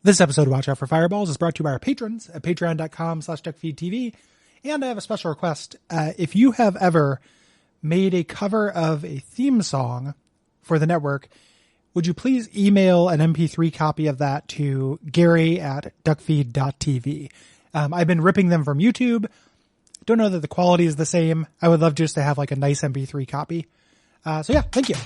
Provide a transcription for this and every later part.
This episode of Watch Out for Fireballs is brought to you by our patrons at patreon.com/Duckfeed.tv. And I have a special request. If you have ever made a cover of a theme song for the network, would you please email an MP3 copy of that to Gary at Duckfeed.tv. I've been ripping them from YouTube. Don't know that the quality is the same. I would love just to have like a nice MP3 copy. So yeah, thank you.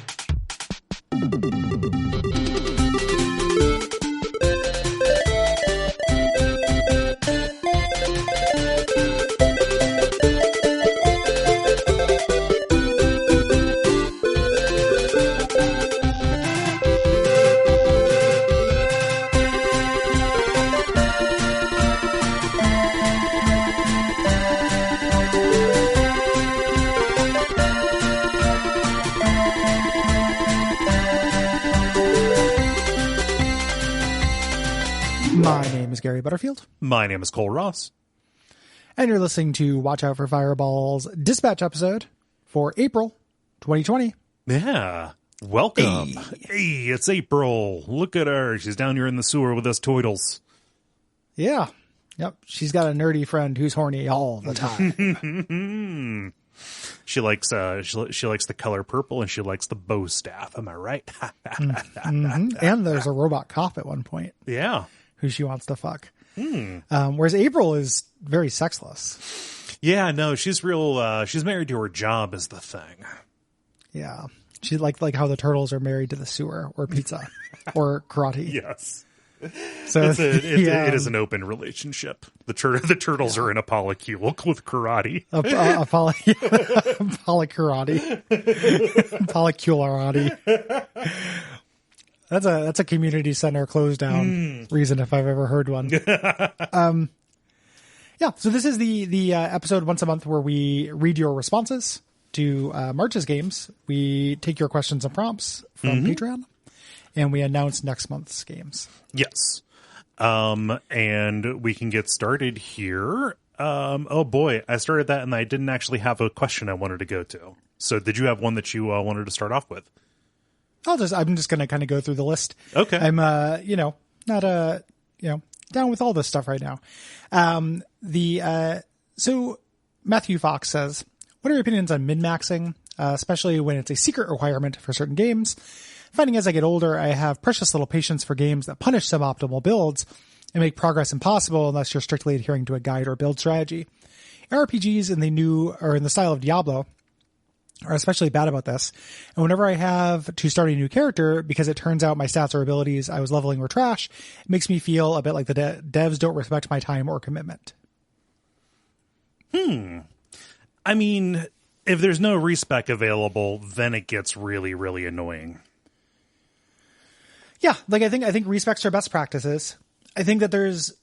My name is Gary Butterfield. My name is Cole Ross. And you're listening to Watch Out for Fireballs dispatch episode for April 2020. Yeah. Welcome. Hey, it's April. Look at her. She's down here in the sewer with us toidles. Yeah. Yep. She's got a nerdy friend who's horny all the time. She likes the color purple and she likes the bow staff. Am I right? Mm-hmm. And there's a robot cop at one point. Yeah. Who she wants to fuck. Whereas April is very sexless. Yeah, no, she's real, she's married to her job is the thing. Yeah. She like how the turtles are married to the sewer or pizza or karate. Yes. So it is an open relationship. The turtles are in a polycule with karate. Polykarate. Polycularati. That's a community center closed down reason if I've ever heard one. Yeah, so this is the episode once a month where we read your responses to March's games. We take your questions and prompts from Patreon, and we announce next month's games. Yes. And we can get started here. Oh boy, I started that and I didn't actually have a question I wanted to go to. So did you have one that you wanted to start off with? I'm just going to kind of go through the list. Okay. I'm, not, down with all this stuff right now. So Matthew Fox says, what are your opinions on min-maxing, especially when it's a secret requirement for certain games? Finding as I get older, I have precious little patience for games that punish suboptimal builds and make progress impossible unless you're strictly adhering to a guide or build strategy. RPGs in the style of Diablo are especially bad about this. And whenever I have to start a new character, because it turns out my stats or abilities I was leveling were trash, it makes me feel a bit like the devs don't respect my time or commitment. I mean, if there's no respec available, then it gets really, really annoying. Yeah, like I think respecs are best practices. I think that there's,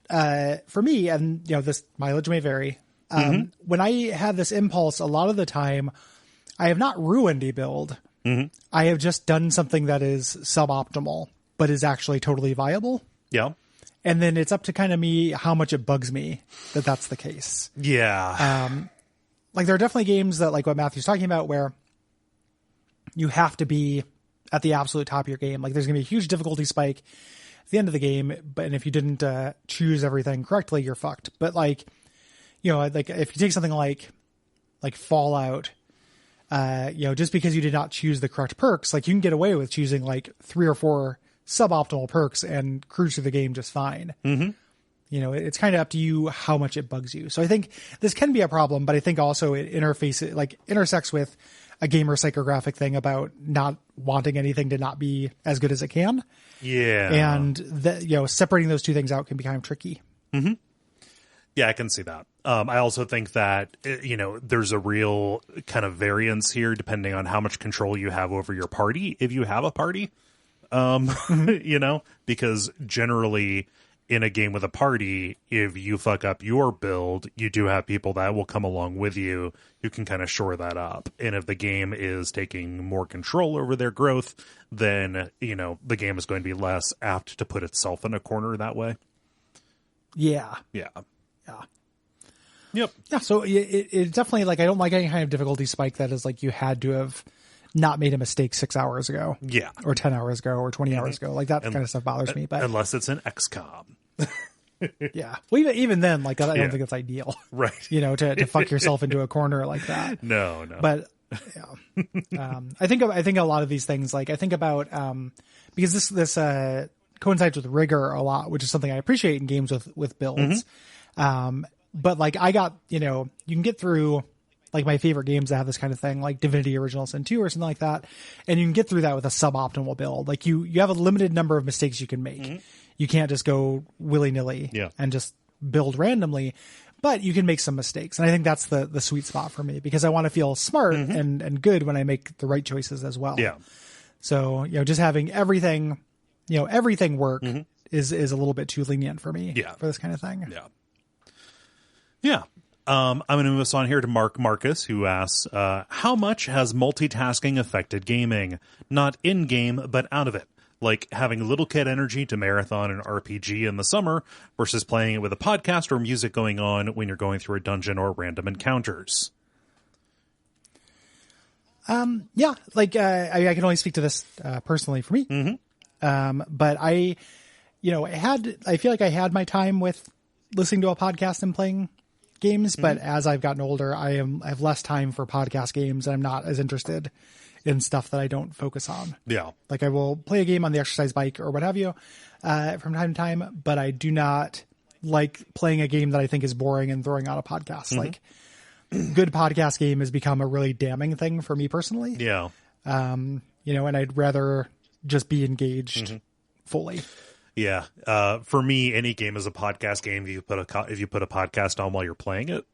for me, and this mileage may vary. When I have this impulse, a lot of the time, I have not ruined a build. I have just done something that is suboptimal, but is actually totally viable. Yeah. And then it's up to kind of me how much it bugs me that that's the case. Yeah. Like there are definitely games that, like what Matthew's talking about, where you have to be at the absolute top of your game. Like there's going to be a huge difficulty spike at the end of the game, and if you didn't choose everything correctly, you're fucked. But like if you take something like Fallout, just because you did not choose the correct perks, like you can get away with choosing like 3 or 4 suboptimal perks and cruise through the game just fine. It's kind of up to you how much it bugs you. So I think this can be a problem, but I think also it intersects with a gamer psychographic thing about not wanting anything to not be as good as it can. Yeah. And that, separating those two things out can be kind of tricky. Yeah, I can see that. I also think that, there's a real kind of variance here depending on how much control you have over your party, if you have a party, because generally in a game with a party, if you fuck up your build, you do have people that will come along with you who can kind of shore that up. And if the game is taking more control over their growth, then, the game is going to be less apt to put itself in a corner that way. Yeah. Yeah. Yeah. Yep. Yeah. So it definitely, like, I don't like any kind of difficulty spike that is like you had to have not made a mistake 6 hours ago. Yeah. Or 10 hours ago or 20 hours ago. Like that kind of stuff bothers me. But unless it's an XCOM. yeah. Well, even then, like, I don't think it's ideal. Right. To fuck yourself into a corner like that. No. But yeah. I think a lot of these things, like I think about, because this coincides with rigor a lot, which is something I appreciate in games with builds. But like I got, you can get through like my favorite games that have this kind of thing, like Divinity Original Sin 2 or something like that. And you can get through that with a suboptimal build. Like you have a limited number of mistakes you can make. You can't just go willy nilly and just build randomly, but you can make some mistakes. And I think that's the sweet spot for me, because I want to feel smart and good when I make the right choices as well. Yeah. So, just having everything work is a little bit too lenient for me for this kind of thing. Yeah. Yeah. I'm going to move us on here to Marcus, who asks, how much has multitasking affected gaming? Not in-game, but out of it. Like having little kid energy to marathon an RPG in the summer versus playing it with a podcast or music going on when you're going through a dungeon or random encounters. Yeah, like I can only speak to this personally for me. But I feel like I had my time with listening to a podcast and playing games, but as I've gotten older, I have less time for podcast games, and I'm not as interested in stuff that I don't focus on. Yeah. Like I will play a game on the exercise bike or what have you, from time to time, but I do not like playing a game that I think is boring and throwing out a podcast. Like good podcast game has become a really damning thing for me personally. Yeah. And I'd rather just be engaged fully. Yeah. For me, any game is a podcast game. If you put a podcast on while you're playing it,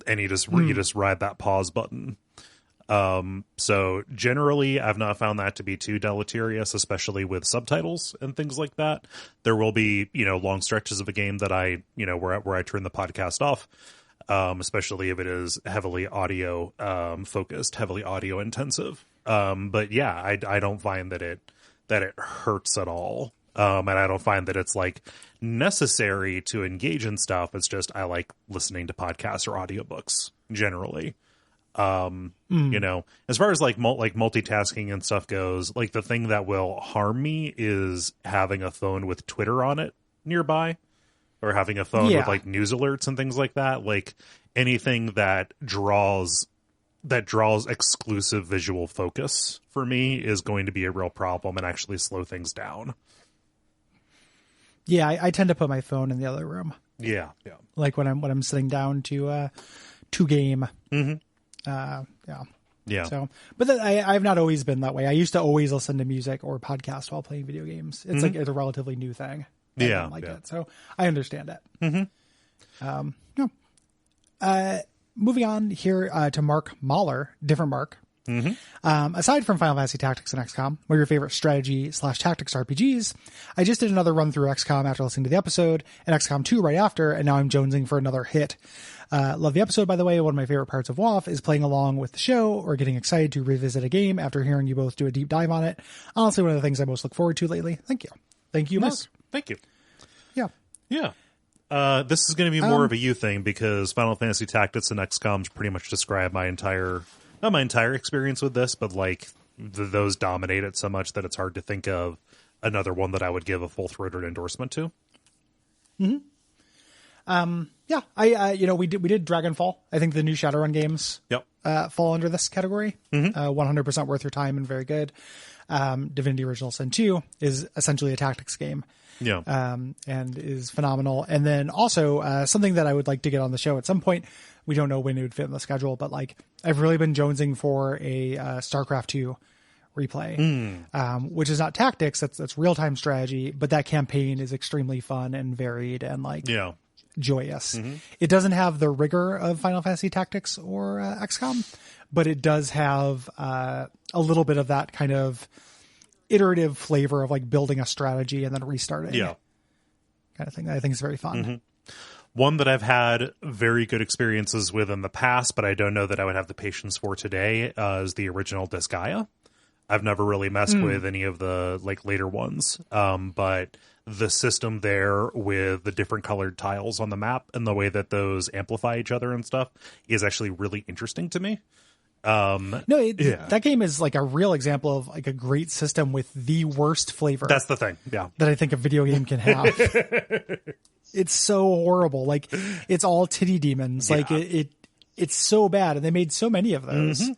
and you just ride that pause button. So generally I've not found that to be too deleterious, especially with subtitles and things like that. There will be, long stretches of a game that I, where I turn the podcast off, especially if it is heavily audio, focused, heavily audio intensive. But yeah, I don't find that it hurts at all. And I don't find that it's like necessary to engage in stuff. It's just, I like listening to podcasts or audiobooks generally. As far as like multitasking and stuff goes, like the thing that will harm me is having a phone with Twitter on it nearby, or having a phone with like news alerts and things like that. Like anything that draws exclusive visual focus for me is going to be a real problem and actually slow things down. Yeah, I tend to put my phone in the other room. Yeah. Like when I'm sitting down to game. Yeah. So, but I've not always been that way. I used to always listen to music or podcast while playing video games. It's like it's a relatively new thing. I don't like it, so I understand it. Moving on here to Mark Mahler, different Mark. Aside from Final Fantasy Tactics and XCOM, what are your favorite strategy/tactics RPGs? I just did another run through XCOM after listening to the episode, and XCOM 2 right after, and now I'm jonesing for another hit. Love the episode, by the way. One of my favorite parts of WoF is playing along with the show or getting excited to revisit a game after hearing you both do a deep dive on it. Honestly, one of the things I most look forward to lately. Thank you. Thank you, nice. Mark. Thank you. Yeah. This is going to be more of a you thing, because Final Fantasy Tactics and XCOMs pretty much describe not my entire experience with this, but like those dominate it so much that it's hard to think of another one that I would give a full-throated endorsement to. Yeah, we did Dragonfall. I think the new Shadowrun games fall under this category. 100% worth your time and very good. Divinity Original Sin 2 is essentially a tactics game. Yeah. And is phenomenal. And then also something that I would like to get on the show at some point. We don't know when it would fit in the schedule, but like I've really been jonesing for a StarCraft 2 replay, which is not tactics. That's real-time strategy, but that campaign is extremely fun and varied and like joyous. It doesn't have the rigor of Final Fantasy Tactics or XCOM, but it does have a little bit of that kind of iterative flavor of like building a strategy and then restarting. Kind of thing. I think is very fun. One that I've had very good experiences with in the past, but I don't know that I would have the patience for today, is the original Disgaea. I've never really messed with any of the like later ones, but the system there with the different colored tiles on the map and the way that those amplify each other and stuff is actually really interesting to me. That game is like a real example of like a great system with the worst flavor. That's the thing. Yeah. That I think a video game can have. It's so horrible. Like it's all titty demons. Yeah. Like it's so bad. And they made so many of those.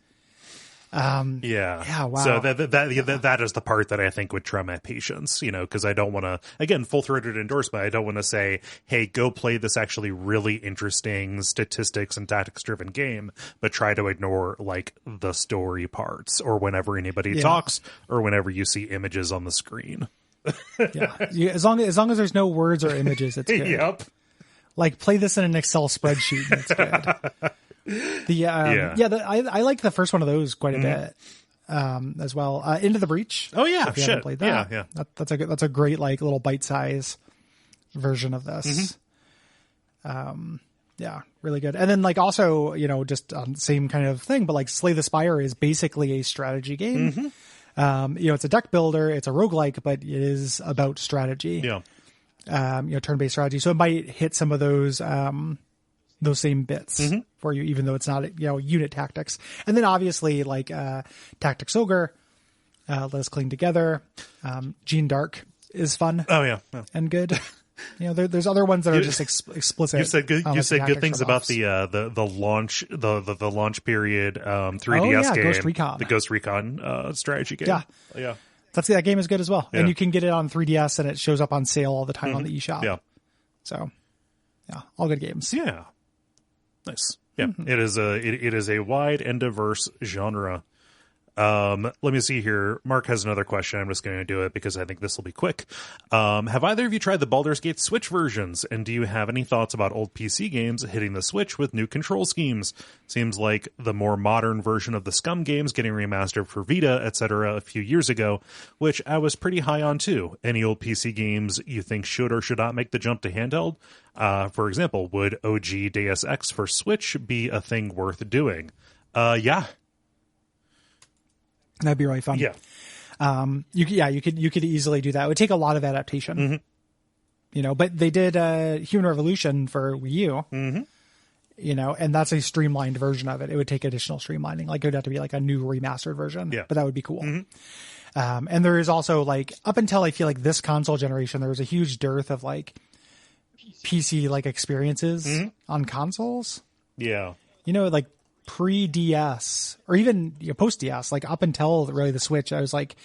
Yeah. Wow. So that is the part that I think would try my patience, because I don't want to, again, full-throated endorsement. I don't want to say, hey, go play this actually really interesting statistics and tactics driven game, but try to ignore like the story parts or whenever anybody talks or whenever you see images on the screen. As long as there's no words or images, it's good. Yep. Like play this in an Excel spreadsheet and it's good. I like the first one of those quite a bit as well. Into the Breach. Oh yeah, if you haven't played that. Yeah. That's a great like little bite size version of this. Really good. And then like also just same kind of thing, but like Slay the Spire is basically a strategy game. It's a deck builder, it's a roguelike, but it is about strategy. Yeah. Turn-based strategy. So it might hit some of those same bits for you, even though it's not, unit tactics. And then obviously like, Tactics Ogre, Let Us Cling Together, Gene Dark is fun. Oh yeah. And good. There's other ones that are just explicit. You said good things about the launch, the launch period, 3DS game. Ghost Recon. The Ghost Recon, strategy game. Yeah. That game is good as well. Yeah. And you can get it on 3DS and it shows up on sale all the time on the eShop. Yeah. So yeah, all good games. Yeah. Nice. Yeah, it is a wide and diverse genre. Let me see here. Mark has another question. I'm just going to do it because I think this will be quick. Have either of you tried the Baldur's Gate Switch versions? And do you have any thoughts about old PC games hitting the Switch with new control schemes? Seems like the more modern version of the Scum games getting remastered for Vita, etc. a few years ago, which I was pretty high on too. Any old PC games you think should or should not make the jump to handheld? For example, would OG Deus Ex for Switch be a thing worth doing? Yeah. That'd be really fun. Yeah. You could easily do that. It would take a lot of adaptation, but they did Human Revolution for Wii U, and that's a streamlined version of it. It would take additional streamlining. Like it would have to be like a new remastered version, but that would be cool. And there is also like, up until I feel like this console generation, there was a huge dearth of like PC like experiences on consoles. Yeah. Like pre-DS or even post-DS, like up until really the Switch, I was like,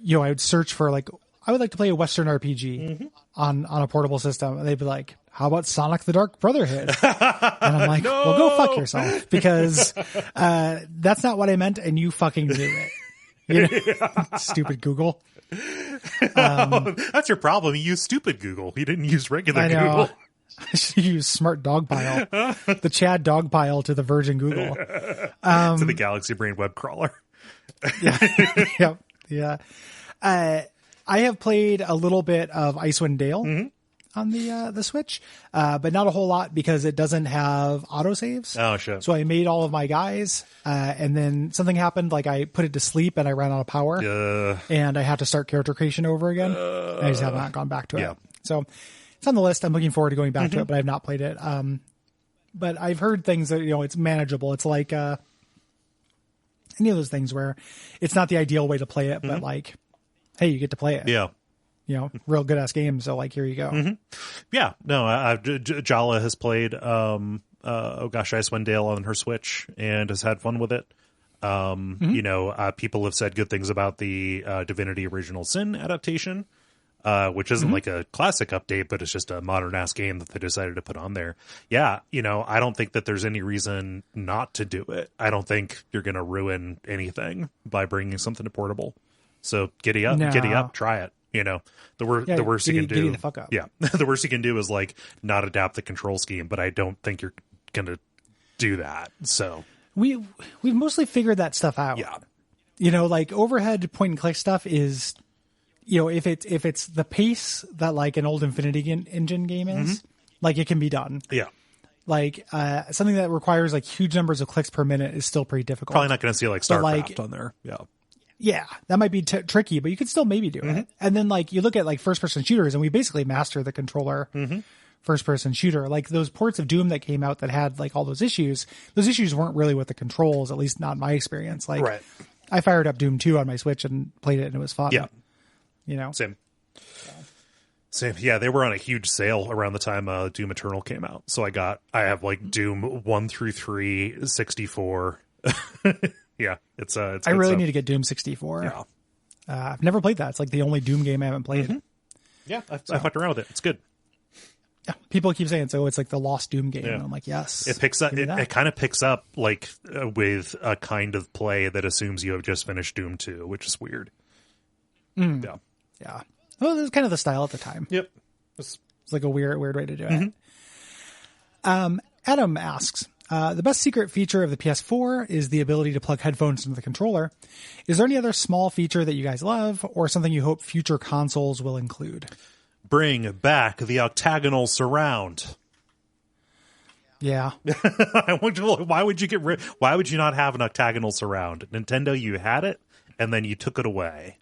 I would search for like, I would like to play a Western RPG on a portable system. And they'd be like, how about Sonic the Dark Brotherhood? And I'm like, well, go fuck yourself because that's not what I meant and you fucking knew it. Stupid Google. That's your problem. You use stupid Google. You didn't use regular Google. I should use Smart Dogpile, the Chad Dogpile to the Virgin Google. To the Galaxy Brain web crawler. Yeah. I have played a little bit of Icewind Dale on the Switch, but not a whole lot because it doesn't have autosaves. Oh, shit. So I made all of my guys, and then something happened, like I put it to sleep and I ran out of power, and I had to start character creation over again. I just have not gone back to it. So it's on the list. I'm looking forward to going back to it, but I have not played it. But I've heard things that, it's manageable. It's like any of those things where it's not the ideal way to play it, but like, hey, you get to play it. Yeah. Real good ass game. So like, here you go. Yeah. No, Jala has played, Icewind Dale on her Switch and has had fun with it. People have said good things about the Divinity Original Sin adaptation. Which isn't like a classic update, but it's just a modern ass game that they decided to put on there. Yeah. I don't think that there's any reason not to do it. I don't think you're going to ruin anything by bringing something to portable. So giddy up, try it. The worst you can do. Giddy the fuck up. Yeah. The worst you can do is like not adapt the control scheme, but I don't think you're going to do that. So we've mostly figured that stuff out. Yeah. Like overhead point and click stuff is, if it's the pace that like an old Infinity Engine game is, like it can be done. Yeah. Like something that requires like huge numbers of clicks per minute is still pretty difficult. Probably not going to see like StarCraft on there. Yeah. Yeah, that might be tricky, but you could still maybe do it. And then like you look at like first person shooters and we basically master the controller first person shooter. Like those ports of Doom that came out that had like all those issues weren't really with the controls, at least not in my experience. Like Right. I fired up Doom 2 on my Switch and played it and it was fun. Yeah. You know? Same. Yeah, they were on a huge sale around the time Doom Eternal came out. So I have like Doom 1 through 3, 64. Yeah, it's I really need to get Doom 64. Yeah. I've never played that. It's like the only Doom game I haven't played. Mm-hmm. Yeah, I fucked around with it. It's good. Yeah, people keep saying so. It's like the lost Doom game. Yeah. And I'm like, yes. It picks up. It kind of picks up like with a kind of play that assumes you have just finished Doom 2, which is weird. Yeah. Yeah. Well, it was kind of the style at the time. Yep. It's like a weird way to do it. Adam asks, the best secret feature of the PS4 is the ability to plug headphones into the controller. Is there any other small feature that you guys love or something you hope future consoles will include? Bring back the octagonal surround. Yeah. Why would you not have an octagonal surround? Nintendo, you had it and then you took it away.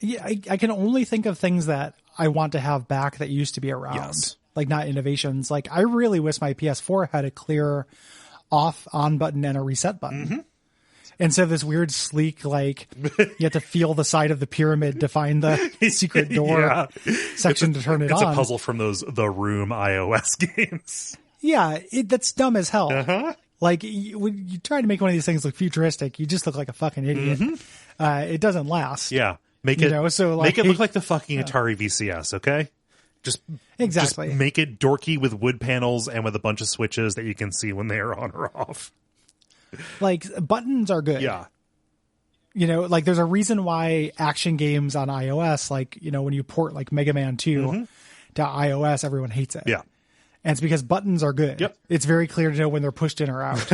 Yeah, I can only think of things that I want to have back that used to be around. Yes. Like not innovations. Like I really wish my PS4 had a clear off-on button and a reset button. Mm-hmm. Instead of this weird sleek, like you have to feel the side of the pyramid to find the secret door section to turn it on. It's a puzzle from those The Room iOS games. Yeah, that's dumb as hell. Uh-huh. Like when you try to make one of these things look futuristic, you just look like a fucking idiot. It doesn't last. Yeah. Make it look like the fucking Atari VCS, okay? Just make it dorky with wood panels and with a bunch of switches that you can see when they are on or off. Like buttons are good. Yeah. You know, like there's a reason why action games on iOS, like, you know, when you port like Mega Man 2 to iOS, everyone hates it. Yeah. And it's because buttons are good. Yep. It's very clear to know when they're pushed in or out.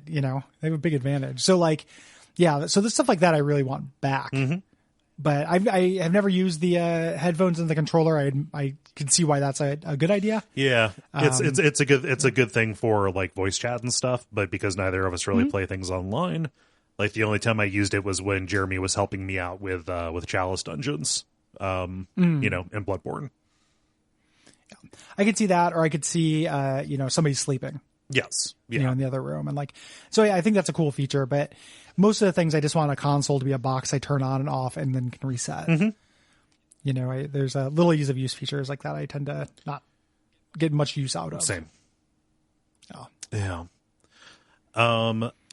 You know, they have a big advantage. So like, yeah, so the stuff like that I really want back. But I have never used the headphones and the controller. I can see why that's a good idea. Yeah, it's a good thing for like voice chat and stuff. But because neither of us really play things online, like the only time I used it was when Jeremy was helping me out with Chalice Dungeons, you know, in Bloodborne. Yeah. I could see that, or I could see you know, somebody sleeping. Yes. Yeah. You know, in the other room. And like, so yeah, I think that's a cool feature, but most of the things I just want a console to be a box I turn on and off and then can reset. You know, there's a little ease of use features like that I tend to not get much use out of. Same. Oh. Yeah.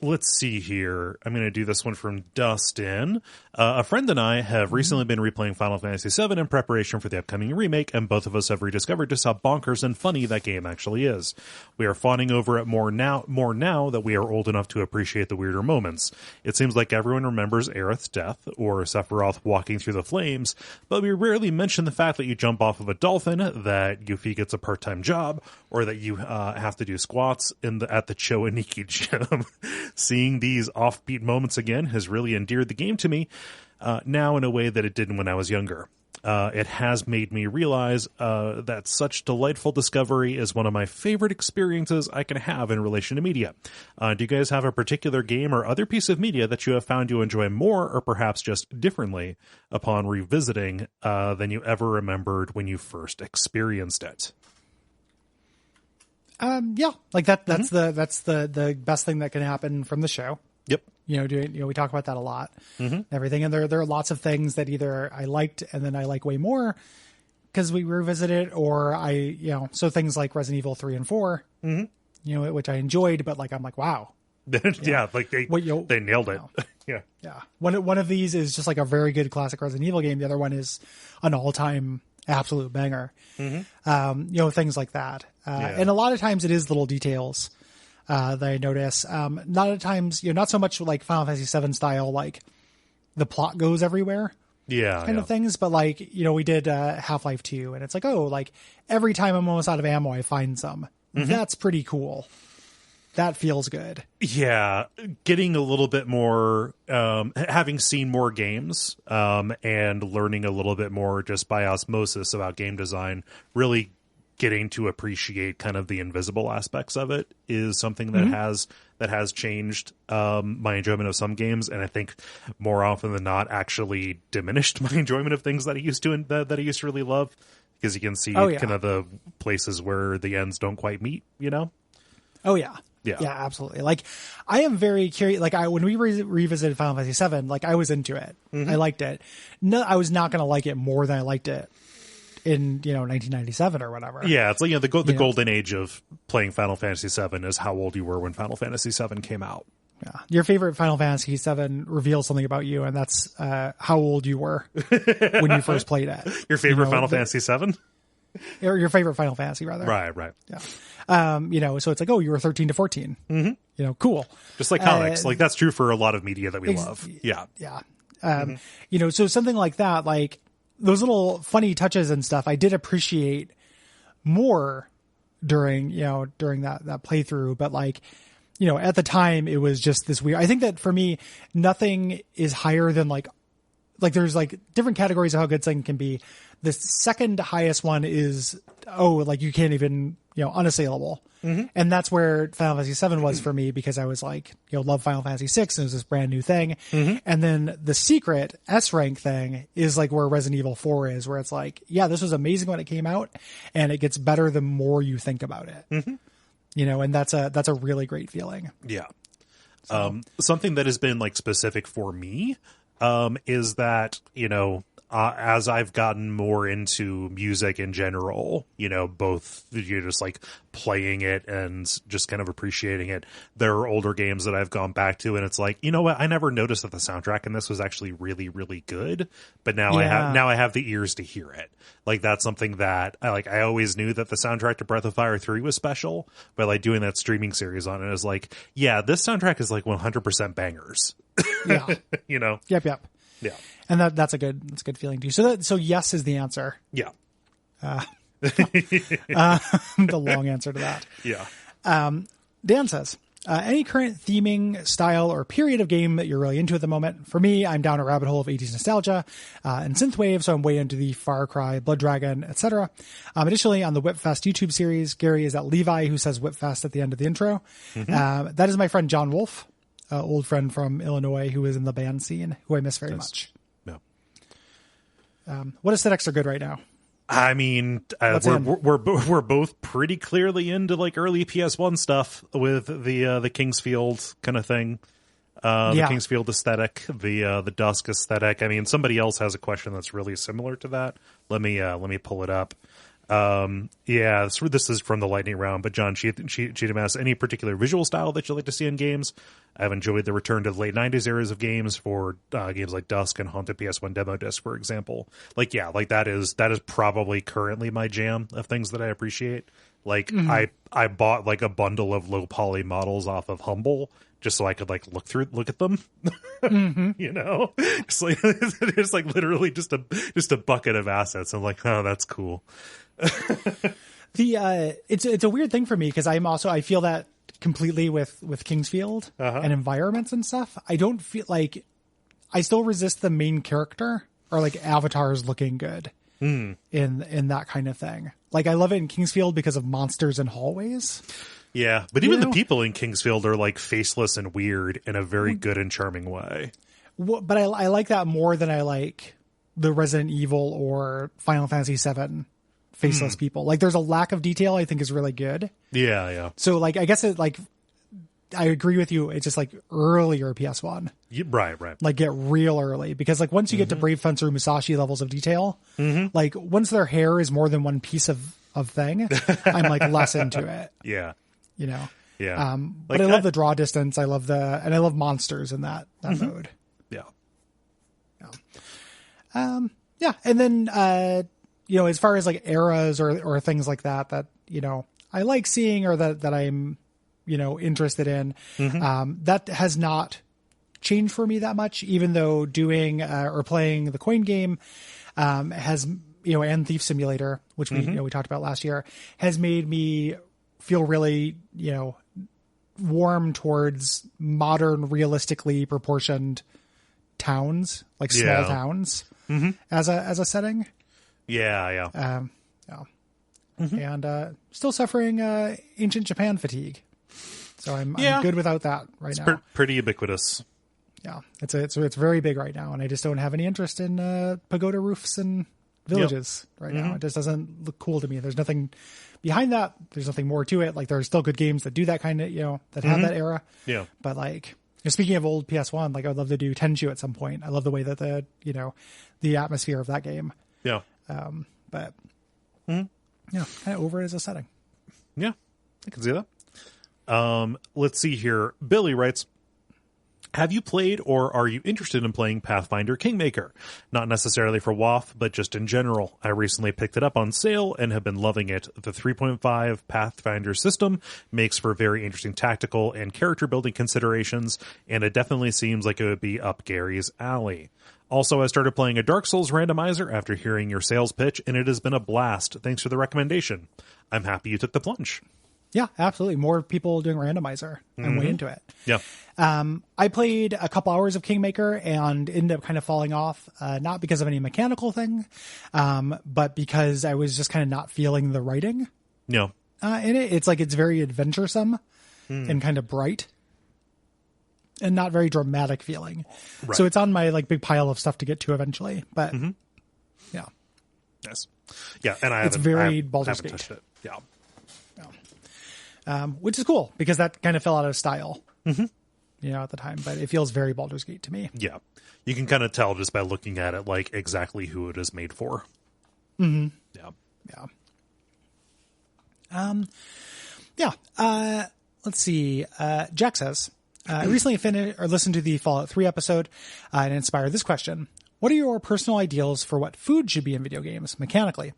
Let's see here. I'm going to do this one from Dustin. A friend and I have recently been replaying Final Fantasy VII in preparation for the upcoming remake, and both of us have rediscovered just how bonkers and funny that game actually is. We are fawning over it more now that we are old enough to appreciate the weirder moments. It seems like everyone remembers Aerith's death or Sephiroth walking through the flames, but we rarely mention the fact that you jump off of a dolphin, that Yuffie gets a part-time job, or that you have to do squats at the Choaniki gym. Seeing these offbeat moments again has really endeared the game to me now in a way that it didn't when I was younger. It has made me realize that such delightful discovery is one of my favorite experiences I can have in relation to media. Do you guys have a particular game or other piece of media that you have found you enjoy more or perhaps just differently upon revisiting than you ever remembered when you first experienced it? Yeah, like that's the best thing that can happen from the show. Yep. You know, we talk about that a lot, everything. And there are lots of things that either I liked and then I like way more because we revisited, or so things like Resident Evil 3 and 4, you know, which I enjoyed, but like, I'm like, wow. Yeah. Like they nailed it. Yeah. Yeah. One of these is just like a very good classic Resident Evil game. The other one is an all-time absolute banger. You know, things like that. And a lot of times it is little details that I notice. Not at times, not so much like Final Fantasy VII style, like the plot goes everywhere. Kind of things. But like, we did Half-Life 2, and it's like, oh, like every time I'm almost out of ammo, I find some. That's pretty cool. That feels good. Yeah. Getting a little bit more, having seen more games, and learning a little bit more just by osmosis about game design, really getting to appreciate kind of the invisible aspects of it is something that has changed my enjoyment of some games, and I think more often than not actually diminished my enjoyment of things that I used to really love. because you can see Oh, yeah. kind of the places where the ends don't quite meet, you know? Oh yeah. Yeah. Yeah, absolutely. Like, I am very curious. Like, when we revisited Final Fantasy VII, like, I was into it. I liked it. No, I was not going to like it more than I liked it in 1997 or whatever. Yeah, it's like the golden age of playing Final Fantasy VII is how old you were when Final Fantasy VII came out. Yeah. Your favorite Final Fantasy VII reveals something about you, and that's how old you were when you first played it. Your favorite Final Fantasy VII? Or your favorite Final Fantasy, rather. Right. Yeah. So it's like, oh, you were 13 to 14. Mm-hmm. Cool. Just like comics. Like, that's true for a lot of media that we love. Yeah. Yeah. So something like that, like those little funny touches and stuff, I did appreciate more during that playthrough. But like, at the time it was just this weird, I think that for me, nothing is higher than like there's like different categories of how good something can be. The second highest one is, like you can't even, unassailable. Mm-hmm. And that's where Final Fantasy VII was for me, because I was like, love Final Fantasy VI, and it was this brand new thing. Mm-hmm. And then the secret S rank thing is like where Resident Evil 4 is, where it's like, yeah, this was amazing when it came out, and it gets better the more you think about it. Mm-hmm. And that's a really great feeling. Yeah. So. Something that has been like specific for me, is that, as I've gotten more into music in general, both you're just like playing it and just kind of appreciating it. There are older games that I've gone back to, and it's like, you know what? I never noticed that the soundtrack in this was actually really, really good, but now I have the ears to hear it. Like, that's something that I always knew that the soundtrack to Breath of Fire 3 was special, but like doing that streaming series on it is like, yeah, this soundtrack is like 100% bangers. Yeah. Yep. Yeah. And that's a good feeling too. So yes is the answer. Yeah. The long answer to that. Yeah. Dan says, any current theming, style, or period of game that you're really into at the moment? For me, I'm down a rabbit hole of 80s nostalgia and synthwave, so I'm way into the Far Cry, Blood Dragon, etc. Additionally, on the Whipfest YouTube series, Gary is at Levi, who says Whipfest at the end of the intro. Mm-hmm. That is my friend John Wolf, old friend from Illinois who is in the band scene, who I miss very much. No. What aesthetics are good right now? I mean, we're both pretty clearly into like early PS1 stuff with the Kingsfield kind of thing, the Kingsfield aesthetic, the Dusk aesthetic. I mean, somebody else has a question that's really similar to that. Let me pull it up. This is from the lightning round, but John Cheatham asks, any particular visual style that you like to see in games? I've enjoyed the return to the late 90s eras of games for games like Dusk and Haunted PS1 Demo Disc, for example. That is probably currently my jam of things that I appreciate. Like, mm-hmm. I bought like a bundle of low poly models off of Humble just so I could like look at them. Mm-hmm. It's like literally just a bucket of assets. I'm like, oh, that's cool. It's a weird thing for me, because I feel that completely with Kingsfield and environments and stuff. I don't feel like, I still resist the main character or like avatars looking good in that kind of thing. Like, I love it in Kingsfield because of monsters and hallways. Yeah, but even the people in Kingsfield are like faceless and weird in a very good and charming way. But I like that more than I like the Resident Evil or Final Fantasy VII faceless people. Like, there's a lack of detail I think is really good. Yeah. So like, I guess I agree with you. It's just like earlier PS1. Right. Like, get real early, because like once you get to Brave Fencer Musashi levels of detail, like once their hair is more than one piece of thing, I'm like less into it. Yeah. Yeah. But I love the draw distance. I love and I love monsters in that mode. Yeah. And then, as far as like eras or things like that, I like seeing, or that I'm, interested in, that has not changed for me that much, even though doing, or playing the coin game, has, and Thief Simulator, which we talked about last year, has made me feel really, warm towards modern, realistically proportioned towns, like small towns, as a setting. Yeah. And still suffering ancient Japan fatigue. So I'm good without that right now. Pretty ubiquitous. Yeah, it's very big right now, and I just don't have any interest in pagoda roofs and villages right now. It just doesn't look cool to me. There's nothing behind that. There's nothing more to it. Like, there are still good games that do that kind of, that have that era. Yeah. But like, speaking of old PS1, like, I would love to do Tenchu at some point. I love the way that the atmosphere of that game. Yeah. But kind of over it as a setting. Yeah, I can see that. Let's see here. Billy writes, have you played or are you interested in playing Pathfinder Kingmaker? Not necessarily for WoF, but just in general. I recently picked it up on sale and have been loving it. The 3.5 Pathfinder system makes for very interesting tactical and character building considerations, and it definitely seems like it would be up Gary's alley. Also, I started playing a Dark Souls randomizer after hearing your sales pitch, and it has been a blast. Thanks for the recommendation. I'm happy you took the plunge. Yeah, absolutely. More people doing randomizer. I'm way into it. Yeah. I played a couple hours of Kingmaker and ended up kind of falling off, not because of any mechanical thing, but because I was just kind of not feeling the writing Yeah. in it. It's like, it's very adventuresome and kind of bright and not very dramatic feeling. Right. So it's on my like big pile of stuff to get to eventually, but yeah. Yes. Yeah, and It's very Baldur's Gate. touched it. Yeah. Which is cool because that kind of fell out of style, at the time, but it feels very Baldur's Gate to me. Yeah. You can kind of tell just by looking at it, like, exactly who it is made for. Yeah. Let's see. Jack says, I recently finished or listened to the Fallout 3 episode and inspired this question. What are your personal ideals for what food should be in video games mechanically?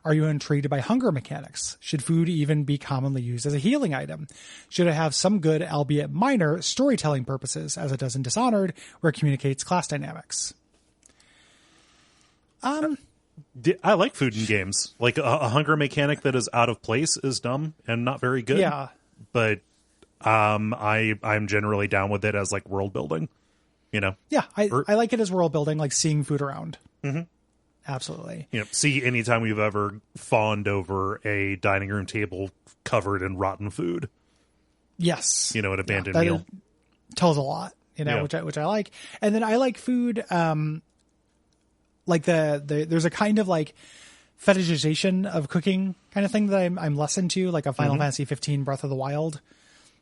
Are you intrigued by hunger mechanics? Should food even be commonly used as a healing item? Should it have some good, albeit minor, storytelling purposes, as it does in Dishonored, where it communicates class dynamics? I like food in games. Like, a hunger mechanic that is out of place is dumb and not very good. Yeah. But I'm generally down with it as, like, world building. Yeah, I like it as world building, like seeing food around. Absolutely. See, anytime we've ever fawned over a dining room table covered in rotten food. Yes. An abandoned meal. Tells a lot, which I like. And then I like food, like there's a kind of like fetishization of cooking kind of thing that I'm less into, like a Final Fantasy 15 Breath of the Wild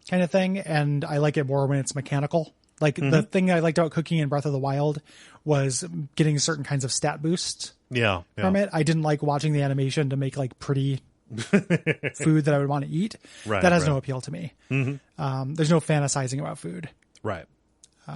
kind of thing. And I like it more when it's mechanical. Like the thing I liked about cooking in Breath of the Wild was getting certain kinds of stat boosts from it. I didn't like watching the animation to make like pretty food that I would want to eat. Right, that has no appeal to me. There's no fantasizing about food. Right.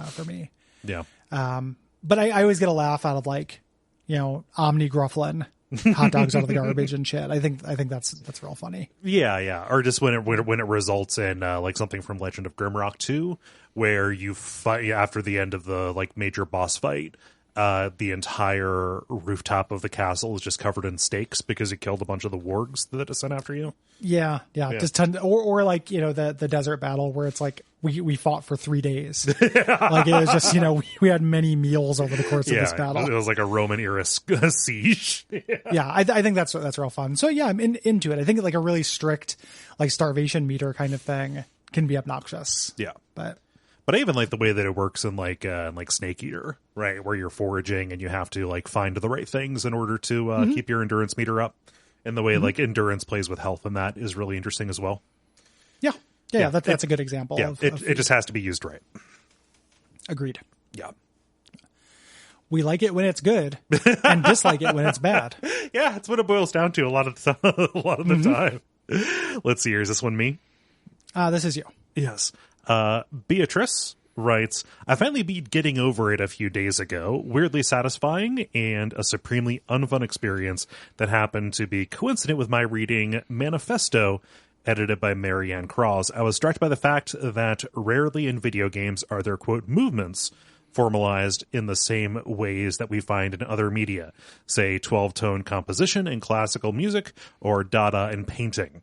For me. Yeah. But I always get a laugh out of like, Omni Grufflin hot dogs out of the garbage and shit. I think that's real funny. Yeah. Or just when it results in like something from Legend of Grimrock 2, where you fight after the end of the like major boss fight, the entire rooftop of the castle is just covered in steaks because you killed a bunch of the wargs that are sent after you. Yeah. Just or like the desert battle where it's like we fought for 3 days. Like it was just we had many meals over the course of this battle. It was like a Roman era siege. I think that's real fun. So yeah, I'm into it. I think like a really strict like starvation meter kind of thing can be obnoxious. Yeah, but I even like the way that it works in like Snake Eater, right, where you're foraging and you have to like find the right things in order to keep your endurance meter up. And the way like endurance plays with health, and that is really interesting as well. Yeah, that's a good example. Yeah, it just has to be used right. Agreed. Yeah. We like it when it's good and dislike it when it's bad. Yeah, that's what it boils down to a lot of the time. Let's see here. Is this one me? This is you. Yes. Beatrice writes, I finally beat Getting Over It a few days ago. Weirdly satisfying and a supremely unfun experience that happened to be coincident with my reading Manifesto, edited by Marianne Cross. I was struck by the fact that rarely in video games are there, quote, movements formalized in the same ways that we find in other media, say 12-tone composition in classical music or Dada in painting.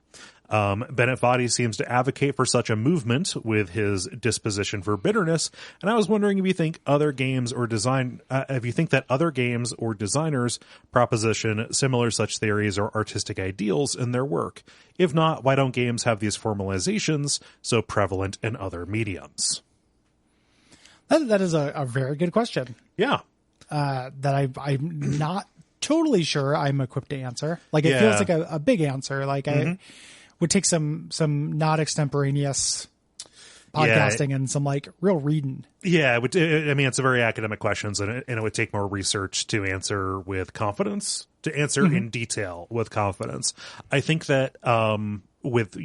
Bennett Foddy seems to advocate for such a movement with his disposition for bitterness, and I was wondering if you think that other games or designers proposition similar such theories or artistic ideals in their work. If not, why don't games have these formalizations so prevalent in other mediums? That is a very good question. Yeah. That I'm not totally sure I'm equipped to answer. Like, it feels like a big answer. Like, I would take some not extemporaneous podcasting and some like real reading. Yeah, I mean, it's a very academic questions, and it would take more research to answer with confidence, to answer in detail with confidence. I think that with,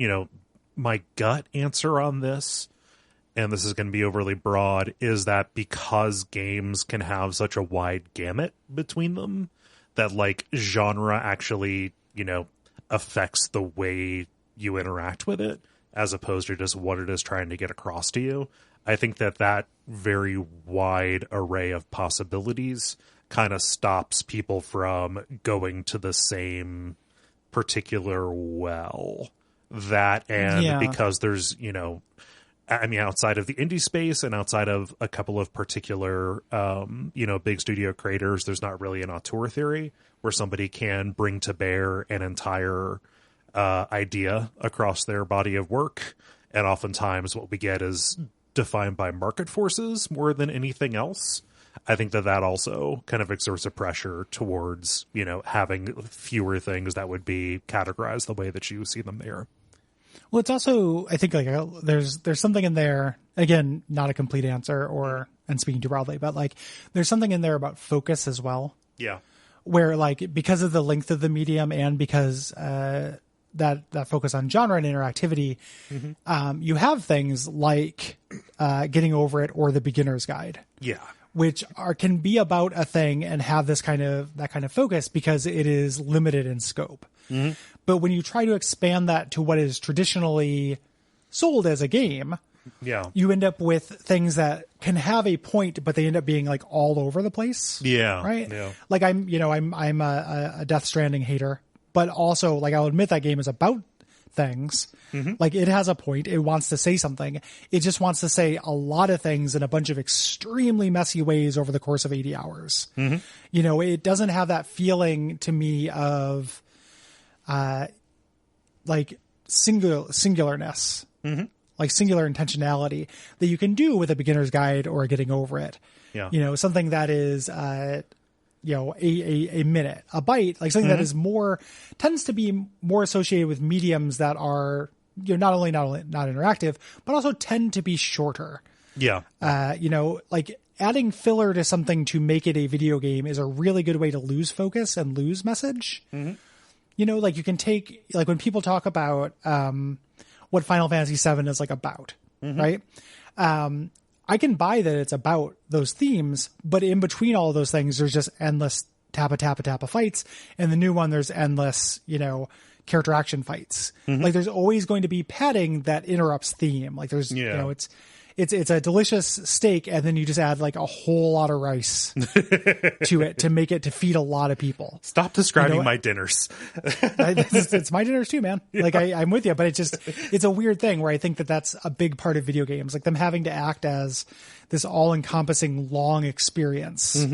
my gut answer on this, and this is going to be overly broad, is that because games can have such a wide gamut between them, that like genre actually, affects the way you interact with it, as opposed to just what it is trying to get across to you. I think that very wide array of possibilities kind of stops people from going to the same particular well. That, and because there's, outside of the indie space and outside of a couple of particular, big studio creators, there's not really an auteur theory where somebody can bring to bear an entire idea across their body of work. And oftentimes what we get is defined by market forces more than anything else. I think that also kind of exerts a pressure towards, having fewer things that would be categorized the way that you see them there. Well, it's also, I think, like there's something in there, again, not a complete answer and speaking too broadly, but like there's something in there about focus as well. Yeah. Where like, because of the length of the medium and because that focus on genre and interactivity, you have things like Getting Over It or The Beginner's Guide. Yeah. Which can be about a thing and have that kind of focus because it is limited in scope. Mm-hmm. But when you try to expand that to what is traditionally sold as a game, you end up with things that can have a point, but they end up being like all over the place. Yeah. Right. Yeah. Like I'm a Death Stranding hater, but also like I'll admit that game is about things. Mm-hmm. Like it has a point. It wants to say something. It just wants to say a lot of things in a bunch of extremely messy ways over the course of 80 hours. Mm-hmm. It doesn't have that feeling to me of, like singularness, like singular intentionality that you can do with a Beginner's Guide or Getting Over It. Yeah. Something that is, a minute, a bite, like something that is tends to be more associated with mediums that are, not only not interactive, but also tend to be shorter. Yeah. Like adding filler to something to make it a video game is a really good way to lose focus and lose message. Mm-hmm. Like you can take, like when people talk about, what Final Fantasy VII is like about, right? I can buy that it's about those themes, but in between all of those things, there's just endless tappa fights. And the new one, there's endless, character action fights. Mm-hmm. Like there's always going to be padding that interrupts theme. Like there's, it's a delicious steak. And then you just add like a whole lot of rice to it to make it to feed a lot of people. Stop describing my dinners. It's my dinners too, man. Yeah. Like I'm with you, but it's a weird thing where I think that that's a big part of video games. Like them having to act as this all encompassing long experience,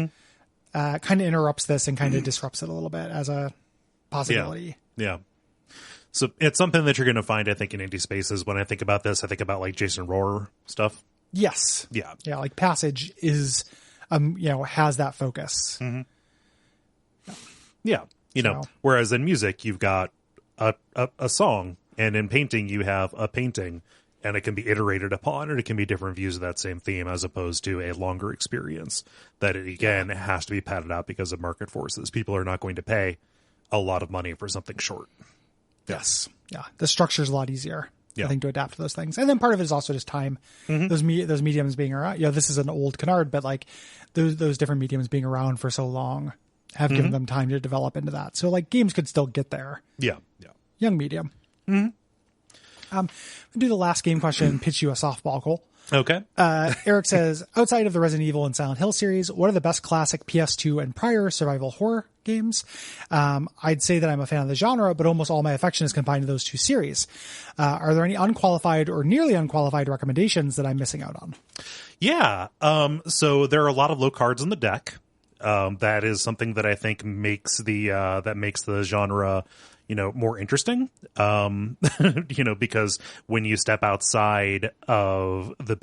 kind of interrupts this and kind of disrupts it a little bit as a possibility. Yeah. So it's something that you're going to find, I think, in indie spaces. When I think about this, I think about like Jason Rohrer stuff. Yes. Yeah. Yeah. Like Passage is, has that focus. Mm-hmm. Yeah. Whereas in music, you've got a song, and in painting, you have a painting, and it can be iterated upon, and it can be different views of that same theme as opposed to a longer experience that, it has to be padded out because of market forces. People are not going to pay a lot of money for something short. Yes. Yeah. The structure is a lot easier, I think, to adapt to those things. And then part of it is also just time. Mm-hmm. Those mediums being around. This is an old canard, but like those different mediums being around for so long have given them time to develop into that. So like games could still get there. Yeah. Yeah. Young medium. Mm-hmm. Do the last game question and pitch you a softball, Cole. Okay. Eric says, outside of the Resident Evil and Silent Hill series, what are the best classic PS2 and prior survival horror games? I'd say that I'm a fan of the genre, but almost all my affection is confined to those two series. Are there any unqualified or nearly unqualified recommendations that I'm missing out on? Yeah. So there are a lot of low cards in the deck. That is something that I think makes the genre, more interesting. Because when you step outside of the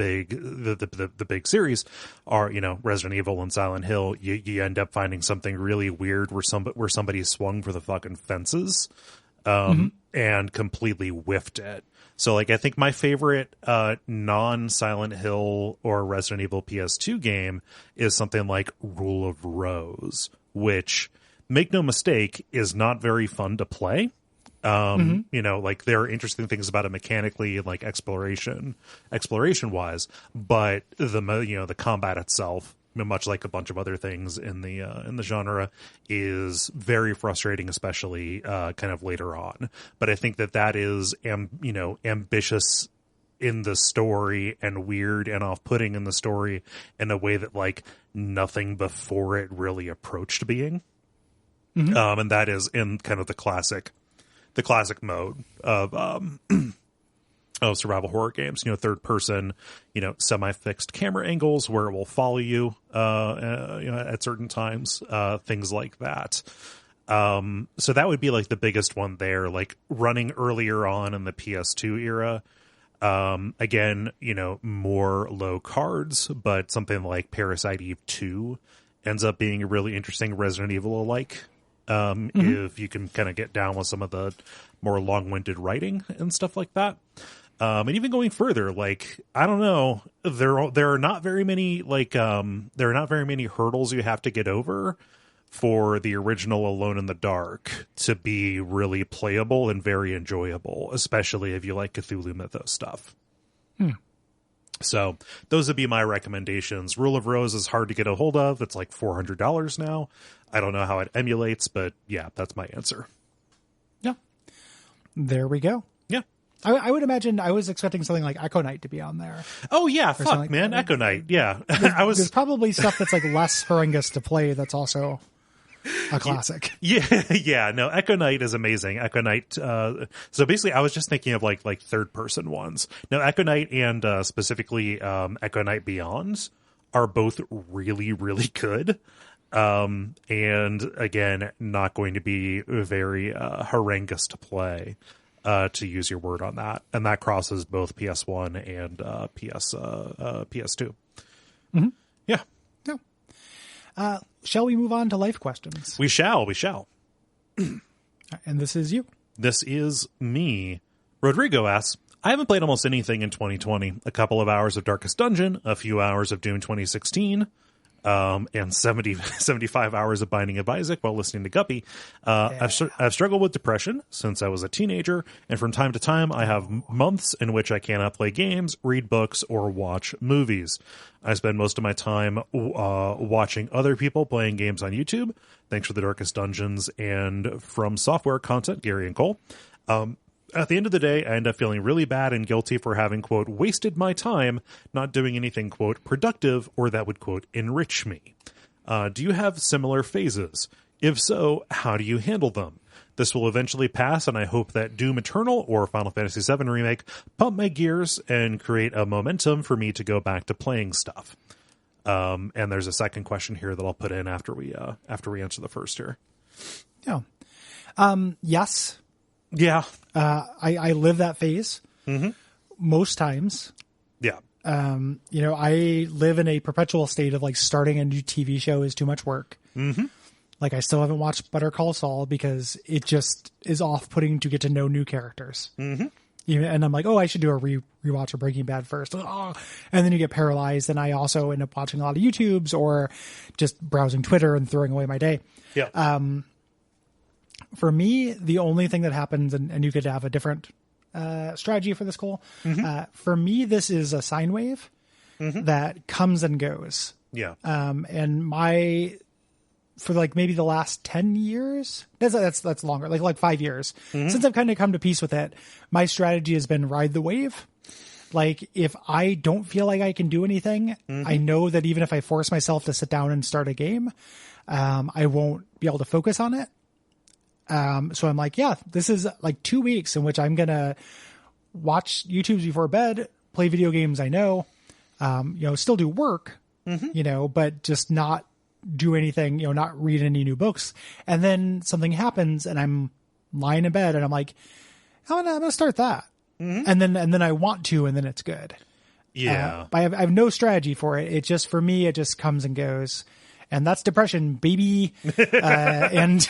big series, are Resident Evil and Silent Hill, you end up finding something really weird where somebody swung for the fucking fences, and completely whiffed it. So I think my favorite non-Silent Hill or Resident Evil PS2 game is something like Rule of Rose, which, make no mistake, is not very fun to play. There are interesting things about it mechanically and exploration wise, but the combat itself, much like a bunch of other things in the genre, is very frustrating, especially kind of later on. But I think that is ambitious in the story and weird and off-putting in the story in a way that nothing before it really approached being. And that is in kind of the classic mode of survival horror games, third person, semi-fixed camera angles where it will follow you, at certain times, things like that. So that would be the biggest one there, running earlier on in the PS2 era. Again, more low cards, but something like Parasite Eve 2 ends up being a really interesting Resident Evil alike. If you can kind of get down with some of the more long-winded writing and stuff like that. And even going further, I don't know, there are not very many hurdles you have to get over for the original Alone in the Dark to be really playable and very enjoyable, especially if you like Cthulhu Mythos stuff. So those would be my recommendations. Rule of Rose is hard to get a hold of. It's $400 now. I don't know how it emulates, but yeah, that's my answer. Yeah. There we go. Yeah. I would imagine I was expecting something like Echo Knight to be on there. Oh yeah, fuck man, Echo Knight. Yeah. There's probably stuff that's less horrendous to play that's also a classic. Yeah. No, Echo Knight is amazing. Echo Knight. So basically, I was just thinking of like third person ones. Now, Echo Knight and specifically Echo Knight Beyond are both really, really good. And again, not going to be very horrendous to play, to use your word on that. And that crosses both PS1 and PS2. Mm-hmm. Yeah. Shall we move on to life questions? We shall. And this is you. This is me. Rodrigo asks, I haven't played almost anything in 2020. A couple of hours of Darkest Dungeon, a few hours of Doom 2016, and 75 hours of Binding of Isaac while listening to Guppy. I've struggled with depression since I was a teenager, and from time to time I have months in which I cannot play games, read books, or watch movies. I spend most of my time watching other people playing games on YouTube. Thanks for the Darkest Dungeons and From Software content, Gary and Cole. At the end of the day, I end up feeling really bad and guilty for having, quote, wasted my time not doing anything, quote, productive or that would, quote, enrich me. Do you have similar phases? If so, how do you handle them? This will eventually pass, and I hope that Doom Eternal or Final Fantasy VII Remake pump my gears and create a momentum for me to go back to playing stuff. And there's a second question here that I'll put in after we answer the first here. Yeah. Yes. Yeah. I live that phase most times. Yeah. I live in a perpetual state of starting a new TV show is too much work. Mm-hmm. I still haven't watched Better Call Saul because it just is off-putting to get to know new characters. Mm-hmm. And I'm like, I should do a rewatch of Breaking Bad first. And then you get paralyzed. And I also end up watching a lot of YouTubes or just browsing Twitter and throwing away my day. Yeah. For me, the only thing that happens, and you could have a different strategy for this, Cole. For me, this is a sine wave that comes and goes. Yeah. And for maybe the last 10 years, that's longer, like 5 years, since I've kind of come to peace with it, my strategy has been ride the wave. If I don't feel like I can do anything, I know that even if I force myself to sit down and start a game, I won't be able to focus on it. So I'm like, this is 2 weeks in which I'm going to watch YouTubes before bed, play video games I know, still do work, but just not do anything, not read any new books. And then something happens and I'm lying in bed and I'm like, I'm gonna start that. And then I want to, and then it's good. Yeah. I have no strategy for it. It just, for me, it just comes and goes. And that's depression, baby. And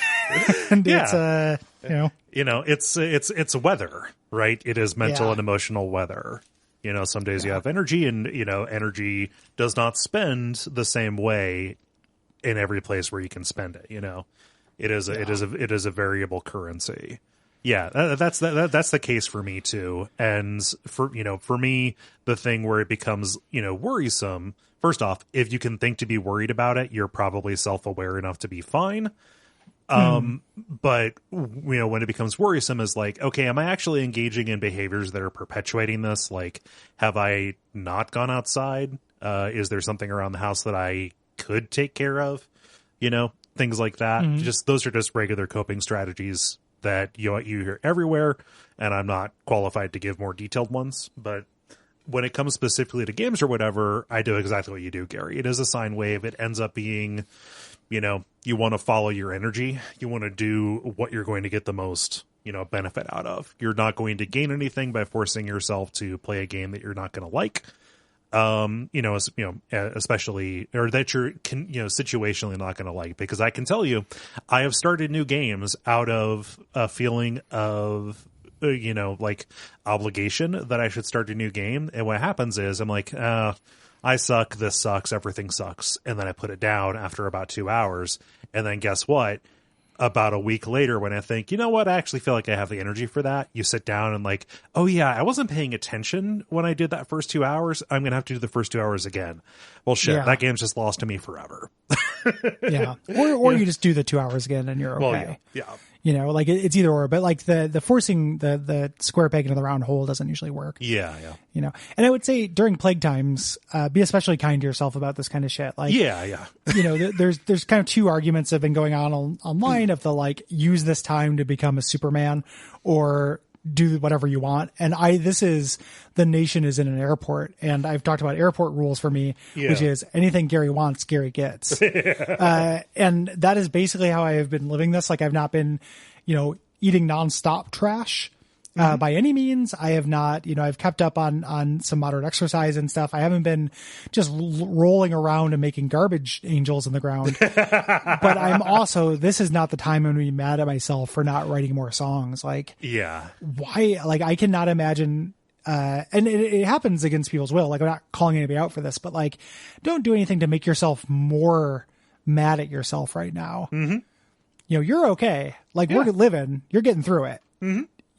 Yeah. it's, it's weather, right? It is mental Yeah. and emotional weather. Some days you have energy, and energy does not spend the same way in every place where you can spend it. It is a variable currency. Yeah, that's the case for me too. And for me, the thing where it becomes worrisome. First off, if you can think to be worried about it, you're probably self-aware enough to be fine. But when it becomes worrisome is like, okay, am I actually engaging in behaviors that are perpetuating this? Like, have I not gone outside? Is there something around the house that I could take care of? Things like that. Those are just regular coping strategies that you hear everywhere, and I'm not qualified to give more detailed ones. But when it comes specifically to games or whatever, I do exactly what you do, Gary. It is a sine wave. It ends up being, you want to follow your energy. You want to do what you're going to get the most, benefit out of. You're not going to gain anything by forcing yourself to play a game that you're not going to like. Especially, or that you're, situationally not going to like, because I can tell you, I have started new games out of a feeling of, like obligation that I should start a new game. And what happens is I'm like, I suck. This sucks. Everything sucks. And then I put it down after about 2 hours. And then guess what? About a week later, when I think, I actually feel like I have the energy for that, you sit down and like, oh yeah, I wasn't paying attention when I did that first 2 hours. I'm going to have to do the first 2 hours again. Well, shit, That game's just lost to me forever. Yeah. Or you just do the 2 hours again and you're okay. Well, yeah. Like it's either or, but like the forcing the square peg into the round hole doesn't usually work. Yeah. And I would say during plague times, be especially kind to yourself about this kind of shit. Like, yeah. There's kind of two arguments that have been going on online of the like, use this time to become a Superman or do whatever you want. And the nation is in an airport, and I've talked about airport rules for me, which is anything Gary wants, Gary gets. And that is basically how I have been living this. Like, I've not been, eating nonstop trash. By any means. I have not, I've kept up on some moderate exercise and stuff. I haven't been just rolling around and making garbage angels in the ground. But I'm also, this is not the time I'm going to be mad at myself for not writing more songs. Like, why? Like, I cannot imagine, and it happens against people's will. Like, I'm not calling anybody out for this, but like, don't do anything to make yourself more mad at yourself right now. You're okay. Like, we're living, you're getting through it.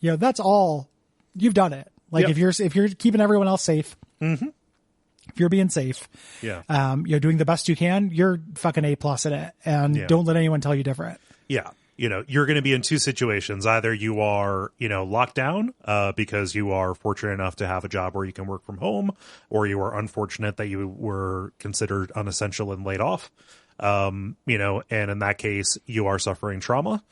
That's all. You've done it. Like, if you're keeping everyone else safe, if you're being safe, you're doing the best you can, you're fucking A+ in it, and don't let anyone tell you different. Yeah. You're going to be in two situations. Either you are, locked down because you are fortunate enough to have a job where you can work from home, or you are unfortunate that you were considered unessential and laid off. And in that case, you are suffering trauma.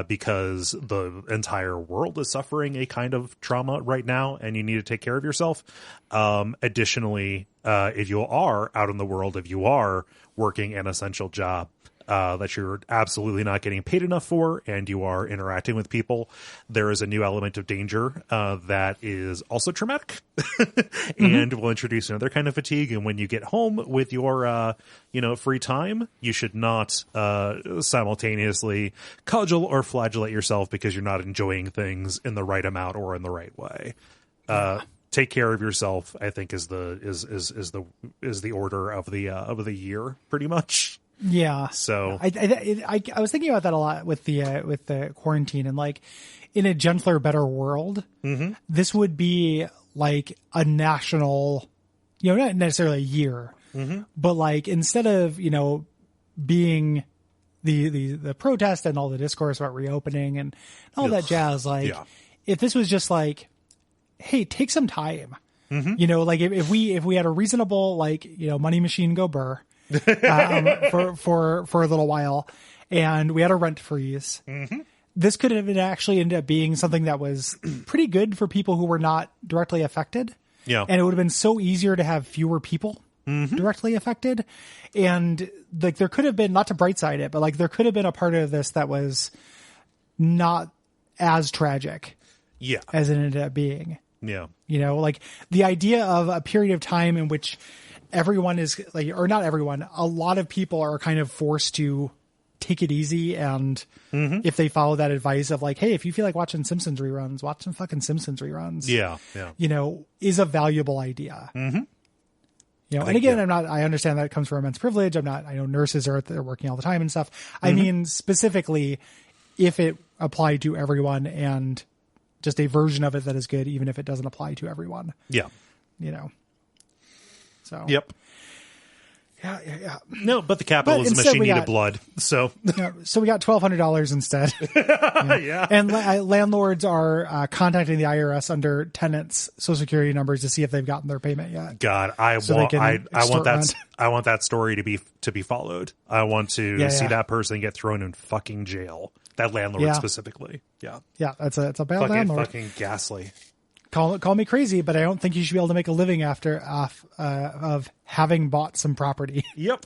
Because the entire world is suffering a kind of trauma right now, and you need to take care of yourself. Additionally, if you are out in the world, if you are working an essential job that you're absolutely not getting paid enough for, and you are interacting with people, there is a new element of danger that is also traumatic and will introduce another kind of fatigue. And when you get home with your free time, you should not simultaneously cudgel or flagellate yourself because you're not enjoying things in the right amount or in the right way. Take care of yourself, I think, is the order of the year, pretty much. Yeah. So I was thinking about that a lot with the quarantine, and like, in a gentler, better world, this would be like a national, not necessarily a year, but like, instead of, being the protest and all the discourse about reopening and all that jazz, like, if this was just like, hey, take some time, like if we had a reasonable, like, money machine go burr, for a little while, and we had a rent freeze. This could have actually ended up being something that was pretty good for people who were not directly affected. Yeah. And it would have been so easier to have fewer people directly affected. And like, there could have been, not to bright side it, but like, there could have been a part of this that was not as tragic Yeah. as it ended up being. Yeah. You know, like the idea of a period of time in which everyone is like, or not everyone, a lot of people are kind of forced to take it easy. And if they follow that advice of like, hey, if you feel like watching Simpsons reruns, watch some fucking Simpsons reruns. Yeah. Yeah. You know, is a valuable idea. Mm-hmm. You know, and again, I understand that it comes from immense privilege. I know nurses they're working all the time and stuff. I mean, specifically if it applied to everyone and just a version of it that is good, even if it doesn't apply to everyone. Yeah. You know, so. Yep. Yeah. No, but the capitalism machine needed blood. So, so we got $1,200 instead. Yeah. And landlords are contacting the IRS under tenants' Social Security numbers to see if they've gotten their payment yet. God, I want that story to be followed. I want to see that person get thrown in fucking jail. That landlord specifically. Yeah. Yeah, it's a bad landlord. Fucking ghastly. Call me crazy, but I don't think you should be able to make a living of having bought some property. Yep.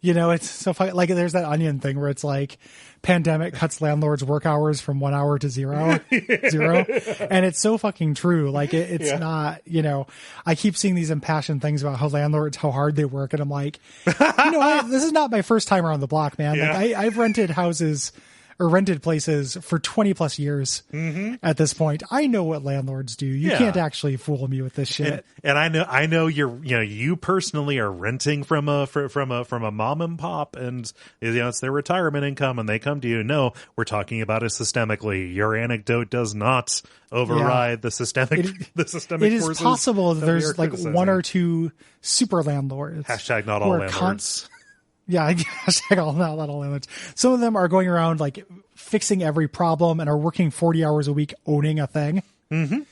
You know, it's so funny. Like there's that Onion thing where it's like pandemic cuts landlords' work hours from 1 hour to zero. And it's so fucking true. Like it's not, you know, I keep seeing these impassioned things about how hard they work. And I'm like, you know, this is not my first time around the block, man. Yeah. Like I've rented houses or rented places for 20 plus years at this point. I know what landlords do. You can't actually fool me with this shit. And I know you personally are renting from a mom and pop, and it's their retirement income, and they come to you. No, we're talking about it systemically. Your anecdote does not override the systemic. It is possible that there's like one or two super landlords. Hashtag not all landlords. Yeah, hashtag all landlords. Some of them are going around like fixing every problem and are working 40 hours a week owning a thing. You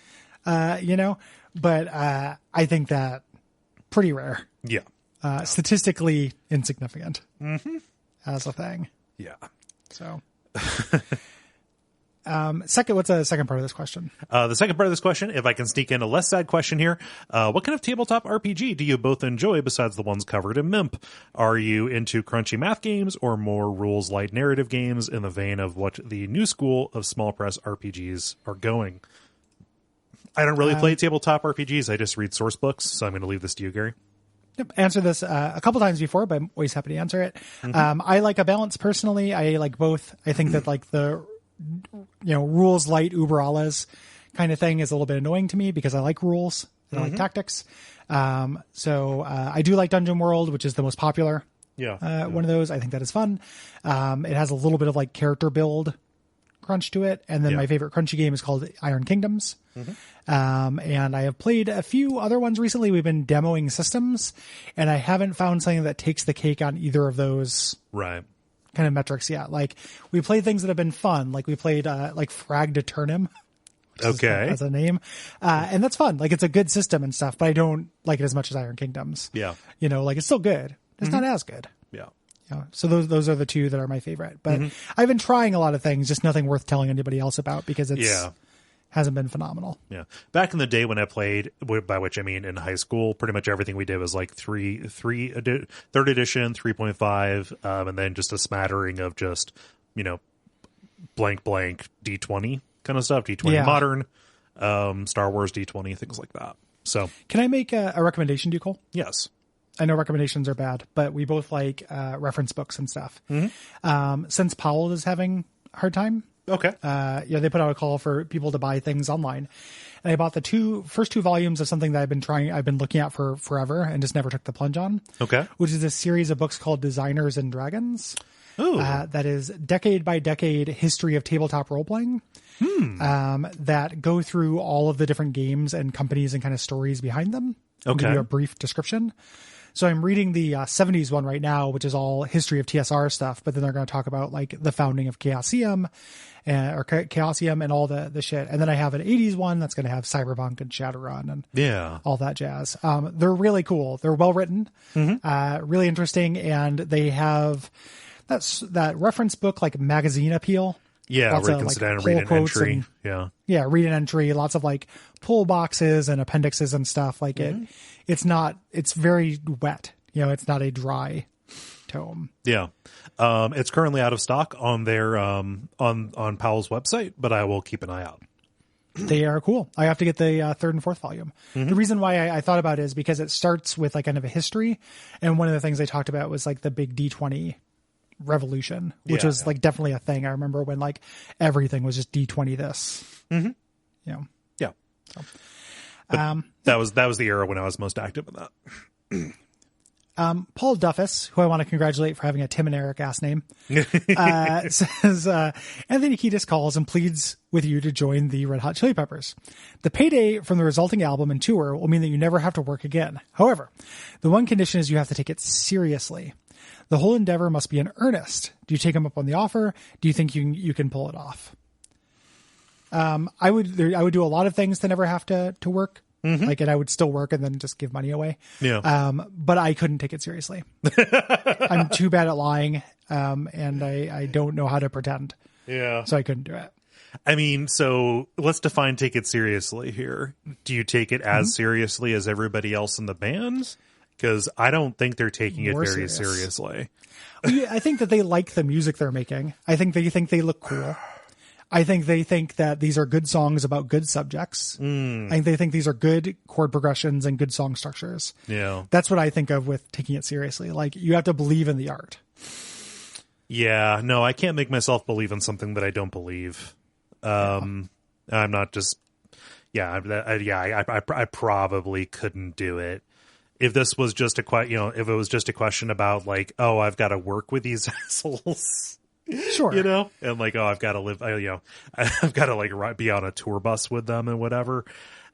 know, but I think that pretty rare. Yeah. Statistically insignificant as a thing. Yeah. So. What's the second part of this question? The second part of this question, if I can sneak in a less sad question here, what kind of tabletop RPG do you both enjoy besides the ones covered in MIMP? Are you into crunchy math games or more rules light narrative games in the vein of what the new school of small press RPGs are going? I don't really play tabletop RPGs. I just read source books, so I'm going to leave this to you, Gary. Yep, answered this a couple times before, but I'm always happy to answer it. I like a balance personally. I like both. I think that like the rules light uber alles kind of thing is a little bit annoying to me because I like rules. I like tactics. So I do like Dungeon World, which is the most popular. One of those. I think that is fun. It has a little bit of like character build crunch to it. And then my favorite crunchy game is called Iron Kingdoms. And I have played a few other ones recently. We've been demoing systems and I haven't found something that takes the cake on either of those. Right. Kind of metrics. Yeah. Like we played things that have been fun. Like we played, like Frag to Turnham. Okay. As a name. And that's fun. Like it's a good system and stuff, but I don't like it as much as Iron Kingdoms. Yeah. You know, like it's still good. It's not as good. Yeah. So those are the two that are my favorite, but I've been trying a lot of things, just nothing worth telling anybody else about because it's hasn't been phenomenal. Yeah. Back in the day when I played, by which I mean in high school, pretty much everything we did was like third edition, 3.5, and then just a smattering of just, blank D20 kind of stuff, D20 modern, Star Wars D20, things like that. So can I make a recommendation, Cole? Yes. I know recommendations are bad, but we both like reference books and stuff. Since Powell is having a hard time. Okay. They put out a call for people to buy things online. And I bought the first two volumes of something that I've been looking at for forever and just never took the plunge on. Okay. Which is a series of books called Designers and Dragons. Ooh. That is decade by decade history of tabletop role playing. That go through all of the different games and companies and kind of stories behind them. Okay. I'll give you a brief description. So I'm reading the 70s one right now, which is all history of TSR stuff, but then they're going to talk about like the founding of Chaosium and all the shit. And then I have an 80s one that's going to have Cyberpunk and Shadowrun and all that jazz. They're really cool. They're well written, really interesting. And they have that reference book, like magazine appeal. Yeah, where you can sit down and read an entry. Read an entry. Lots of like pull boxes and appendixes and stuff. Like it's very wet. It's not a dry tome. Yeah. It's currently out of stock on their on Powell's website, but I will keep an eye out. They are cool. I have to get the third and fourth volume. The reason why I thought about it is because it starts with like kind of a history. And one of the things they talked about was like the big D20 revolution, which was like definitely a thing. I remember when like everything was just D20 this. You know. Yeah. So, that was the era when I was most active in that. Paul Duffus, who I want to congratulate for having a Tim and Eric ass name, says, Anthony Kiedis calls and pleads with you to join the Red Hot Chili Peppers. The payday from the resulting album and tour will mean that you never have to work again. However, the one condition is you have to take it seriously. The whole endeavor must be in earnest. Do you take him up on the offer? Do you think you can pull it off? I would do a lot of things to never have to work. Like, and I would still work and then just give money away. Yeah. But I couldn't take it seriously. I'm too bad at lying. And I don't know how to pretend. Yeah. So I couldn't do it. I mean, so let's define take it seriously here. Do you take it as seriously as everybody else in the band? Because I don't think they're taking it very seriously. I think that they like the music they're making. I think they look cool. I think they think that these are good songs about good subjects. I think they think these are good chord progressions and good song structures. Yeah. That's what I think of with taking it seriously. Like, you have to believe in the art. Yeah. No, I can't make myself believe in something that I don't believe. I'm not just, I probably couldn't do it. If this was just if it was just a question about like, oh, I've got to work with these assholes. Sure. And like, oh, I've got to live, I've got to like be on a tour bus with them and whatever.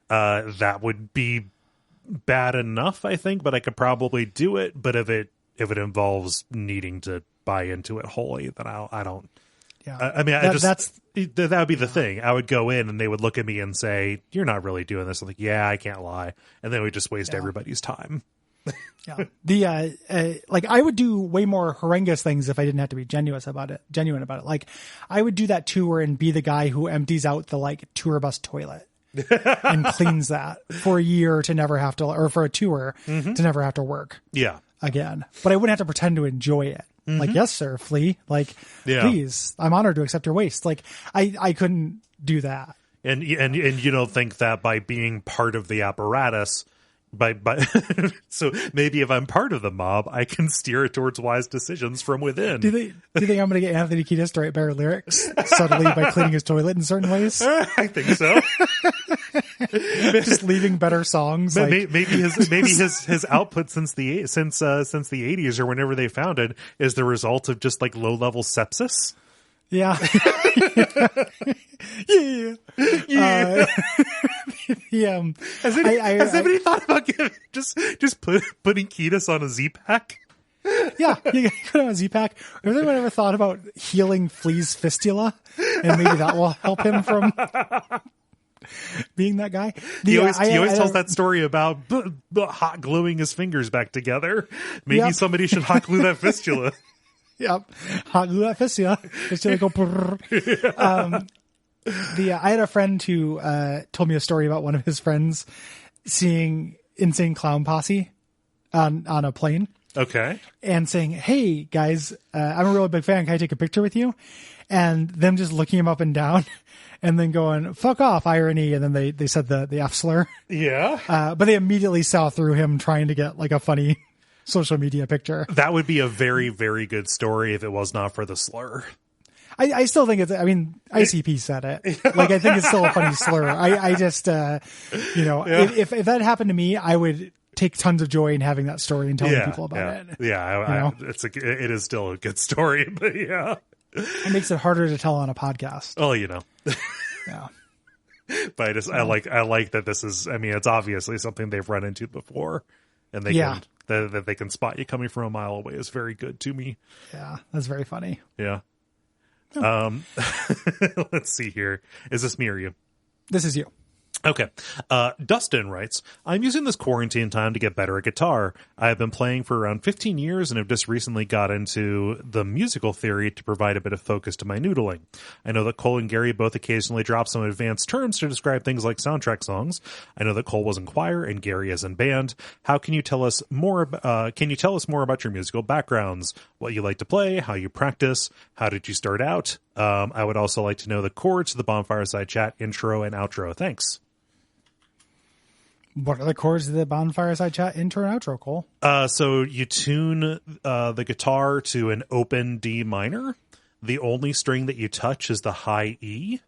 That would be bad enough, I think, but I could probably do it. But if it involves needing to buy into it wholly, then I don't. Yeah. I mean, that would be the thing. I would go in and they would look at me and say, "You're not really doing this." I'm like, "Yeah, I can't lie," and then we just waste everybody's time. Yeah. Like, I would do way more horrendous things if I didn't have to be genuine about it. Like, I would do that tour and be the guy who empties out the like tour bus toilet and cleans that for a year to never have to, or for a tour to never have to work. Yeah. Again, but I wouldn't have to pretend to enjoy it. Like, yes, sir, Flea. Like, please, I'm honored to accept your waste. Like, I couldn't do that. And you don't think that by being part of the apparatus, by so maybe if I'm part of the mob, I can steer it towards wise decisions from within. Do you think I'm going to get Anthony Kiedis to write better lyrics subtly by cleaning his toilet in certain ways? I think so. Just leaving better songs. Maybe his output since the 80s or whenever they founded is the result of just like low level sepsis. Yeah. Has anybody thought about putting Kiedis on a Z-Pack? Yeah, you can put on a Z-Pack. Has anyone ever thought about healing Flea's fistula? And maybe that will help him from being that guy. He always tells that story about hot gluing his fingers back together. Maybe somebody should hot glue that fistula. Yep. Hot glue that fistula. Fistula go brrr. I had a friend who told me a story about one of his friends seeing Insane Clown Posse on a plane. Okay. And saying, "Hey guys, I'm a really big fan. Can I take a picture with you?" And them just looking him up and down and then going, "Fuck off, irony." And then they said the F slur. Yeah. But they immediately saw through him trying to get like a funny social media picture. That would be a very, very good story if it was not for the slur. I still think ICP said it. Like, I think it's still a funny slur. I just, if that happened to me, I would take tons of joy in having that story and telling people about it. Yeah. It is still a good story, but yeah. It makes it harder to tell on a podcast. Oh, Yeah. But I like that this is, I mean, it's obviously something they've run into before and that they can spot you coming from a mile away is very good to me. Yeah. That's very funny. Yeah. Let's see here. Is this me or you? This is you. Okay. Dustin writes, I'm using this quarantine time to get better at guitar. I have been playing for around 15 years and have just recently got into the musical theory to provide a bit of focus to my noodling. I know that Cole and Gary both occasionally drop some advanced terms to describe things like soundtrack songs. I know that Cole was in choir and Gary is in band. How can you tell us more? Can you tell us more about your musical backgrounds? What you like to play? How you practice? How did you start out? I would also like to know the chords to the Bonfireside Chat intro and outro. Thanks. What are the chords of the Bonfireside Chat intro and outro, Cole? So you tune the guitar to an open D minor. The only string that you touch is the high E.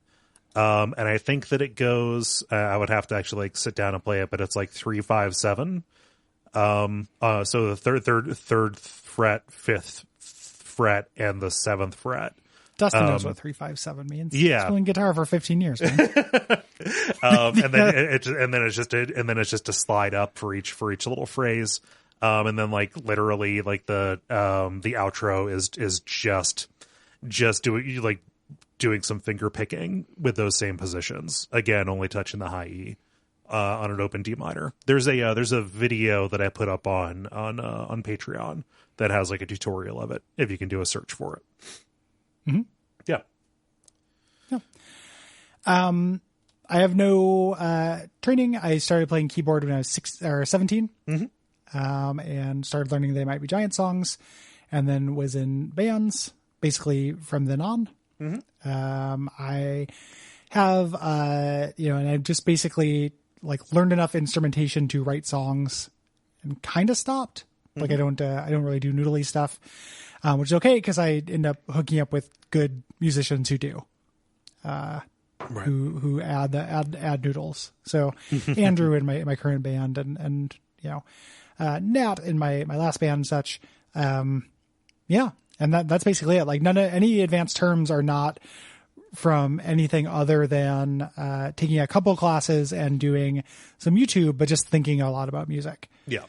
And I think that it goes, I would have to actually like sit down and play it, but it's like 3, 5, 7. So the third fret, fifth fret, and the seventh fret. Dustin knows what 357 means. Yeah, he's playing guitar for 15 years. Man. And then it's just a slide up for each little phrase, and then like literally like the outro is just doing some finger picking with those same positions. Again, only touching the high E on an open D minor. There's a video that I put up on Patreon that has like a tutorial of it if you can do a search for it. Mm-hmm. Yeah. I have no training. I started playing keyboard when I was 17, and started learning They Might Be Giant songs, and then was in bands basically from then on. I have, and I just basically like learned enough instrumentation to write songs, and kind of stopped. Like I don't really do noodly stuff. Which is okay because I end up hooking up with good musicians who do, who add noodles. So Andrew in my current band and Nat in my last band and such. And that's basically it. Like any advanced terms are not from anything other than taking a couple classes and doing some YouTube, but just thinking a lot about music. Yeah.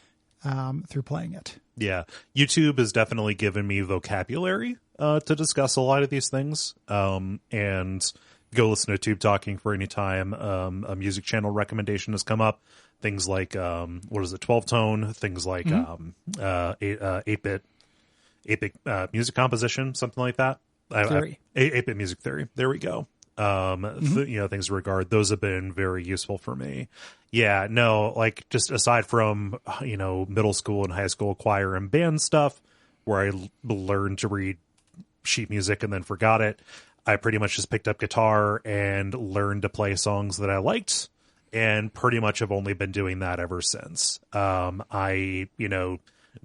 Through playing it. Yeah. YouTube has definitely given me vocabulary to discuss a lot of these things. And go listen to Tube Talking for any time a music channel recommendation has come up. Things like 12-tone, things like 8-bit music composition, something like that. 8-bit music theory. There we go. Things in regard, those have been very useful for me. Yeah, no, like just aside from, middle school and high school choir and band stuff where I learned to read sheet music and then forgot it, I pretty much just picked up guitar and learned to play songs that I liked and pretty much have only been doing that ever since. I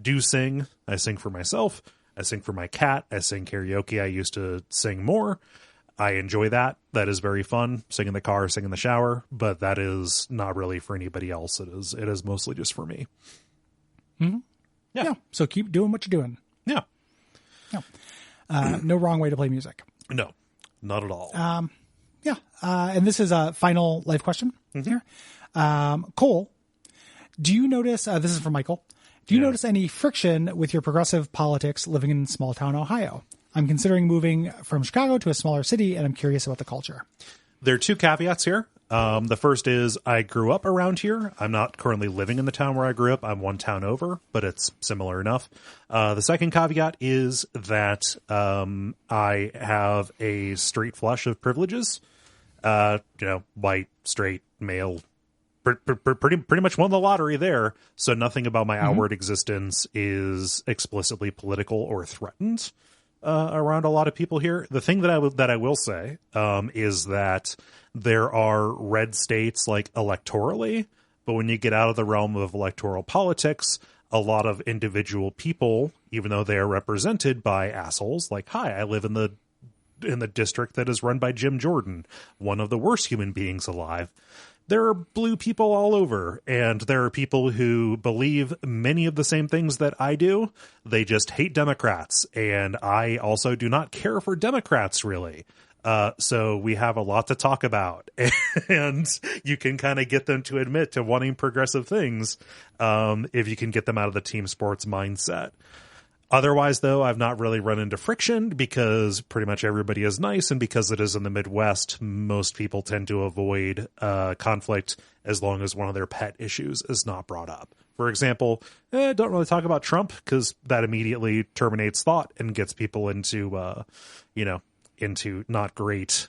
do sing. I sing for myself. I sing for my cat. I sing karaoke. I used to sing more. I enjoy that. That is very fun. Sing in the car, sing in the shower, but that is not really for anybody else. It is mostly just for me. Mm-hmm. Yeah. So keep doing what you're doing. Yeah. No wrong way to play music. No, not at all. And this is a final life question here. Cole, do you notice, this is from Michael, do you notice any friction with your progressive politics living in small town Ohio? I'm considering moving from Chicago to a smaller city, and I'm curious about the culture. There are two caveats here. The first is I grew up around here. I'm not currently living in the town where I grew up. I'm one town over, but it's similar enough. The second caveat is that I have a straight flush of privileges. White, straight, male, pretty much won the lottery there. So nothing about my outward existence is explicitly political or threatened. Around a lot of people here. The thing that I will say is that there are red states like electorally, but when you get out of the realm of electoral politics, a lot of individual people, even though they are represented by assholes like, hi, I live in the district that is run by Jim Jordan, one of the worst human beings alive. There are blue people all over, and there are people who believe many of the same things that I do. They just hate Democrats, and I also do not care for Democrats, really. So we have a lot to talk about, and you can kind of get them to admit to wanting progressive things if you can get them out of the team sports mindset. Otherwise, though, I've not really run into friction because pretty much everybody is nice. And because it is in the Midwest, most people tend to avoid conflict as long as one of their pet issues is not brought up. For example, don't really talk about Trump because that immediately terminates thought and gets people into, into not great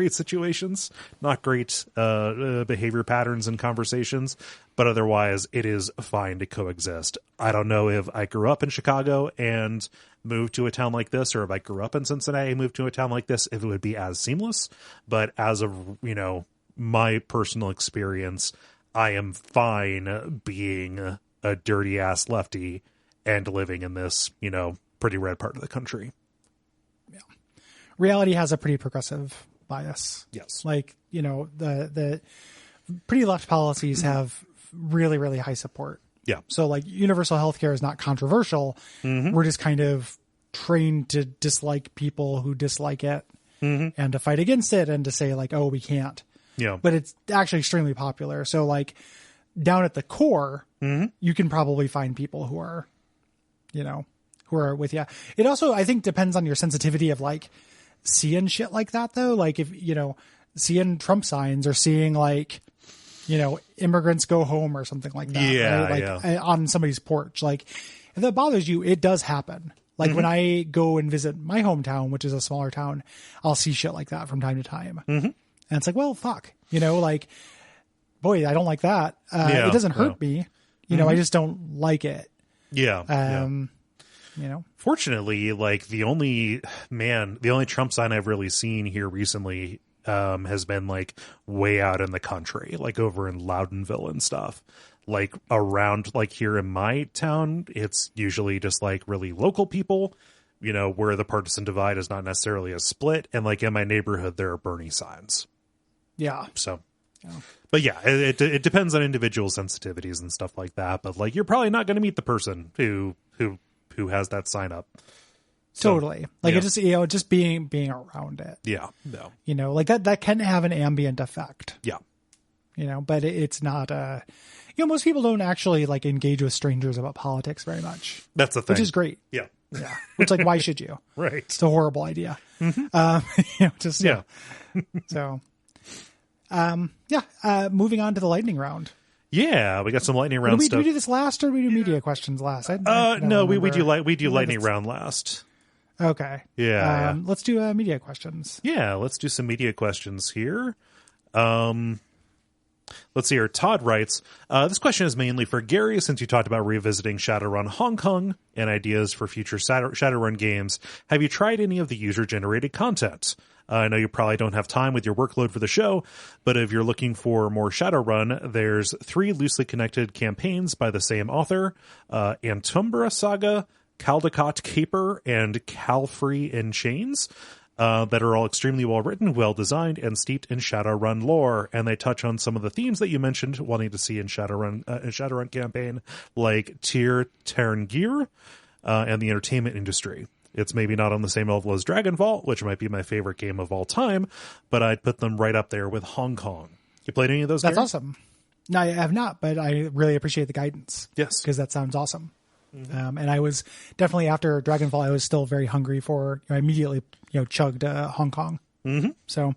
situations, not great behavior patterns and conversations, but otherwise it is fine to coexist. I don't know if I grew up in Chicago and moved to a town like this, or if I grew up in Cincinnati and moved to a town like this, if it would be as seamless. But as of, my personal experience, I am fine being a dirty ass lefty and living in this, pretty red part of the country. Reality has a pretty progressive bias. Yes. Like, the pretty left policies have really, really high support. Yeah. So like universal healthcare is not controversial. Mm-hmm. We're just kind of trained to dislike people who dislike it mm-hmm. and to fight against it and to say like, oh, we can't. Yeah. But it's actually extremely popular. So like down at the core, mm-hmm. you can probably find people who are, who are with you. It also, I think, depends on your sensitivity of like, seeing shit like that though, like if seeing Trump signs or seeing like immigrants go home or something like that, right? Like on somebody's porch, like if that bothers you, it does happen. Like mm-hmm. when I go and visit my hometown, which is a smaller town, I'll see shit like that from time to time, mm-hmm. and it's like, well, fuck, like, boy, I don't like that. It doesn't hurt me, mm-hmm. I just don't like it. Fortunately, like the only Trump sign I've really seen here recently has been like way out in the country, like over in Loudonville and stuff. Like around like here in my town, it's usually just like really local people, where the partisan divide is not necessarily a split. And like in my neighborhood, there are Bernie signs. Yeah. So, but yeah, it depends on individual sensitivities and stuff like that. But like, you're probably not going to meet the person who has that sign up. So, totally. Like it just, just being around it. Yeah. No. Like that can have an ambient effect. Yeah. But it's not, most people don't actually like engage with strangers about politics very much. That's the thing. Which is great. Yeah. Yeah. Which like, why should you? Right. It's a horrible idea. Mm-hmm. Moving on to the lightning round. Yeah, we got some lightning round stuff. Do we do this last, or we do media questions last? No, we do lightning round last. Okay. Yeah. Let's do media questions. Yeah, let's do some media questions here. Let's see here. Todd writes, this question is mainly for Gary, since you talked about revisiting Shadowrun Hong Kong and ideas for future Shadowrun games. Have you tried any of the user-generated content? I know you probably don't have time with your workload for the show, but if you're looking for more Shadowrun, there's 3 loosely connected campaigns by the same author, Antumbra Saga, Caldecott Caper, and Calfrey in Chains, that are all extremely well written, well designed, and steeped in Shadowrun lore. And they touch on some of the themes that you mentioned wanting to see in Shadowrun campaign, like Tyr Terngir and the entertainment industry. It's maybe not on the same level as Dragon Vault, which might be my favorite game of all time, but I'd put them right up there with Hong Kong. You played any of those? That's Gary? awesome. No, I have not, but I really appreciate the guidance. Yes. Because that sounds awesome. Mm-hmm. And I was definitely, after Dragon Vault, I was still very hungry for, I immediately, chugged Hong Kong. Mm-hmm. So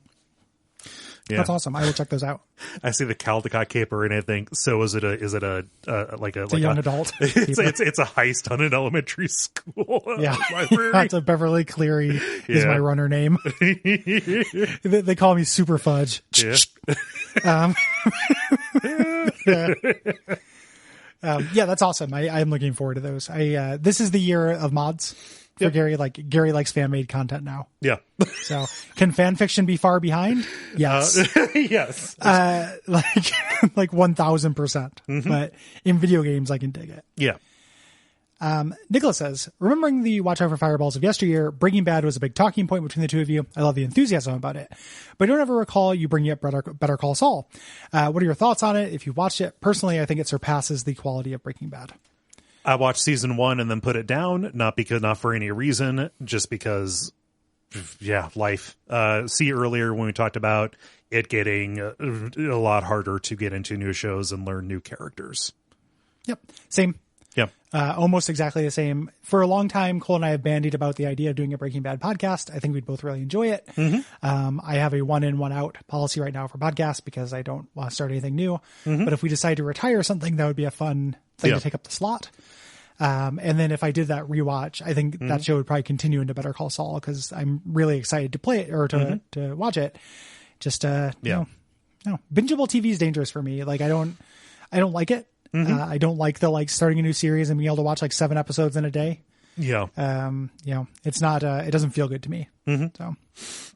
that's awesome. I will check those out. I see the Caldecott Caper and I think, so is it a young adult? it's a heist on an elementary school. Yeah. That's a Beverly Cleary is my runner name. They call me Super Fudge. Yeah. That's awesome. I'm looking forward to those. This is the year of mods for Gary. Like Gary likes fan made content now. Yeah. So can fan fiction be far behind? Yes. Yes. Like 1000%. But in video games, I can dig it. Yeah. Nicholas says, remembering the Watch Out for Fireballs of yesteryear, Breaking Bad was a big talking point between the two of you. I love the enthusiasm about it, but I don't ever recall you bringing up Better Call Saul. What are your thoughts on it? If you watched it, personally, I think it surpasses the quality of Breaking Bad. I watched season 1 and then put it down, not for any reason, just because, life. See earlier when we talked about it getting a lot harder to get into new shows and learn new characters. Yep. Same. Yeah. Almost exactly the same. For a long time, Cole and I have bandied about the idea of doing a Breaking Bad podcast. I think we'd both really enjoy it. I have a one in, one out policy right now for podcasts because I don't want to start anything new. But if we decide to retire something, that would be a fun thing to take up the slot. And then if I did that rewatch, I think that show would probably continue into Better Call Saul because I'm really excited to play it or to watch it. Just, no, bingeable TV is dangerous for me. Like I don't like it. I don't like the starting a new series and being able to watch 7 episodes in a day. Yeah. It's not, it doesn't feel good to me. So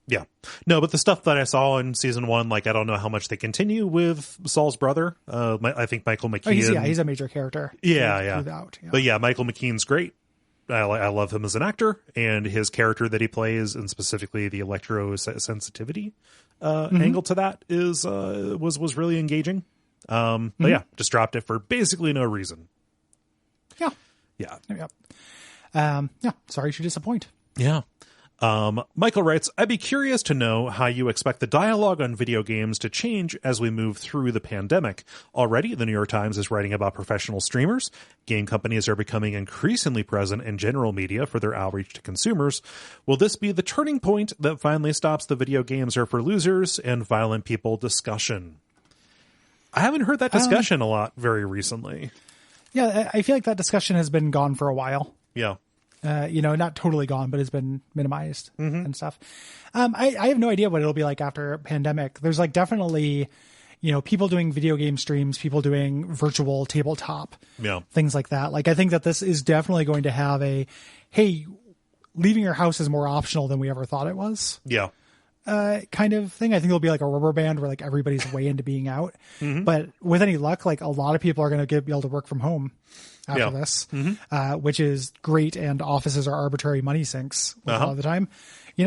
yeah, no, but the stuff that I saw in season 1, I don't know how much they continue with Saul's brother. I think Michael McKean. He's a major character. Yeah. Throughout, But yeah, Michael McKean's great. I love him as an actor, and his character that he plays, and specifically the electrosensitivity angle to that was really engaging. But yeah, just dropped it for basically no reason. Yeah. Sorry to disappoint. Yeah. Michael writes, I'd be curious to know how you expect the dialogue on video games to change as we move through the pandemic. Already, the New York Times is writing about professional streamers. Game companies are becoming increasingly present in general media for their outreach to consumers. Will this be the turning point that finally stops the video games are for losers and violent people discussion? I haven't heard that discussion a lot very recently. Yeah, I feel like that discussion has been gone for a while. Yeah. Not totally gone, but it's been minimized and stuff. I have no idea what it'll be like after a pandemic. There's definitely, people doing video game streams, people doing virtual tabletop, things like that. I think that this is definitely going to have hey, leaving your house is more optional than we ever thought it was. Yeah. Kind of thing. I think it'll be like a rubber band where everybody's way into being out. But with any luck, a lot of people are going to be able to work from home after this, which is great. And offices are arbitrary money sinks a lot of the time,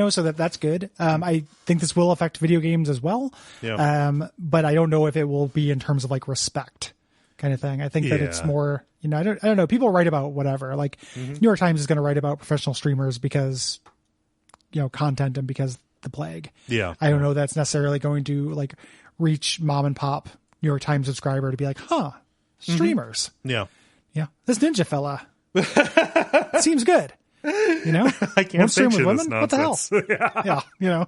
so that's good. I think this will affect video games as well. But I don't know if it will be in terms of respect kind of thing. I think that it's more, I don't know. People write about whatever, New York Times is going to write about professional streamers because, content and because the plague. Yeah. I don't know that's necessarily going to reach mom and pop New York Times subscriber to be streamers. Yeah. Yeah. This ninja fella seems good. I can't stream picture with this women. What the hell? Yeah.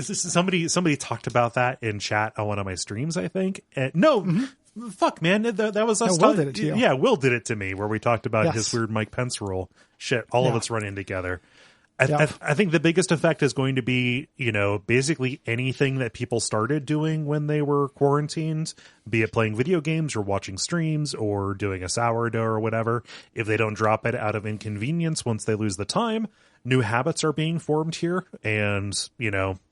Somebody talked about that in chat on one of my streams, I think. Fuck, man. That was us. Will did it to you. Yeah, Will did it to me where we talked about Yes. his weird Mike Pence rule. Shit, all of it's running together. I think the biggest effect is going to be, basically anything that people started doing when they were quarantined, be it playing video games or watching streams or doing a sourdough or whatever. If they don't drop it out of inconvenience once they lose the time, new habits are being formed here. And,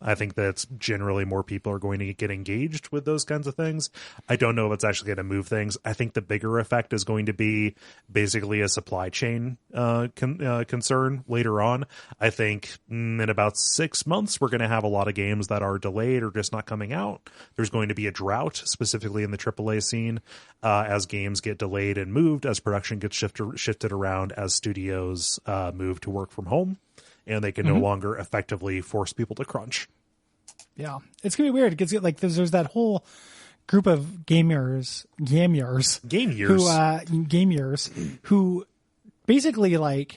I think that generally more people are going to get engaged with those kinds of things. I don't know if it's actually going to move things. I think the bigger effect is going to be basically a supply chain concern later on. I think in about 6 months, we're going to have a lot of games that are delayed or just not coming out. There's going to be a drought, specifically in the AAA scene, as games get delayed and moved, as production gets shifted around, as studios move to work from home. And they can no longer effectively force people to crunch. Yeah. It's going to be weird because there's that whole group of gamers who basically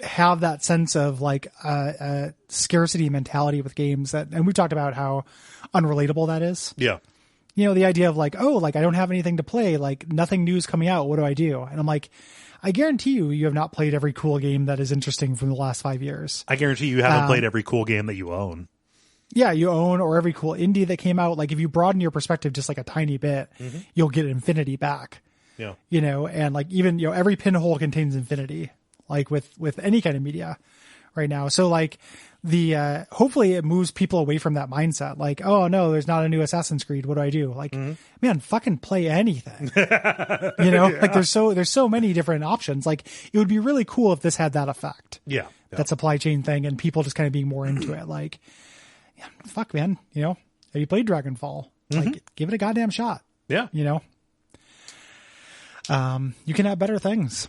have that sense of a scarcity mentality with games and we talked about how unrelatable that is. Yeah. The idea of I don't have anything to play, nothing new's coming out. What do I do? And I'm I guarantee you have not played every cool game that is interesting from the last 5 years. I guarantee you haven't played every cool game that you own. Yeah, you own, or every cool indie that came out. If you broaden your perspective just a tiny bit, you'll get infinity back. Yeah. And even, every pinhole contains infinity, with any kind of media right now. So hopefully it moves people away from that mindset. Oh no, there's not a new Assassin's Creed. What do I do? Man, fucking play anything. There's so many different options. It would be really cool if this had that effect. Yeah. That supply chain thing and people just kind of being more into it. Fuck man, have you played Dragonfall? Give it a goddamn shot. Yeah. You can have better things.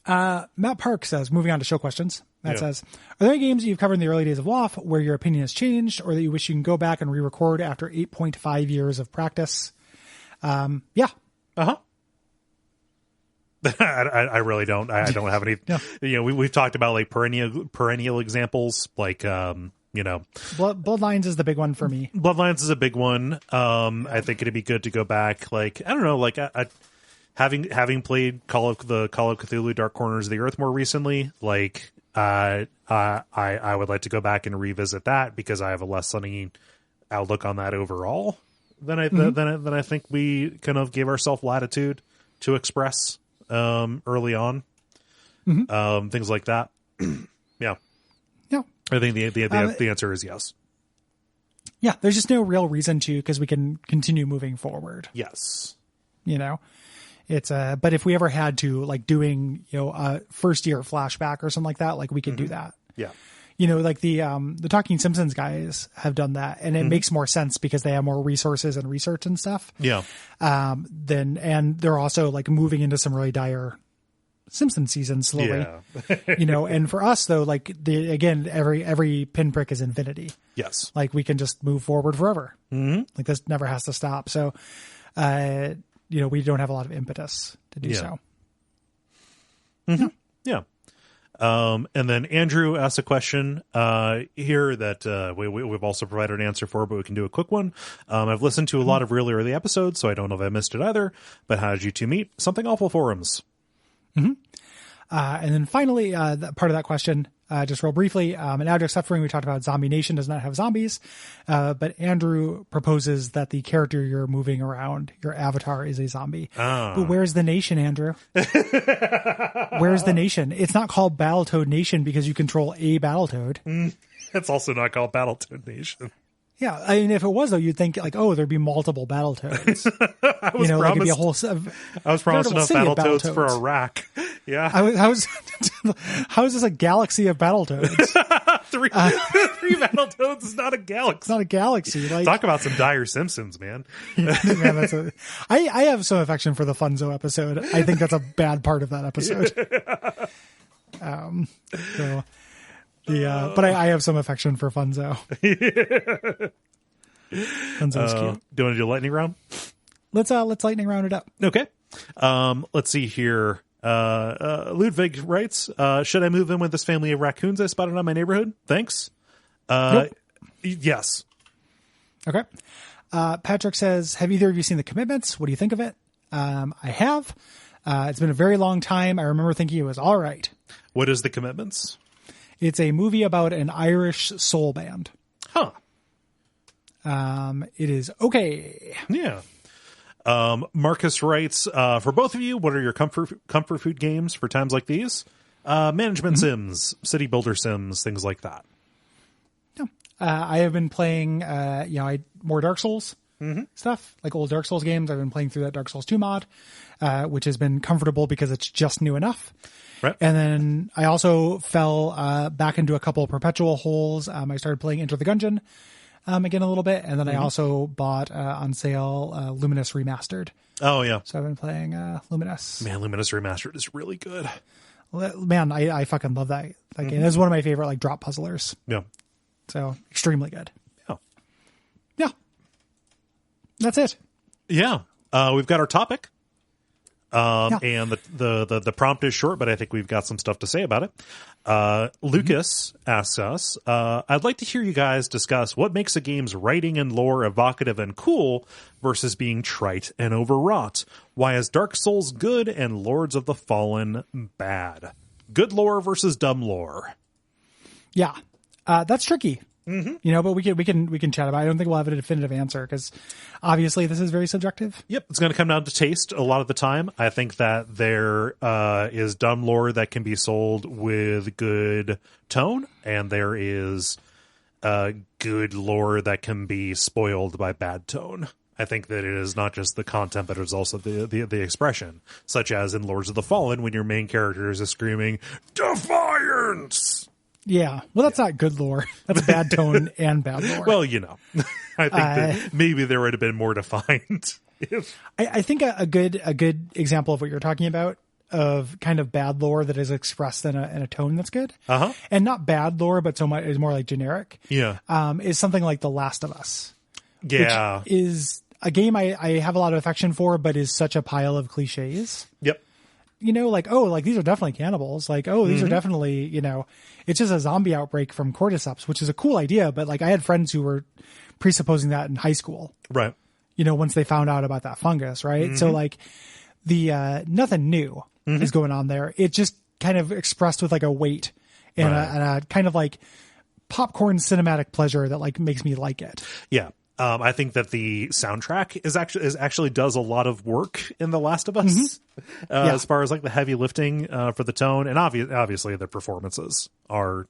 Matt Park says, moving on to show questions. Matt says, are there any games that you've covered in the early days of WoF where your opinion has changed or that you wish you can go back and re-record after 8.5 years of practice? Yeah. I really don't. I don't have any. Yeah. You know, we've talked about like perennial examples, like Bloodlines is the big one for me. Bloodlines is a big one. I think it'd be good to go back. Like, I don't know, like having played Call of Cthulhu Dark Corners of the Earth more recently, like I would like to go back and revisit that because I have a less sunny outlook on that overall than I think we kind of gave ourselves latitude to express early on. Things like that. Yeah. Yeah. I think the answer is yes. Yeah, there's just no real reason to, because we can continue moving forward. Yes. You know, it's but if we ever had to, like, doing, you know, a first year flashback or something like that, like, we could do that. Yeah. You know, like the Talking Simpsons guys have done that, and it makes more sense because they have more resources and research and stuff. Yeah. And they're also like moving into some really dire Simpson seasons slowly. Yeah. You know, and for us though, like again, every pinprick is infinity. Yes. Like we can just move forward forever. Like this never has to stop. So, you know, we don't have a lot of impetus to do so. Yeah. And then Andrew asked a question here that we've also provided an answer for, but we can do a quick one. I've listened to a lot of really early episodes, so I don't know if I missed it either, but how did you two meet? Something Awful forums. And then finally, part of that question, just real briefly, in Abject Suffering, we talked about Zombie Nation does not have zombies, but Andrew proposes that the character you're moving around, your avatar, is a zombie. But where's the nation, Andrew? Where's the nation? It's not called Battletoad Nation because you control a Battletoad. It's also not called Battletoad Nation. Yeah, I mean, if it was though, you'd think like, oh, there's multiple Battletoads. You know, like it'd be a whole. I was promised enough Battletoads for Iraq. Yeah, how is this a galaxy of Battletoads? Three Battletoads is not a galaxy. It's not a galaxy. Like, talk about some dire Simpsons, man. Man, I have some affection for the Funzo episode. I think that's a bad part of that episode. But I have some affection for Funzo. Funzo's cute. Do you want to do a lightning round? Let's lightning round it up. Okay. Let's see here. Ludwig writes, should I move in with this family of raccoons I spotted on my neighborhood? Thanks. Nope. Yes. Okay. Patrick says, have either of you seen The Commitments? What do you think of it? I have. It's been a very long time. I remember thinking it was all right. What is The Commitments? It's a movie about an Irish soul band. Huh. It is okay. Yeah. Marcus writes, for both of you, what are your comfort food games for times like these? Management sims, city builder sims, things like that. Yeah. I have been playing, more Dark Souls stuff, like old Dark Souls games. I've been playing through that Dark Souls 2 mod, which has been comfortable because it's just new enough. Right. And then I also fell back into a couple of perpetual holes. I started playing Enter the Gungeon again a little bit, and then I also bought on sale Luminous Remastered. Oh yeah, so I've been playing Luminous. Man, Luminous Remastered is really good. Man, I fucking love that game. It's one of my favorite like drop puzzlers. Yeah, so extremely good. Yeah, that's it. Yeah, we've got our topic. And the prompt is short, but I think we've got some stuff to say about it. Lucas asks us, I'd like to hear you guys discuss what makes a game's writing and lore evocative and cool versus being trite and overwrought. Why is Dark Souls good and Lords of the Fallen bad? Good lore versus dumb lore. Yeah, that's tricky. You know, but we can chat about it. I don't think we'll have a definitive answer because obviously this is very subjective. Yep. It's going to come down to taste a lot of the time. I think that there is dumb lore that can be sold with good tone, and there is good lore that can be spoiled by bad tone. I think that it is not just the content, but it's also the expression, such as in Lords of the Fallen, when your main character is screaming, "Defiance!" Yeah. Well, that's not good lore. That's bad tone and bad lore. Well, you know, I think that maybe there would have been more defined. I think a good example of what you're talking about, of kind of bad lore that is expressed in a tone that's good, and not bad lore, but so much is more like generic. Yeah. Is something like The Last of Us. Yeah. Which is a game I have a lot of affection for, but is such a pile of cliches. Yep. like, oh, like these are definitely cannibals. Like, oh, these are definitely, it's just a zombie outbreak from cordyceps, which is a cool idea. But like I had friends who were presupposing that in high school, Right. Once they found out about that fungus. Right. So like the, nothing new is going on there. It just kind of expressed with like a weight and, and a kind of like popcorn cinematic pleasure that like makes me like it. Yeah. I think that the soundtrack is actually does a lot of work in The Last of Us, as far as like the heavy lifting for the tone, and obviously the performances are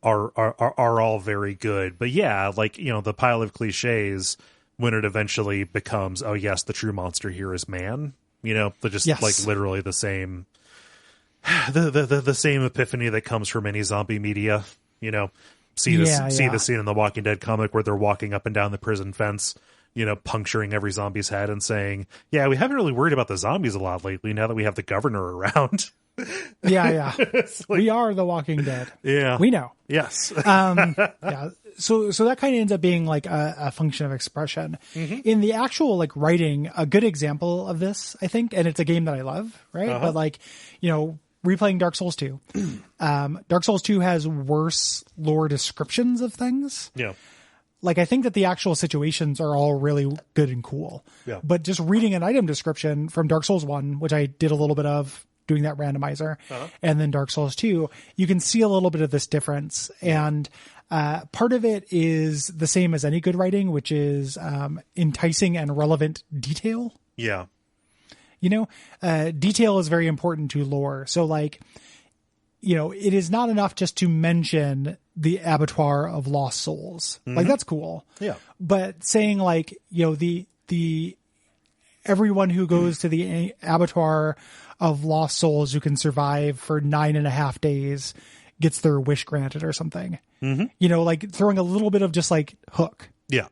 all very good. But yeah, like the pile of cliches when it eventually becomes, oh yes, the true monster here is man. They're just like literally the same, the same epiphany that comes from any zombie media. See the scene in the Walking Dead comic where they're walking up and down the prison fence, puncturing every zombie's head and saying, yeah, we haven't really worried about the zombies a lot lately now that we have the governor around. Yeah. Like, we are the Walking Dead. Yeah. We know. Yes. Yeah. So that kind of ends up being like a function of expression. In the actual like writing, a good example of this, I think, and it's a game that I love, right? But like, replaying Dark Souls 2. Dark Souls 2 has worse lore descriptions of things. Yeah. Like, I think that the actual situations are all really good and cool. Yeah. But just reading an item description from Dark Souls 1, which I did a little bit of doing that randomizer, and then Dark Souls 2, you can see a little bit of this difference. And part of it is the same as any good writing, which is enticing and relevant detail. Yeah. Detail is very important to lore. So like, it is not enough just to mention the abattoir of lost souls. Like that's cool. Yeah. But saying like, the everyone who goes to the abattoir of lost souls who can survive for 9.5 days gets their wish granted or something. Like throwing a little bit of just like hook. Yeah.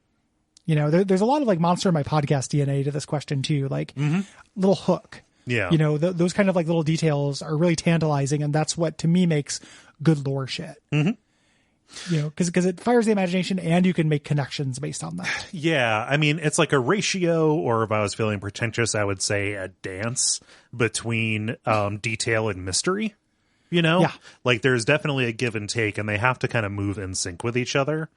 There's a lot of like Monster in My Podcast DNA to this question too, like little hook. Yeah. Those kind of like little details are really tantalizing. And that's what to me makes good lore shit. Because it fires the imagination and you can make connections based on that. Yeah. I mean, it's like a ratio, or if I was feeling pretentious, I would say a dance between detail and mystery. Yeah. Like there's definitely a give and take, and they have to kind of move in sync with each other.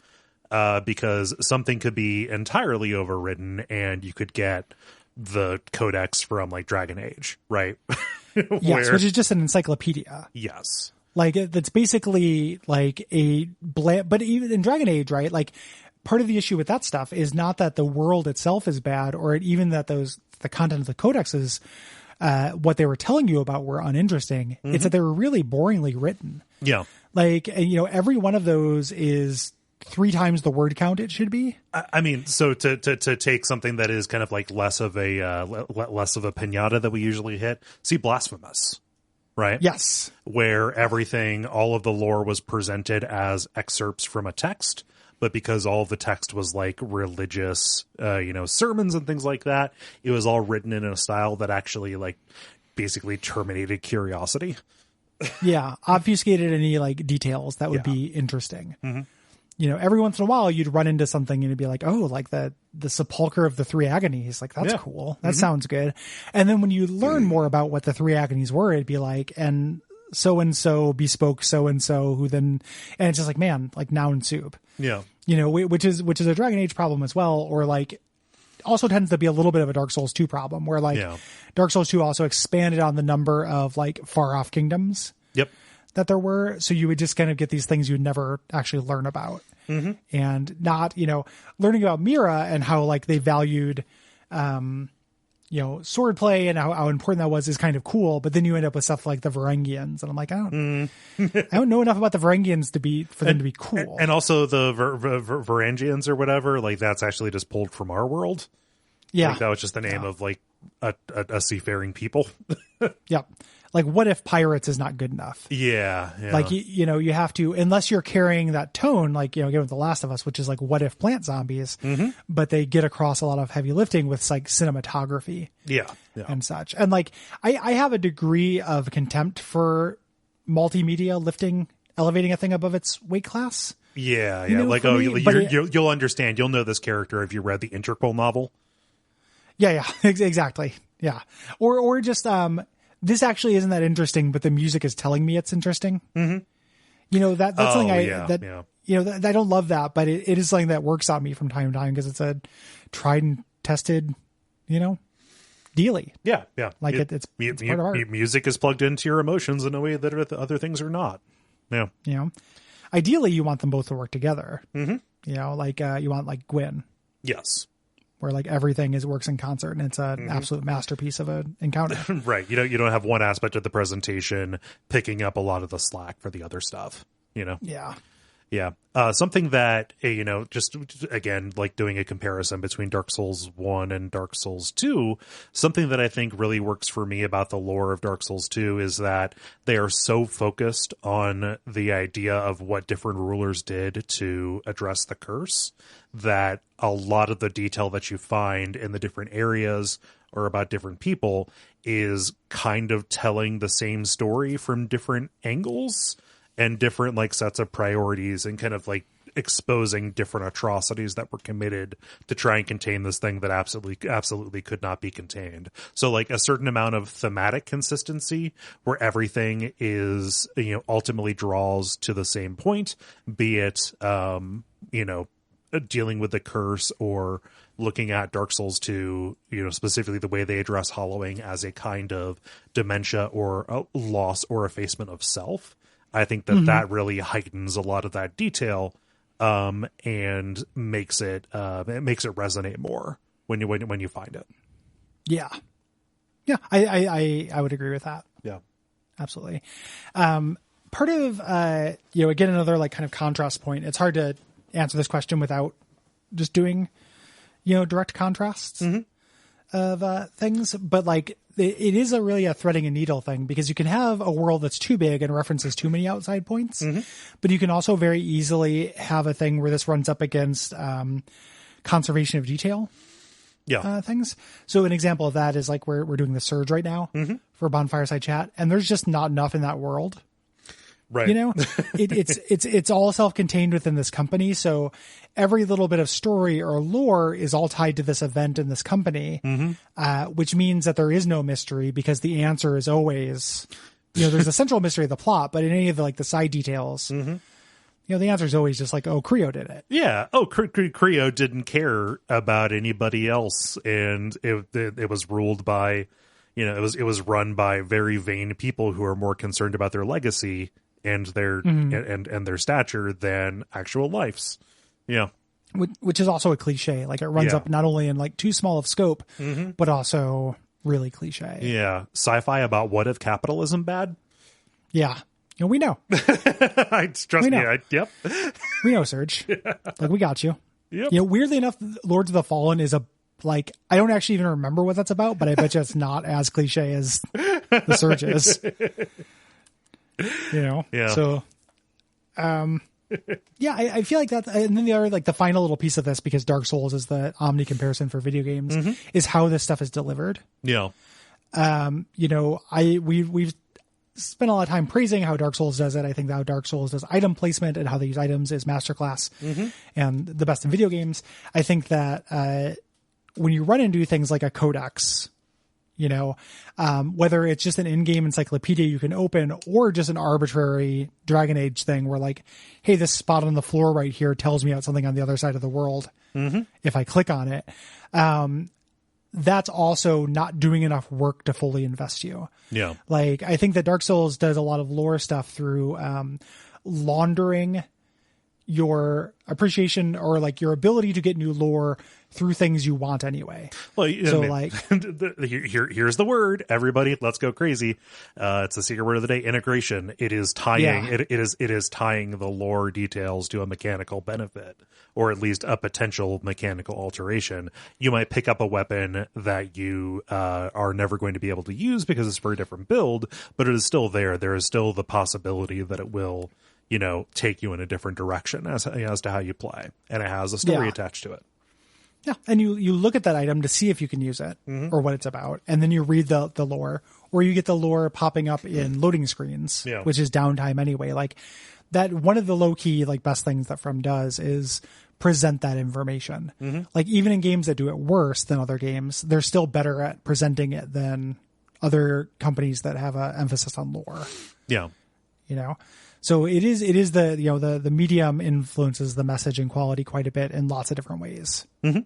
Because something could be entirely overwritten and you could get the codex from like Dragon Age, right? Yes, which is just an encyclopedia. Yes. Like that's basically like but even in Dragon Age, right? Like part of the issue with that stuff is not that the world itself is bad, or even that the content of the codexes, what they were telling you about were uninteresting. It's that they were really boringly written. Yeah. Like, every one of those is 3 times the word count it should be. I mean, so to take something that is kind of like less of a pinata that we usually hit, see Blasphemous, right? Yes. Where all of the lore was presented as excerpts from a text, but because all of the text was like religious, sermons and things like that, it was all written in a style that actually like basically terminated curiosity. Yeah, obfuscated any like details that would be interesting. Every once in a while you'd run into something and it'd be like, oh, like the sepulcher of the 3 agonies. Like, that's cool. That sounds good. And then when you learn more about what the 3 agonies were, it'd be like, and so bespoke so-and-so who then, and it's just like, man, like noun soup. Yeah. Which is a Dragon Age problem as well. Or like, also tends to be a little bit of a Dark Souls 2 problem where like Dark Souls 2 also expanded on the number of like far off kingdoms. Yep. That there were. So you would just kind of get these things you'd never actually learn about. And not, learning about Mira and how like they valued, swordplay and how important that was is kind of cool. But then you end up with stuff like the Varangians, and I'm like, I don't know enough about the Varangians for them to be cool. And also the Varangians or whatever, like that's actually just pulled from our world. Yeah, like that was just the name of like a seafaring people. Yep. Like, what if pirates is not good enough? Yeah. Like, you have to, unless you're carrying that tone, like, again with The Last of Us, which is like, what if plant zombies? But they get across a lot of heavy lifting with like cinematography. Yeah. And such. And like, I have a degree of contempt for multimedia elevating a thing above its weight class. Yeah. Like, you'll understand. You'll know this character if you read the Integral novel. Yeah. Exactly. Yeah. Or just, this actually isn't that interesting, but the music is telling me it's interesting. Mm-hmm. You know, that's something you know, I don't love that, but it is something that works on me from time to time because it's a tried and tested, you know, dealy. Yeah. Like it's part of art. Music is plugged into your emotions in a way that other things are not. Yeah. You know, ideally you want them both to work together. Mm-hmm. You know, like you want like Gwyn. Yes. Where like everything works in concert and it's an absolute masterpiece of an encounter. Right. You don't have one aspect of the presentation picking up a lot of the slack for the other stuff, you know? Yeah. Yeah. Something that, you know, just again, like doing a comparison between Dark Souls 1 and Dark Souls 2, something that I think really works for me about the lore of Dark Souls 2 is that they are so focused on the idea of what different rulers did to address the curse that a lot of the detail that you find in the different areas or about different people is kind of telling the same story from different angles and different like sets of priorities and kind of like exposing different atrocities that were committed to try and contain this thing that absolutely could not be contained. So like a certain amount of thematic consistency where everything is, you know, ultimately draws to the same point, be it, you know, dealing with the curse or looking at Dark Souls 2, you know, specifically the way they address hollowing as a kind of dementia or a loss or effacement of self. I think that that really heightens a lot of that detail, and makes it resonate more when you find it. Yeah. I would agree with that. Yeah, absolutely. Part of you know, again, another like kind of contrast point. It's hard to answer this question without just doing, you know, direct contrasts of things, but like it is really a threading a needle thing because you can have a world that's too big and references too many outside points, but you can also very easily have a thing where this runs up against conservation of detail things. So an example of that is like we're doing the Surge right now for Bonfireside Chat, and there's just not enough in that world. Right. You know, it's all self-contained within this company. So every little bit of story or lore is all tied to this event in this company, which means that there is no mystery because the answer is always, you know, there's a central mystery of the plot, but in any of the, like the side details, you know, the answer is always just like, oh, Creo did it. Yeah. Oh, Creo didn't care about anybody else. And it was ruled by, you know, it was run by very vain people who are more concerned about their legacy and their and their stature than actual lives. Yeah. Which is also a cliche. Like it runs up not only in like too small of scope, but also really cliche. Yeah. Sci-fi about what if capitalism bad? Yeah. You know, we know. Trust me. Yep. We know, Serge. Like we got you. Yep. You know, weirdly enough, Lords of the Fallen is like, I don't actually even remember what that's about, but I bet you it's not as cliche as the Surge is. You know? Yeah. So, yeah, I feel like that. And then the other, like the final little piece of this, because Dark Souls is the omni comparison for video games, is how this stuff is delivered. Yeah. You know, we've spent a lot of time praising how Dark Souls does it. I think how Dark Souls does item placement and how they use items is masterclass and the best in video games. I think that, when you run into things like a codex, you know, whether it's just an in-game encyclopedia you can open or just an arbitrary Dragon Age thing where like, hey, this spot on the floor right here tells me about something on the other side of the world. If I click on it, that's also not doing enough work to fully invest you. Yeah. Like, I think that Dark Souls does a lot of lore stuff through laundering your appreciation or like your ability to get new lore through things you want anyway. Well, so I mean, like here's the word, everybody, let's go crazy. It's the secret word of the day, integration. It is tying, it is tying the lore details to a mechanical benefit, or at least a potential mechanical alteration. You might pick up a weapon that you are never going to be able to use because it's for a different build, but it is still there. There is still the possibility that it will, you know, take you in a different direction as to how you play, and it has a story attached to it. Yeah, and you look at that item to see if you can use it or what it's about, and then you read the lore, or you get the lore popping up in loading screens, which is downtime anyway. Like that, one of the low key like best things that From does is present that information. Like even in games that do it worse than other games, they're still better at presenting it than other companies that have an emphasis on lore. Yeah. So it is the, the medium influences the message and quality quite a bit in lots of different ways. Mm-hmm.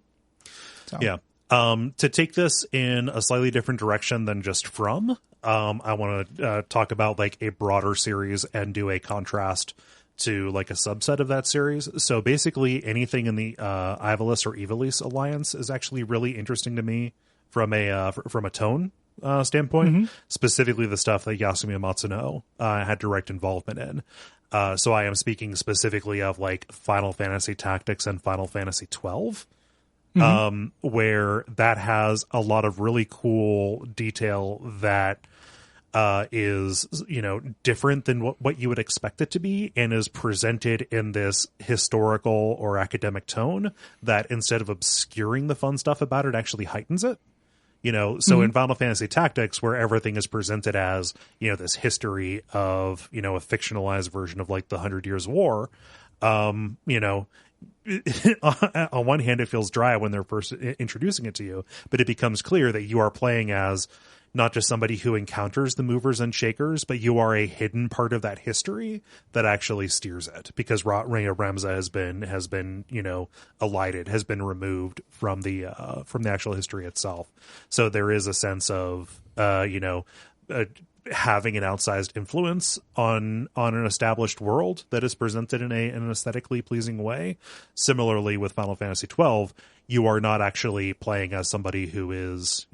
So. Yeah. To take this in a slightly different direction than just From, I want to talk about like a broader series and do a contrast to like a subset of that series. So basically anything in the Ivalice or Ivalice alliance is actually really interesting to me from a tone standpoint, specifically the stuff that Yasumi Matsuno had direct involvement in. So I am speaking specifically of like Final Fantasy Tactics and Final Fantasy 12. Where that has a lot of really cool detail that is, different than what you would expect it to be, and is presented in this historical or academic tone that instead of obscuring the fun stuff about it, actually heightens it. So in Final Fantasy Tactics, where everything is presented as, this history of, a fictionalized version of like the 100 Years' War, on one hand, it feels dry when they're first introducing it to you, but it becomes clear that you are playing as not just somebody who encounters the movers and shakers, but you are a hidden part of that history that actually steers it, because Ramza has been elided, has been removed from the actual history itself. So there is a sense of having an outsized influence on an established world that is presented in an aesthetically pleasing way. Similarly, with Final Fantasy 12, you are not actually playing as somebody who is,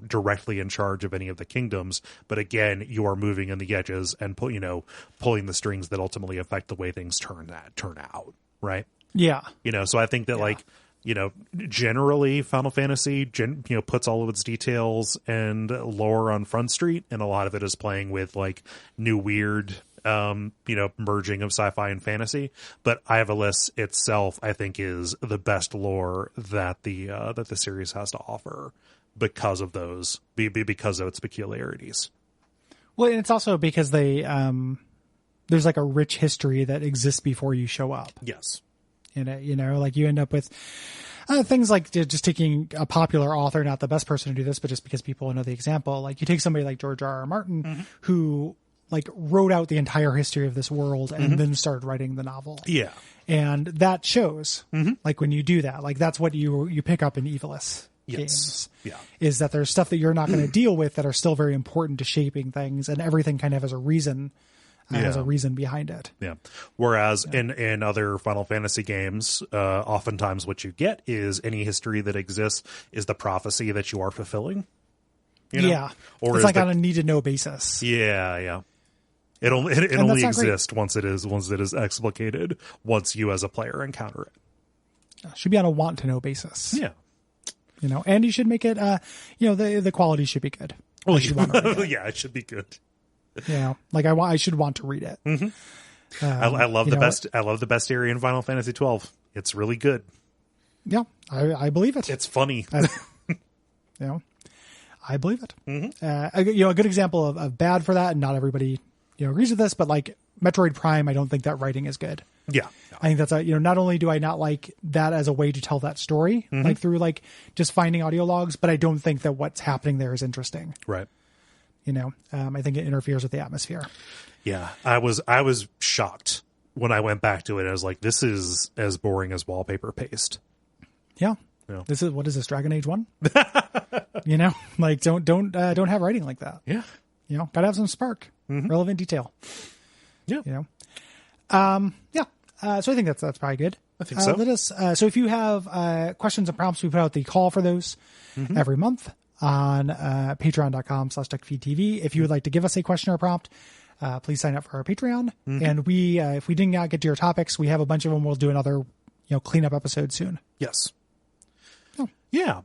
directly in charge of any of the kingdoms, but again, you are moving in the edges and pulling the strings that ultimately affect the way things turn out, right? Yeah. So I think that generally Final Fantasy, puts all of its details and lore on Front Street, and a lot of it is playing with like new weird, merging of sci-fi and fantasy. But Ivalice itself, I think, is the best lore that the series has to offer because of because of its peculiarities. Well, and it's also because they there's like a rich history that exists before you show up. Yes. In it, like you end up with things like just taking a popular author, not the best person to do this, but just because people know the example. Like you take somebody like George R.R. Martin, who like wrote out the entire history of this world and then started writing the novel. Yeah. And that shows, like when you do that, like that's what you pick up in Ivalice games. Yeah. Is that there's stuff that you're not going to deal with that are still very important to shaping things, and everything kind of has a reason. Has a reason behind it. Yeah. Whereas in other Final Fantasy games, oftentimes what you get is any history that exists is the prophecy that you are fulfilling. Yeah. Or it's like on a need to know basis. Yeah. Yeah. It only exists once it is explicated, once you as a player encounter it. It should be on a want to know basis. Yeah. And you should make it, the quality should be good. Well, yeah, it should be good. I should want to read it. I love the best. I love the best area in Final Fantasy 12. It's really good. Yeah, I believe it. It's funny. I believe it. A good example of bad for that, and not everybody agrees with this, but like Metroid Prime, I don't think that writing is good. Yeah, I think that's not only do I not like that as a way to tell that story, like through like just finding audio logs, but I don't think that what's happening there is interesting. Right. I think it interferes with the atmosphere. Yeah, I was shocked when I went back to it. I was like, this is as boring as wallpaper paste. Yeah. This is, what is this, Dragon Age 1? Like don't have writing like that. Yeah. Gotta have some spark, relevant detail. Yeah. So I think that's probably good. I think so. Let us, so if you have questions and prompts, we put out the call for those every month on patreon.com/Duckfeed.tv. If you would like to give us a question or prompt, please sign up for our Patreon. And we, if we did not get to your topics, we have a bunch of them. We'll do another, cleanup episode soon. Yes. Oh. Yeah.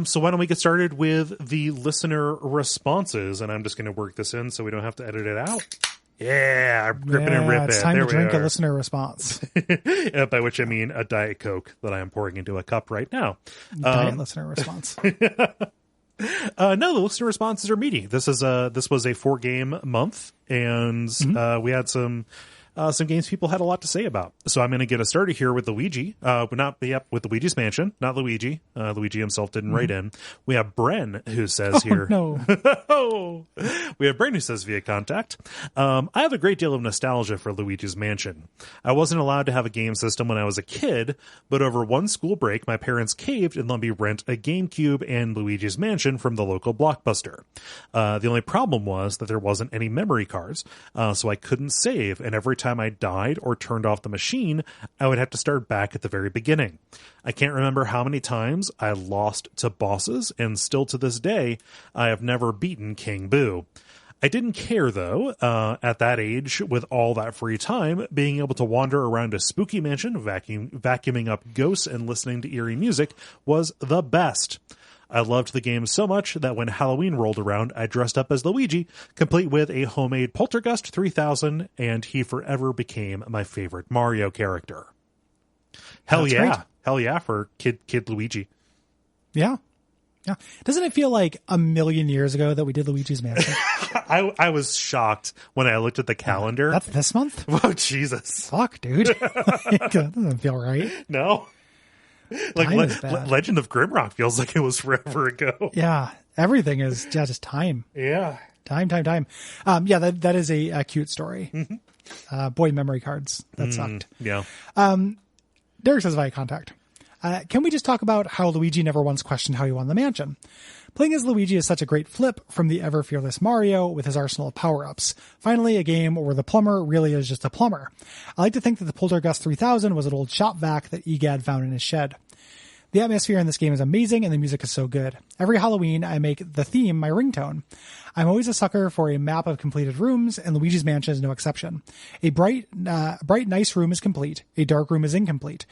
So why don't we get started with the listener responses? And I'm just going to work this in so we don't have to edit it out. Yeah, ripping and ripping. It's time to drink a listener response. By which I mean a Diet Coke that I am pouring into a cup right now. Diet listener response. No, the listener responses are meaty. This was a 4-game month, and we had some some games people had a lot to say about. So I'm going to get us started here with Luigi. With Luigi's Mansion, not Luigi. Luigi himself didn't write in. We have Bren who says here. No. We have Bren who says via contact. I have a great deal of nostalgia for Luigi's Mansion. I wasn't allowed to have a game system when I was a kid, but over one school break, my parents caved and let me rent a GameCube and Luigi's Mansion from the local Blockbuster. The only problem was that there wasn't any memory cards, so I couldn't save, and every time I died or turned off the machine, I would have to start back at the very beginning. I can't remember how many times I lost to bosses, and still to this day, I have never beaten King Boo. I didn't care, though, at that age, with all that free time, being able to wander around a spooky mansion, vacuuming up ghosts and listening to eerie music was the best. I loved the game so much that when Halloween rolled around, I dressed up as Luigi, complete with a homemade Poltergust 3000, and he forever became my favorite Mario character. Hell That's yeah. great. Hell yeah for kid Luigi. Yeah. Yeah. Doesn't it feel like a million years ago that we did Luigi's Mansion? I was shocked when I looked at the calendar. That's this month? Oh, Jesus. Fuck, dude. That doesn't feel right. No. Like Time is bad. Legend of Grimrock feels like it was forever ago. Yeah. Everything is just time. Yeah. Time. Yeah, that is a cute story. Mm-hmm. Boy, memory cards. That sucked. Yeah. Derek says via contact. Can we just talk about how Luigi never once questioned how he won the mansion? Playing as Luigi is such a great flip from the ever-fearless Mario with his arsenal of power-ups. Finally, a game where the plumber really is just a plumber. I like to think that the Poltergust 3000 was an old shop vac that Egad found in his shed. The atmosphere in this game is amazing and the music is so good. Every Halloween, I make the theme my ringtone. I'm always a sucker for a map of completed rooms, and Luigi's Mansion is no exception. A bright, nice room is complete. A dark room is incomplete.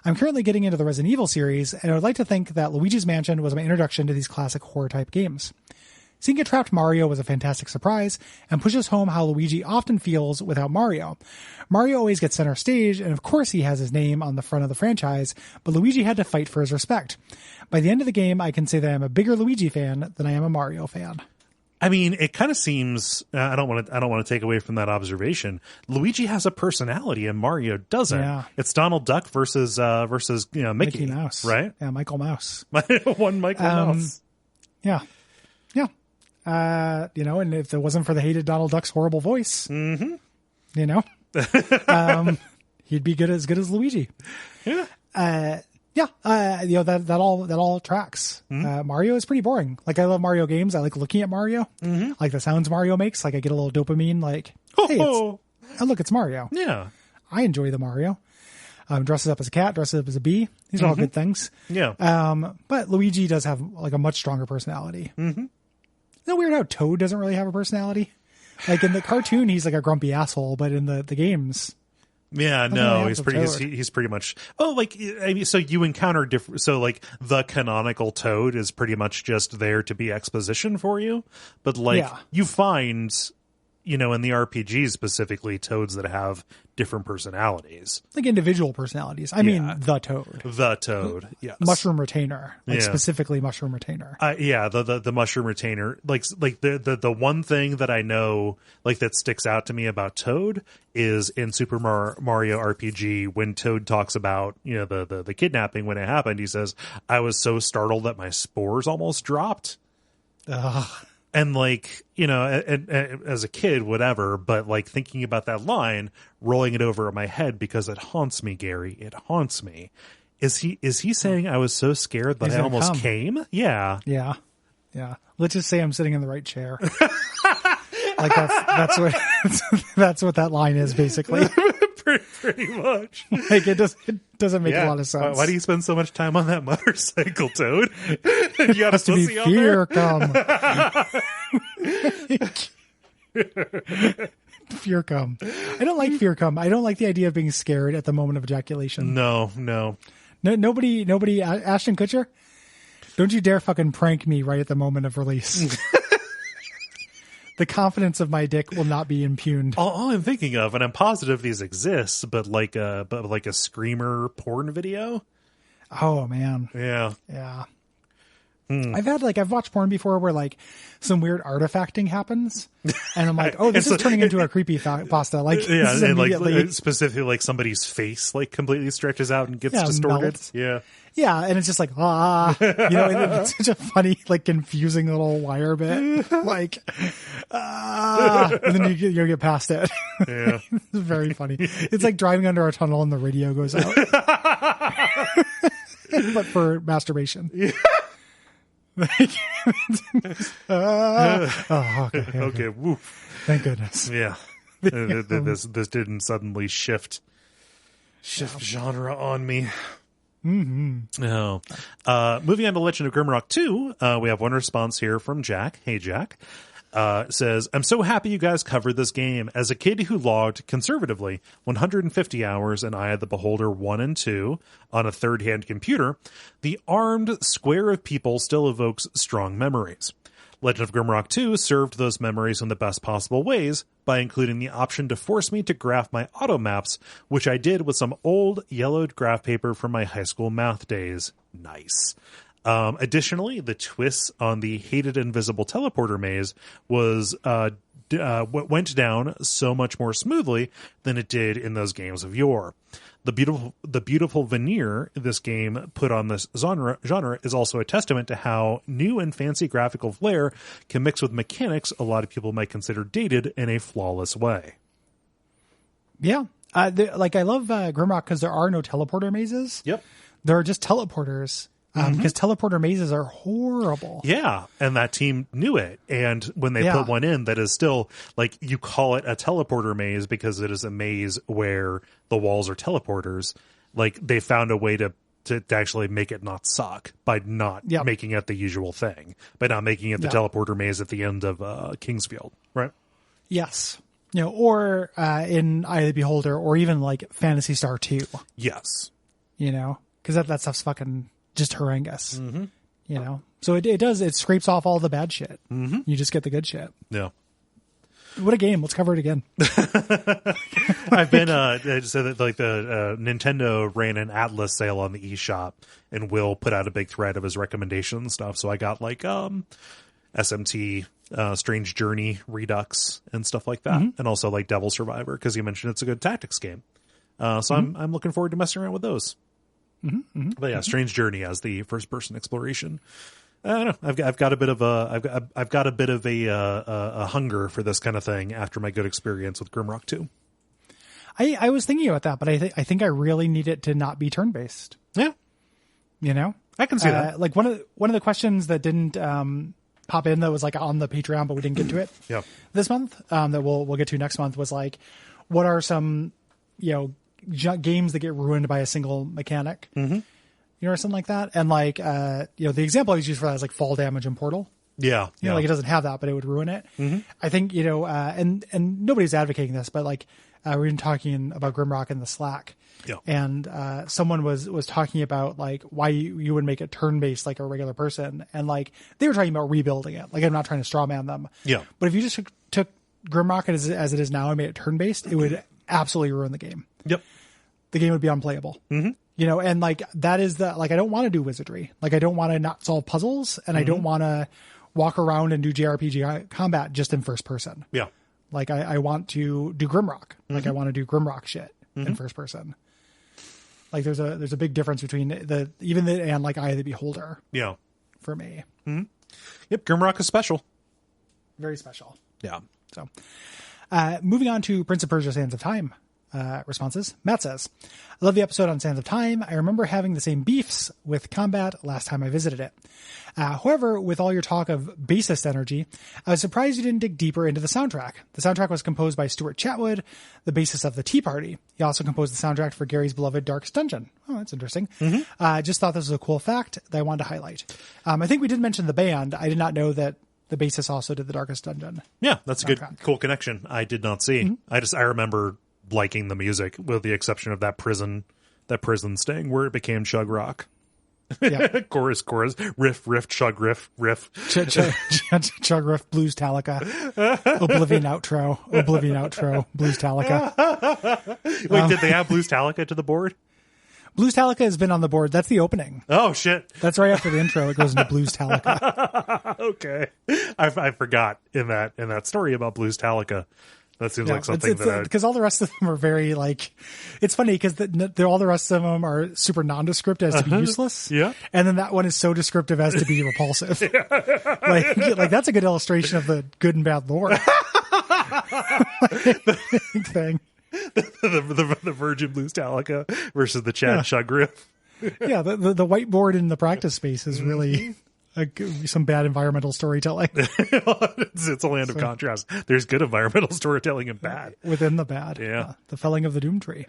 I'm currently getting into the Resident Evil series, and I would like to think that Luigi's Mansion was my introduction to these classic horror-type games. Seeing a trapped Mario was a fantastic surprise, and pushes home how Luigi often feels without Mario. Mario always gets center stage, and of course he has his name on the front of the franchise, but Luigi had to fight for his respect. By the end of the game, I can say that I'm a bigger Luigi fan than I am a Mario fan. I mean, it kind of seems. I don't want to take away from that observation. Luigi has a personality, and Mario doesn't. Yeah. It's Donald Duck versus Mickey Mouse, right? Yeah, Michael Mouse. One Michael Mouse. Yeah. And if it wasn't for the hated Donald Duck's horrible voice, he'd be as good as Luigi. Yeah. That all tracks. Mario is pretty boring. Like, I love Mario games. I like looking at Mario. Like the sounds Mario makes. Like, I get a little dopamine. Like, hey, look, it's Mario. Yeah. I enjoy the Mario. Dresses up as a cat, dresses up as a bee. These are all good things. Yeah. But Luigi does have like a much stronger personality. Isn't it weird how Toad doesn't really have a personality? Like in the cartoon, he's like a grumpy asshole, but in the games, yeah, no, he's pretty much. Oh, like, I mean, so you encounter different. So like the canonical Toad is pretty much just there to be exposition for you, but like you find, in the RPGs specifically, Toads that have different personalities, like individual personalities. I mean, the Toad, yes, Mushroom Retainer, specifically Mushroom Retainer. The Mushroom Retainer, like the one thing that I know, like, that sticks out to me about Toad is in Super Mario RPG when Toad talks about the kidnapping when it happened. He says, "I was so startled that my spores almost dropped." And like, as a kid, whatever, but like thinking about that line, rolling it over in my head because it haunts me, Gary. It haunts me. Is he saying I was so scared that I almost came? Yeah. Yeah. Yeah. Let's just say I'm sitting in the right chair. Like that's what that line is basically. pretty much. Like it doesn't make a lot of sense. Why do you spend so much time on that motorcycle, Toad? You got a to be fear come. Fear come. I don't like fear come. I don't like the idea of being scared at the moment of ejaculation. No. Nobody. Ashton Kutcher, don't you dare fucking prank me right at the moment of release. The confidence of my dick will not be impugned. All I'm thinking of, and I'm positive these exist, but like a screamer porn video. Oh man. Yeah. I've watched porn before where like some weird artifacting happens, and I'm like, oh, this is turning into a creepy pasta. Like, yeah, and like specifically like somebody's face like completely stretches out and gets distorted. Melts. Yeah, and it's just like it's such a funny, like, confusing little wire bit, like and then you get past it. Yeah, it's very funny. It's like driving under a tunnel and the radio goes out, but for masturbation. Yeah. Okay. Woo. Thank goodness. Yeah. This didn't suddenly shift genre on me. Mm-hmm. No. Moving on to Legend of Grimrock 2, we have one response here from Jack. Hey, Jack. Says, I'm so happy you guys covered this game. As a kid who logged, conservatively, 150 hours in Eye of the Beholder 1 and 2 on a third-hand computer, the armed square of people still evokes strong memories. Legend of Grimrock 2 served those memories in the best possible ways by including the option to force me to graph my auto maps, which I did with some old yellowed graph paper from my high school math days. Nice. Additionally, the twists on the hated invisible teleporter maze went down so much more smoothly than it did in those games of yore. The beautiful veneer this game put on this genre is also a testament to how new and fancy graphical flair can mix with mechanics a lot of people might consider dated in a flawless way. Yeah. I love Grimrock because there are no teleporter mazes. Yep. There are just teleporters. Because teleporter mazes are horrible. Yeah, and that team knew it. And when they put one in that is still, like, you call it a teleporter maze because it is a maze where the walls are teleporters. Like, they found a way to actually make it not suck by not making it the usual thing. By not making it the teleporter maze at the end of Kingsfield, right? Yes. Or in Eye of the Beholder, or even, like, Phantasy Star 2. Yes. Because that stuff's fucking just horrendous, so it scrapes off all the bad shit. You just get the good shit. Yeah. What a game. Let's cover it again. I've been so that like the Nintendo ran an Atlas sale on the eShop, and Will put out a big thread of his recommendation and stuff, so I got like SMT Strange Journey Redux and stuff like that, and also like Devil Survivor because you mentioned it's a good tactics game, so I'm looking forward to messing around with those. But yeah, Strange Journey as the first person exploration. I don't know. I've got a bit of a hunger for this kind of thing after my good experience with Grimrock 2. I was thinking about that, but I think I really need it to not be turn based. Yeah, I can see that. Like one of the questions that didn't pop in that was like on the Patreon, but we didn't get to it. This month that we'll get to next month was like, what are some games that get ruined by a single mechanic, or something like that. And like, the example I was used for that is like fall damage in Portal. Like it doesn't have that, but it would ruin it. I think, and nobody's advocating this, but like, we've been talking about Grimrock in the Slack, and someone was talking about like why you would make it turn-based like a regular person. And like, they were talking about rebuilding it. Like, I'm not trying to straw man them. But if you just took Grimrock as it is now and made it turn-based, it would absolutely ruin the game. The game would be unplayable. And like, that is I don't want to do wizardry. Like, I don't want to not solve puzzles, and I don't want to walk around and do JRPG combat just in first person. Like, I want to do Grimrock. Like, I want to do Grimrock shit in first person. Like, there's a big difference between and like Eye of the Beholder. For me. Yep. Grimrock is special. Very special. Yeah. So, moving on to Prince of Persia: Sands of Time. Responses. Matt says, I love the episode on Sands of Time. I remember having the same beefs with combat last time I visited it. However, with all your talk of bassist energy, I was surprised you didn't dig deeper into the soundtrack. The soundtrack was composed by Stuart Chatwood, the bassist of the Tea Party. He also composed the soundtrack for Gary's beloved Darkest Dungeon. Oh, that's interesting. Just thought this was a cool fact that I wanted to highlight. I think we did mention the band. I did not know that the bassist also did the Darkest Dungeon. Yeah, that's soundtrack. A good, cool connection. I did not see. I remember liking the music, with the exception of that prison sting where it became chug rock. chorus, riff, chug riff. Chug riff, blues Talica. Oblivion outro, blues Talica. Wait, did they add blues Talica to the board? Blues Talica has been on the board. That's the opening. Oh, shit. That's right after the intro. It goes into Blues Talica. Okay. I forgot in that story about Blues Talica. That seems like something because all the rest of them are very like, it's funny because all the rest of them are super nondescript as to be useless. Yeah. And then that one is so descriptive as to be repulsive. like that's a good illustration of the good and bad lore thing. The Virgin Blues Talica versus the Chad Chugriff. Yeah. The whiteboard in the practice space is really some bad environmental storytelling. It's a land of contrast. There's good environmental storytelling and bad within the bad. Yeah. The felling of the doom tree.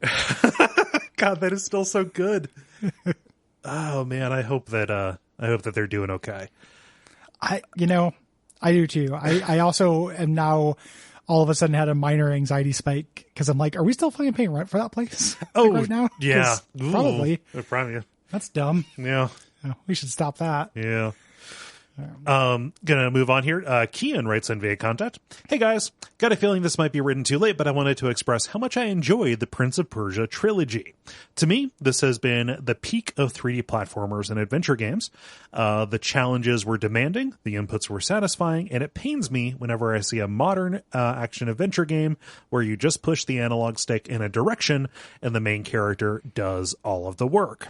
God, that is still so good. Oh man, I hope that they're doing okay. I do too. I also am now all of a sudden had a minor anxiety spike because I'm like, are we still fucking paying rent for that place? Right now? Yeah. Probably. Probably. That's dumb. Yeah. We should stop that. Yeah. Gonna move on here. Kian writes in via contact. Hey guys, got a feeling this might be written too late, but I wanted to express how much I enjoyed the Prince of Persia trilogy. To me, this has been the peak of 3D platformers and adventure games. The challenges were demanding, the inputs were satisfying, and it pains me whenever I see a modern action adventure game where you just push the analog stick in a direction and the main character does all of the work.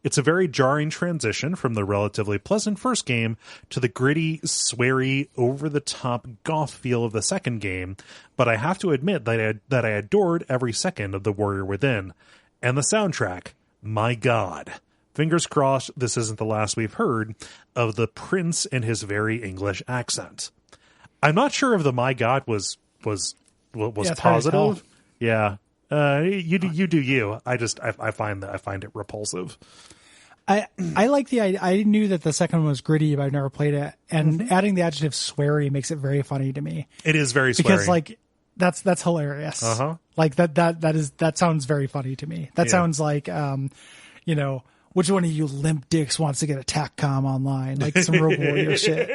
It's a very jarring transition from the relatively pleasant first game to the gritty, sweary, over-the-top goth feel of the second game, but I have to admit that I adored every second of The Warrior Within. And the soundtrack, my God. Fingers crossed this isn't the last we've heard of the prince and his very English accent. I'm not sure if the my God was positive. Yeah. You do you. I find it repulsive. I like the idea. I knew that the second one was gritty, but I've never played it. And adding the adjective sweary makes it very funny to me. It is very sweary. Because like that's hilarious. Like that sounds very funny to me. That sounds like which one of you limp dicks wants to get a TACCOM online? Like some Rogue Warrior shit.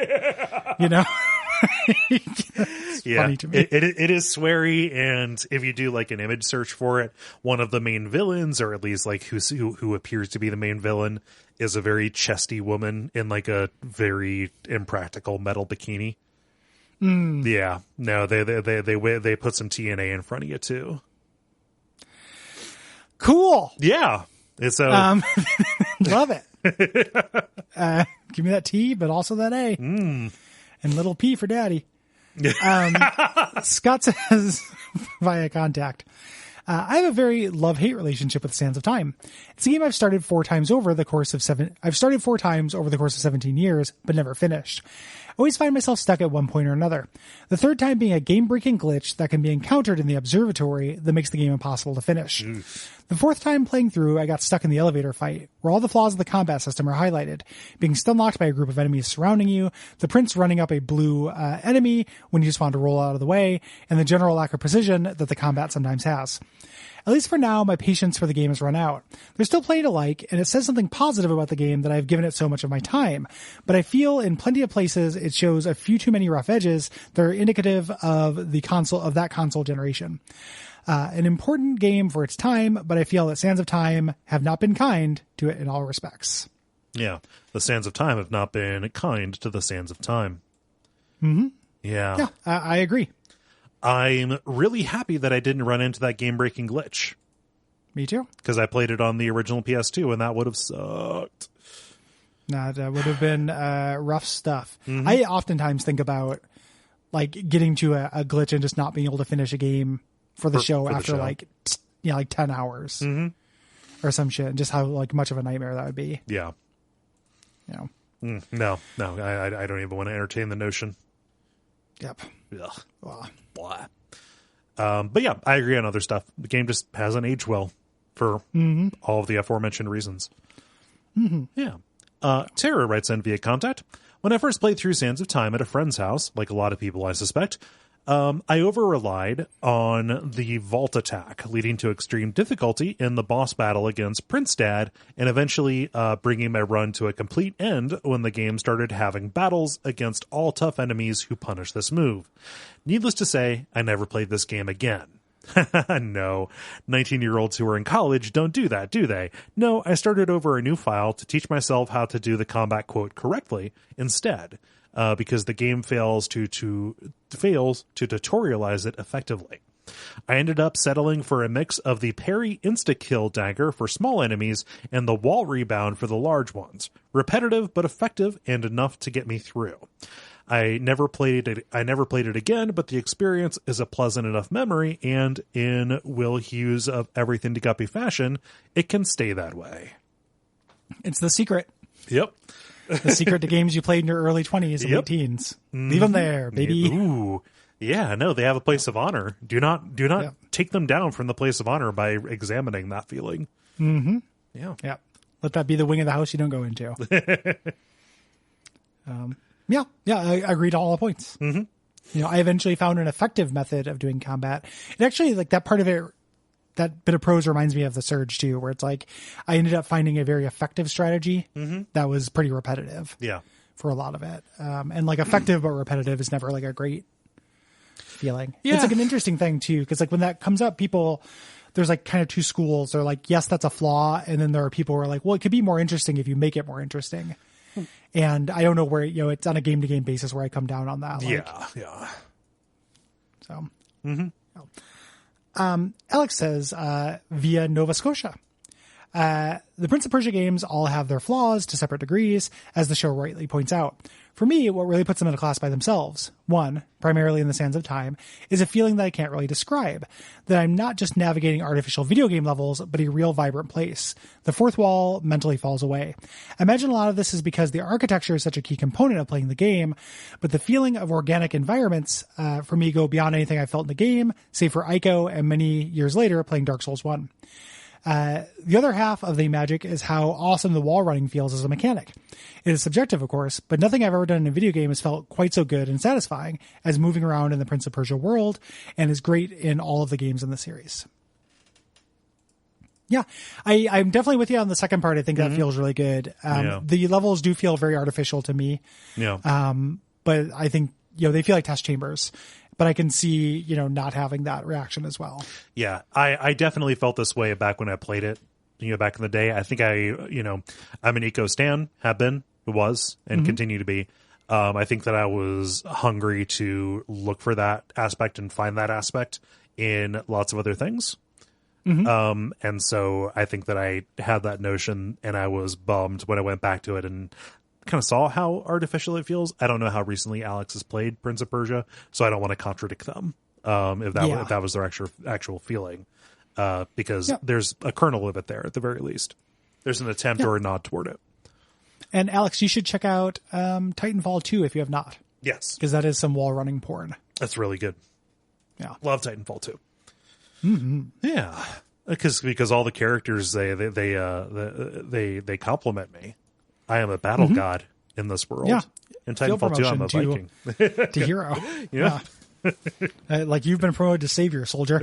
It's funny to me. It is sweary, and if you do like an image search for it, one of the main villains, or at least like who appears to be the main villain, is a very chesty woman in like a very impractical metal bikini. Yeah, no, they put some TNA in front of you too. Cool. Yeah, it's love it. Give me that T, but also that A. And little P for daddy. Scott says via contact, I have a very love-hate relationship with Sands of Time. It's a game I've started 4 times over the course of 17 years, but never finished. I always find myself stuck at one point or another. The third time being a game-breaking glitch that can be encountered in the observatory that makes the game impossible to finish. The fourth time playing through, I got stuck in the elevator fight, where all the flaws of the combat system are highlighted. Being stun-locked by a group of enemies surrounding you, the prince running up a blue enemy when you just want to roll out of the way, and the general lack of precision that the combat sometimes has. At least for now, my patience for the game has run out. There's still plenty to like, and it says something positive about the game that I've given it so much of my time. But I feel in plenty of places it shows a few too many rough edges that are indicative of that console generation. An important game for its time, but I feel that Sands of Time have not been kind to it in all respects. Yeah, the Sands of Time have not been kind to the Sands of Time. Mm-hmm. Yeah, I agree. I'm really happy that I didn't run into that game-breaking glitch. Me too. Because I played it on the original PS2, and that would have sucked. That would have been rough stuff. I oftentimes think about like getting to a glitch and just not being able to finish a game for the show after like 10 hours or some shit, and just how like much of a nightmare that would be. Yeah. No, I don't even want to entertain the notion. Yep. Ugh. Blah. But yeah, I agree on other stuff. The game just hasn't aged well for all of the aforementioned reasons. Yeah. Tara writes in via contact. When I first played through Sands of Time at a friend's house, like a lot of people I suspect, I over-relied on the vault attack, leading to extreme difficulty in the boss battle against Prince Dad, and eventually bringing my run to a complete end when the game started having battles against all tough enemies who punish this move. Needless to say, I never played this game again. No, 19-year-olds who are in college don't do that, do they? No, I started over a new file to teach myself how to do the combat quote correctly instead, because the game fails to tutorialize it effectively. I ended up settling for a mix of the parry insta-kill dagger for small enemies and the wall rebound for the large ones. Repetitive but effective and enough to get me through. I never played it again, but the experience is a pleasant enough memory, and in Will Hughes of Everything to Guppy fashion, it can stay that way. It's the secret. Yep. The secret to games you played in your early 20s and late teens. Leave them there, baby. Ooh. Yeah, no, they have a place of honor. Do not take them down from the place of honor by examining that feeling. Mm-hmm. Yeah. Yeah. Let that be the wing of the house you don't go into. Yeah, I agree to all the points. Mm-hmm. You know, I eventually found an effective method of doing combat. It actually, like, that part of it, that bit of prose reminds me of the Surge too, where it's like I ended up finding a very effective strategy that was pretty repetitive. Yeah. For a lot of it. And like effective but repetitive is never like a great feeling. Yeah. It's like an interesting thing too, because like when that comes up, there's like kind of two schools. They're like, yes, that's a flaw. And then there are people who are like, well, it could be more interesting if you make it more interesting. And I don't know where, you know, it's on a game to game basis where I come down on that. Like, yeah. So, Alex says, via Nova Scotia. The Prince of Persia games all have their flaws to separate degrees, as the show rightly points out. For me, what really puts them in a class by themselves, one, primarily in the sands of time, is a feeling that I can't really describe, that I'm not just navigating artificial video game levels, but a real vibrant place. The fourth wall mentally falls away. I imagine a lot of this is because the architecture is such a key component of playing the game, but the feeling of organic environments, for me, go beyond anything I felt in the game, save for Ico and many years later playing Dark Souls 1. The other half of the magic is how awesome the wall running feels as a mechanic. It is subjective, of course, but nothing I've ever done in a video game has felt quite so good and satisfying as moving around in the Prince of Persia world, and is great in all of the games in the series. Yeah, I'm definitely with you on the second part. I think that feels really good. The levels do feel very artificial to me. Yeah. But I think, you know, they feel like test chambers. But I can see, you know, not having that reaction as well. Yeah, I definitely felt this way back when I played it, you know, back in the day. I think I'm an Eco stan, have been, was, and continue to be. I think that I was hungry to look for that aspect and find that aspect in lots of other things. And so I think that I had that notion, and I was bummed when I went back to it and kind of saw how artificial it feels. I don't know how recently Alex has played Prince of Persia, so I don't want to contradict them if that was their actual feeling, because there's a kernel of it there at the very least. There's an attempt or a nod toward it. And Alex, you should check out Titanfall 2 if you have not. Yes, because that is some wall running porn. That's really good. Yeah, love Titanfall 2. Yeah, because all the characters they compliment me. I am a battle god in this world. Yeah. In Titanfall 2, I'm a Viking. To hero. Yeah. Like you've been promoted to savior, soldier.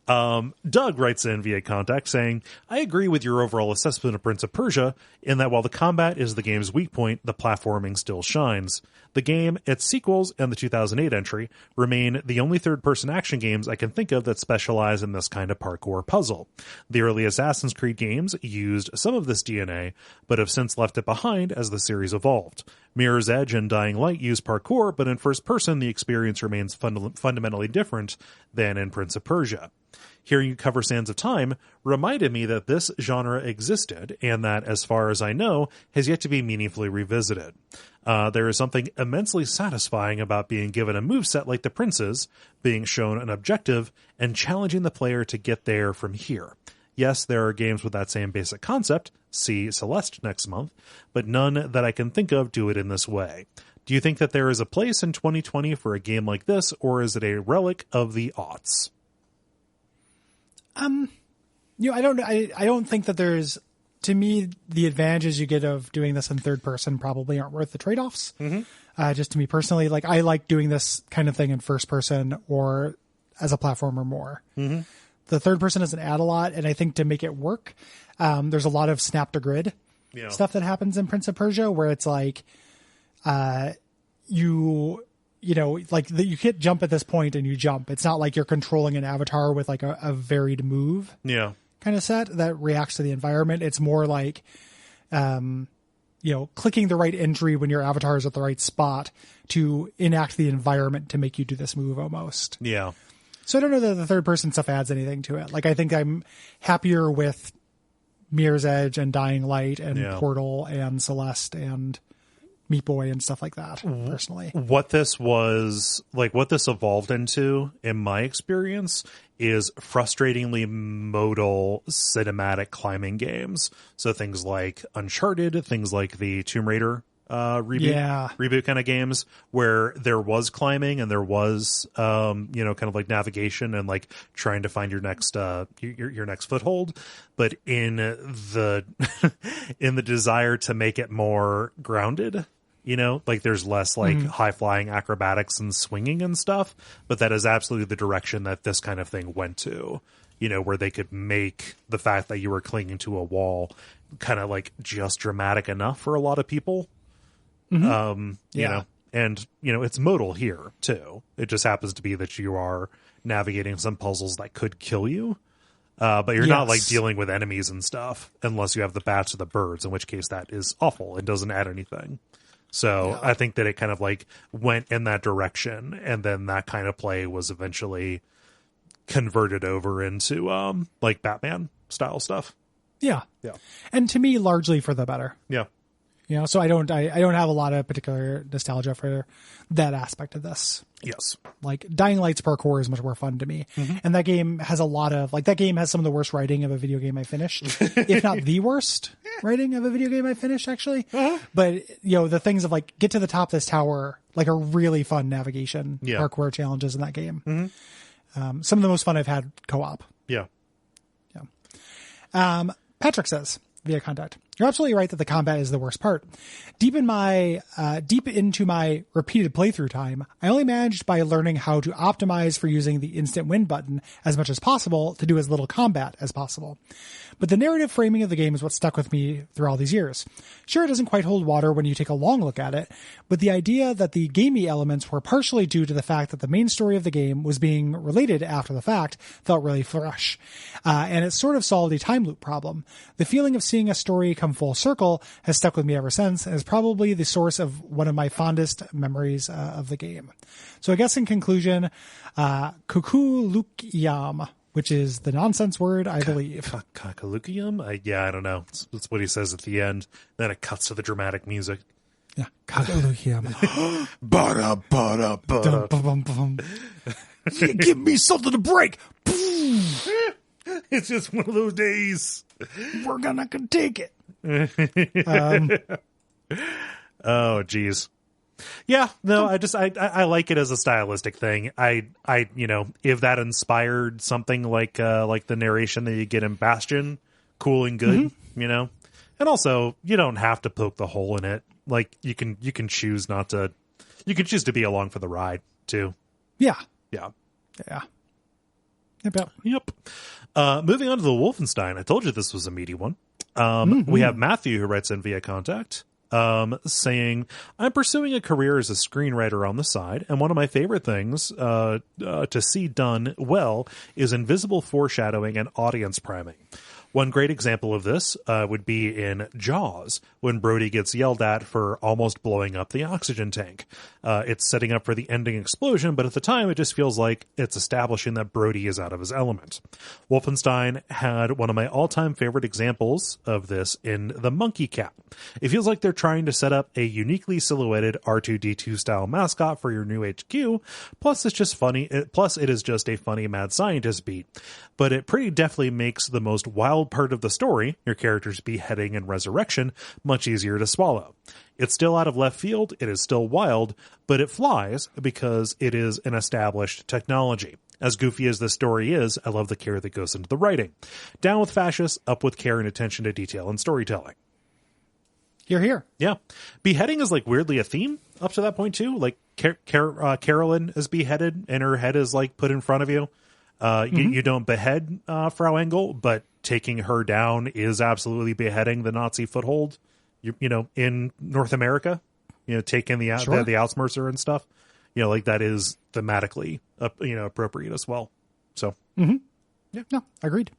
Doug writes in via contact saying, I agree with your overall assessment of Prince of Persia in that while the combat is the game's weak point, the platforming still shines. The game, its sequels, and the 2008 entry remain the only third-person action games I can think of that specialize in this kind of parkour puzzle. The early Assassin's Creed games used some of this DNA, but have since left it behind as the series evolved. Mirror's Edge and Dying Light use parkour, but in first person, the experience remains fundamentally different than in Prince of Persia. Hearing you cover Sands of Time reminded me that this genre existed and that, as far as I know, has yet to be meaningfully revisited. There is something immensely satisfying about being given a moveset like the Prince's, being shown an objective, and challenging the player to get there from here. Yes, there are games with that same basic concept, see Celeste next month, but none that I can think of do it in this way. Do you think that there is a place in 2020 for a game like this, or is it a relic of the aughts? You know, I don't think that there's, to me, the advantages you get of doing this in third person probably aren't worth the trade-offs. Just to me personally, like I like doing this kind of thing in first person or as a platformer more. The third person doesn't add a lot. And I think to make it work, there's a lot of snap to grid stuff that happens in Prince of Persia where it's like, you like you hit jump at this point and you jump. It's not like you're controlling an avatar with like a varied move kind of set that reacts to the environment. It's more like, clicking the right entry when your avatar is at the right spot to enact the environment to make you do this move almost. Yeah. So I don't know that the third person stuff adds anything to it. Like, I think I'm happier with Mirror's Edge and Dying Light and Portal and Celeste and Meat Boy and stuff like that, personally. What this evolved into, in my experience, is frustratingly modal cinematic climbing games. So things like Uncharted, things like the Tomb Raider reboot kind of games, where there was climbing and there was kind of like navigation and like trying to find your next your next foothold, but in the in the desire to make it more grounded, like there's less like high flying acrobatics and swinging and stuff, but that is absolutely the direction that this kind of thing went to, where they could make the fact that you were clinging to a wall kind of like just dramatic enough for a lot of people. And it's modal here too. It just happens to be that you are navigating some puzzles that could kill you. But you're not like dealing with enemies and stuff unless you have the bats or the birds, in which case that is awful and doesn't add anything. So I think that it kind of like went in that direction, and then that kind of play was eventually converted over into like Batman style stuff. Yeah. And to me, largely for the better. Yeah. So I don't have a lot of particular nostalgia for that aspect of this. Yes. Like Dying Light's parkour is much more fun to me. And that game has that game has some of the worst writing of a video game I finished, if not the worst writing of a video game I finished, actually. But, the things of like, get to the top of this tower, like are really fun navigation parkour challenges in that game. Some of the most fun I've had co-op. Yeah. Patrick says via contact, you're absolutely right that the combat is the worst part. Deep into my repeated playthrough time, I only managed by learning how to optimize for using the instant win button as much as possible to do as little combat as possible. But the narrative framing of the game is what stuck with me through all these years. Sure, it doesn't quite hold water when you take a long look at it, but the idea that the gamey elements were partially due to the fact that the main story of the game was being related after the fact felt really fresh. And it sort of solved a time loop problem. The feeling of seeing a story come full circle has stuck with me ever since, and is probably the source of one of my fondest memories of the game. So I guess in conclusion, Kukulukiyam, which is the nonsense word, I believe. Kakalukium? I don't know. That's what he says at the end. Then it cuts to the dramatic music. Yeah, Kakalukium. Give me something to break. It's just one of those days. We're gonna take it. Oh, geez. Yeah, no, I like it as a stylistic thing. I if that inspired something like the narration that you get in Bastion, cool and good, and also you don't have to poke the hole in it. Like you can choose not to. You can choose to be along for the ride too. Yeah. Yep. Moving on to the Wolfenstein. I told you this was a meaty one. We have Matthew who writes in via contact. Saying, I'm pursuing a career as a screenwriter on the side, and one of my favorite things to see done well is invisible foreshadowing and audience priming. One great example of this would be in Jaws, when Brody gets yelled at for almost blowing up the oxygen tank. It's setting up for the ending explosion, but at the time it just feels like it's establishing that Brody is out of his element. Wolfenstein had one of my all-time favorite examples of this in The Monkey Cat. It feels like they're trying to set up a uniquely silhouetted R2-D2 style mascot for your new HQ, plus it's just funny, plus it is just a funny mad scientist beat. But it pretty definitely makes the most wild part of the story, your character's beheading and resurrection, much easier to swallow. It's still out of left field, it is still wild, but it flies because it is an established technology. As goofy as the story is, I love the care that goes into the writing. Down with fascists, up with care and attention to detail and storytelling. You're here. Yeah. Beheading is like weirdly a theme up to that point too. Like Carolyn is beheaded and her head is like put in front of you. You don't behead Frau Engel, but taking her down is absolutely beheading the Nazi foothold, in North America, taking the Ausmercer and stuff. like that is thematically, appropriate as well. So, Yeah, no, agreed.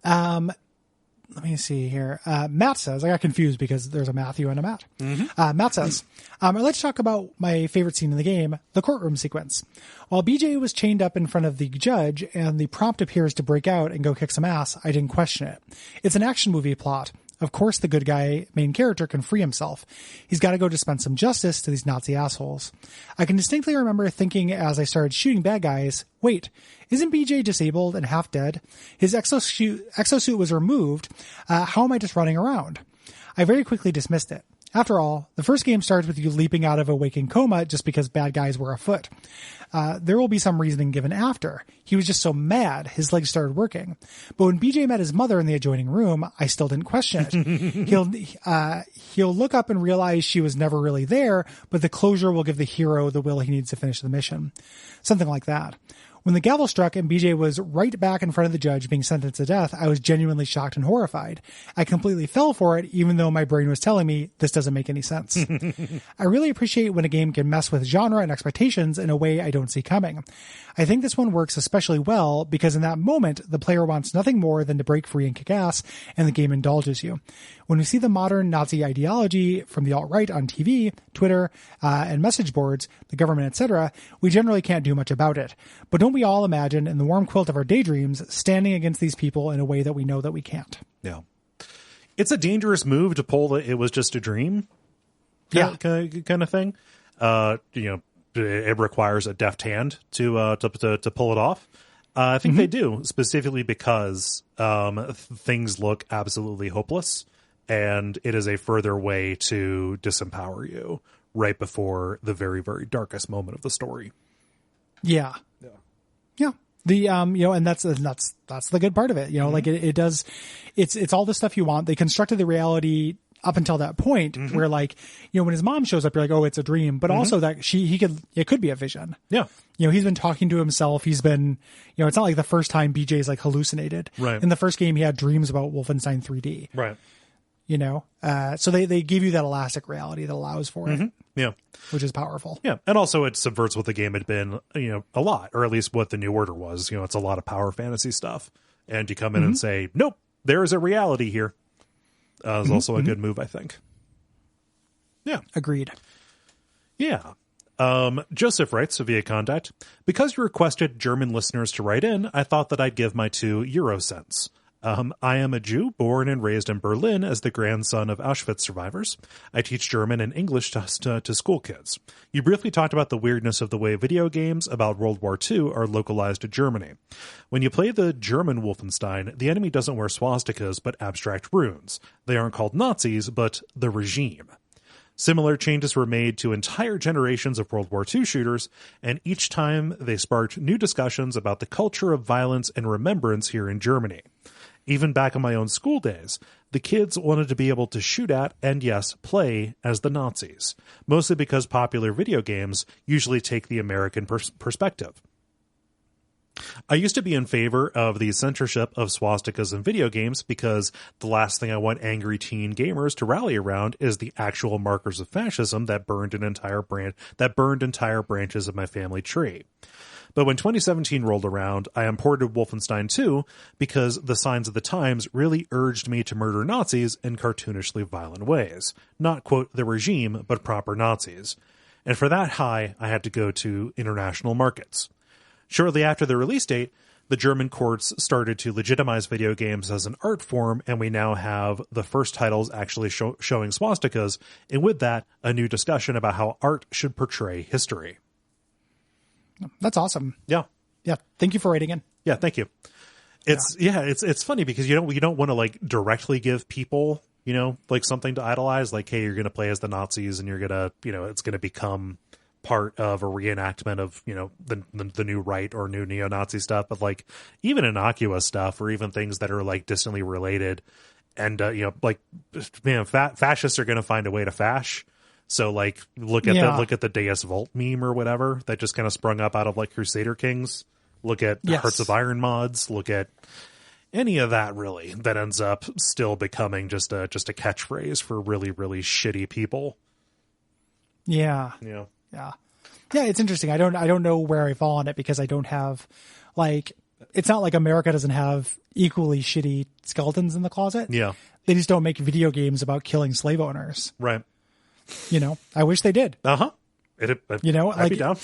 Let me see here. Matt says, I got confused because there's a Matthew and a Matt. Matt says, I'd like to talk about my favorite scene in the game, the courtroom sequence. While BJ was chained up in front of the judge and the prompt appears to break out and go kick some ass, I didn't question it. It's an action movie plot. Of course, the good guy, main character, can free himself. He's got to go dispense some justice to these Nazi assholes. I can distinctly remember thinking as I started shooting bad guys, wait, isn't BJ disabled and half dead? His exosuit was removed. How am I just running around? I very quickly dismissed it. After all, the first game starts with you leaping out of a waking coma just because bad guys were afoot. There will be some reasoning given after. He was just so mad, his legs started working. But when BJ met his mother in the adjoining room, I still didn't question it. He'll look up and realize she was never really there, but the closure will give the hero the will he needs to finish the mission. Something like that. When the gavel struck and BJ was right back in front of the judge being sentenced to death, I was genuinely shocked and horrified. I completely fell for it, even though my brain was telling me this doesn't make any sense. I really appreciate when a game can mess with genre and expectations in a way I don't see coming. I think this one works especially well because in that moment, the player wants nothing more than to break free and kick ass, and the game indulges you. When we see the modern Nazi ideology from the alt-right on TV, Twitter, and message boards, the government, etc., we generally can't do much about it. But don't we all imagine, in the warm quilt of our daydreams, standing against these people in a way that we know that we can't? Yeah. It's a dangerous move to pull the "it was just a dream" kind of thing. It requires a deft hand to pull it off. I think they do, specifically because things look absolutely hopeless, and it is a further way to disempower you right before the very, very darkest moment of the story. Yeah. The and that's the good part of it. Like it does. It's all the stuff you want. They constructed the reality up until that point where when his mom shows up, you're like, oh, it's a dream, but also that it could be a vision. Yeah. He's been talking to himself. He's been, it's not like the first time BJ's like hallucinated. Right. In the first game, he had dreams about Wolfenstein 3D. Right. So they give you that elastic reality that allows for it. Yeah. Which is powerful. Yeah. And also it subverts what the game had been, a lot, or at least what the New Order was. It's a lot of power fantasy stuff. And you come in and say, nope, there is a reality here. Is also a good move, I think. Yeah. Agreed. Yeah. Joseph writes via contact, because you requested German listeners to write in, I thought that I'd give my 2 euro cents. I am a Jew born and raised in Berlin as the grandson of Auschwitz survivors. I teach German and English to school kids. You briefly talked about the weirdness of the way video games about World War II are localized to Germany. When you play the German Wolfenstein, the enemy doesn't wear swastikas but abstract runes. They aren't called Nazis, but the regime. Similar changes were made to entire generations of World War II shooters, and each time they sparked new discussions about the culture of violence and remembrance here in Germany. Even back in my own school days, the kids wanted to be able to shoot at and, yes, play as the Nazis, mostly because popular video games usually take the American perspective. I used to be in favor of the censorship of swastikas in video games because the last thing I want angry teen gamers to rally around is the actual markers of fascism that burned entire branches of my family tree. But when 2017 rolled around, I imported Wolfenstein 2 because the signs of the times really urged me to murder Nazis in cartoonishly violent ways. Not, quote, the regime, but proper Nazis. And for that high, I had to go to international markets. Shortly after the release date, the German courts started to legitimize video games as an art form, and we now have the first titles actually showing swastikas, and with that, a new discussion about how art should portray history. That's awesome. Yeah. Yeah. Thank you for writing in. Yeah. Thank you. It's funny because you don't want to like directly give people, like something to idolize, like, hey, you're going to play as the Nazis and you're going to, it's going to become part of a reenactment of, the new right or new neo-Nazi stuff. But like even innocuous stuff or even things that are like distantly related and, fascists are going to find a way to fash. So like look at the Deus Vult meme or whatever that just kind of sprung up out of like Crusader Kings. Look at Hearts of Iron mods. Look at any of that really that ends up still becoming just a catchphrase for really, really shitty people. Yeah. Yeah. Yeah. Yeah, it's interesting. I don't know where I fall on it because I don't have like, it's not like America doesn't have equally shitty skeletons in the closet. Yeah. They just don't make video games about killing slave owners. Right. I wish they did. Uh-huh. I'd be down.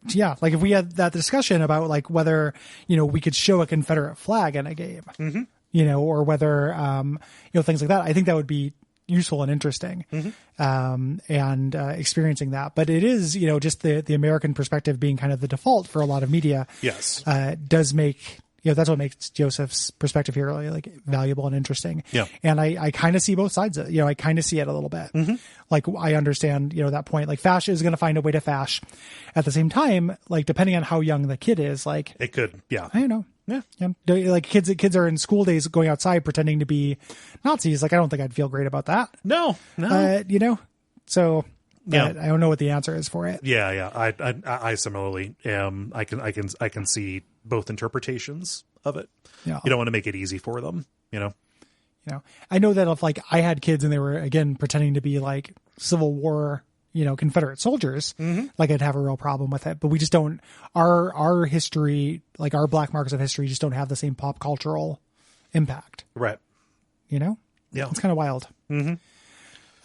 Yeah. Like if we had that discussion about like whether, we could show a Confederate flag in a game, or whether, things like that. I think that would be useful and interesting, and experiencing that. But it is, just the American perspective being kind of the default for a lot of media. Yes. Does make, that's what makes Joseph's perspective here really like valuable and interesting. Yeah. And I kind of see both sides of it. I kind of see it a little bit. Like I understand, that point, like Fash is going to find a way to Fash. At the same time, like depending on how young the kid is, like it could, yeah. I don't know. Yeah. Like kids are in school days going outside pretending to be Nazis. Like, I don't think I'd feel great about that. No. So yeah. I don't know what the answer is for it. Yeah. I similarly am. I can see both interpretations of it. Yeah. You don't want to make it easy for them, I know that if like I had kids and they were again pretending to be like Civil War, Confederate soldiers, like I'd have a real problem with it. But we just don't. Our history, like our black marks of history, just don't have the same pop cultural impact. Right. Yeah. It's kind of wild.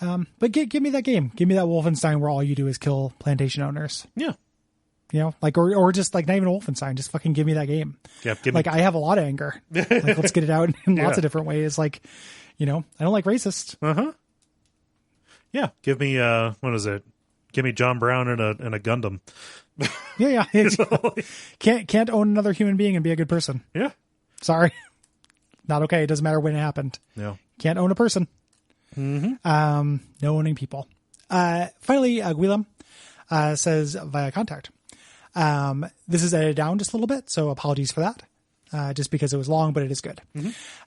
But give me that game. Give me that Wolfenstein where all you do is kill plantation owners. Yeah. Like, or just like not even a Wolfenstein, just fucking give me that game. Yeah. Like I have a lot of anger. Like let's get it out in lots of different ways. Like, I don't like racist. Yeah. Give me, what is it? Give me John Brown and a Gundam. Yeah. Can't own another human being and be a good person. Yeah. Sorry. Not okay. It doesn't matter when it happened. Yeah. Can't own a person. No owning people. Finally, Guillem says via contact. This is edited down just a little bit, so apologies for that. Just because it was long, but it is good.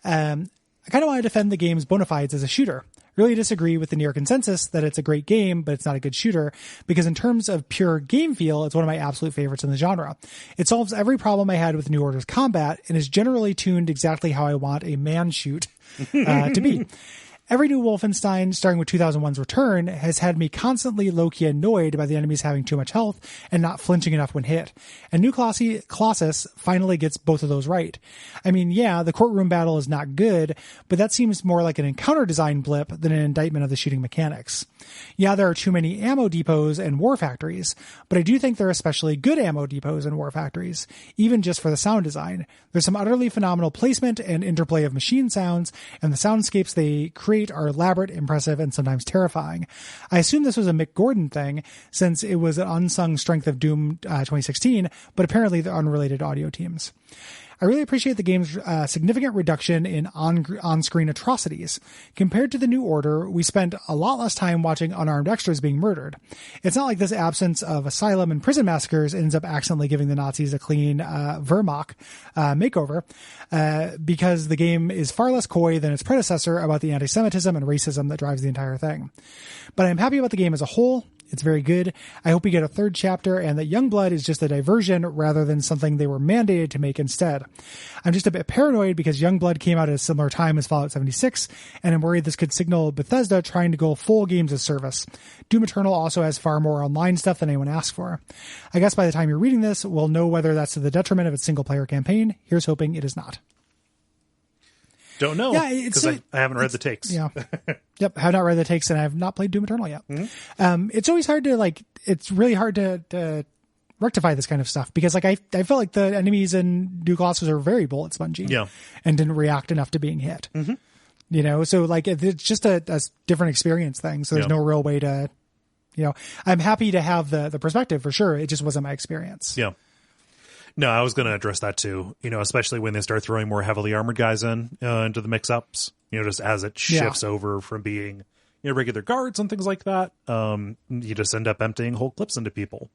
I kind of want to defend the game's bona fides as a shooter. Really disagree with the near consensus that it's a great game, but it's not a good shooter, because in terms of pure game feel, it's one of my absolute favorites in the genre. It solves every problem I had with New Order's combat and is generally tuned exactly how I want a man shoot to be. Every new Wolfenstein, starting with 2001's Return, has had me constantly low-key annoyed by the enemies having too much health and not flinching enough when hit. And New Colossus finally gets both of those right. I mean, yeah, the courtroom battle is not good, but that seems more like an encounter design blip than an indictment of the shooting mechanics. Yeah, there are too many ammo depots and war factories, but I do think there are especially good ammo depots and war factories, even just for the sound design. There's some utterly phenomenal placement and interplay of machine sounds, and the soundscapes they create are elaborate, impressive, and sometimes terrifying. I assume this was a Mick Gordon thing, since it was an unsung strength of Doom 2016, but apparently they're unrelated audio teams. I really appreciate the game's significant reduction in on-screen atrocities. Compared to the New Order, we spent a lot less time watching unarmed extras being murdered. It's not like this absence of asylum and prison massacres ends up accidentally giving the Nazis a clean Wehrmacht makeover, because the game is far less coy than its predecessor about the anti-Semitism and racism that drives the entire thing. But I'm happy about the game as a whole. It's very good. I hope we get a third chapter and that Youngblood is just a diversion rather than something they were mandated to make instead. I'm just a bit paranoid because Youngblood came out at a similar time as Fallout 76, and I'm worried this could signal Bethesda trying to go full games as service. Doom Eternal also has far more online stuff than anyone asked for. I guess by the time you're reading this, we'll know whether that's to the detriment of its single-player campaign. Here's hoping it is not. Don't know, because I haven't read the takes. Yeah. Yep, I have not read the takes, and I have not played Doom Eternal yet. It's always hard to, it's really hard to rectify this kind of stuff, because, I felt like the enemies in New Colossus are very bullet spongy. Yeah. And didn't react enough to being hit. So, it's just a different experience thing, so there's no real way to, I'm happy to have the perspective, for sure. It just wasn't my experience. Yeah. No, I was going to address that too, especially when they start throwing more heavily armored guys into the mix-ups, just as it shifts over from being, regular guards and things like that. You just end up emptying whole clips into people.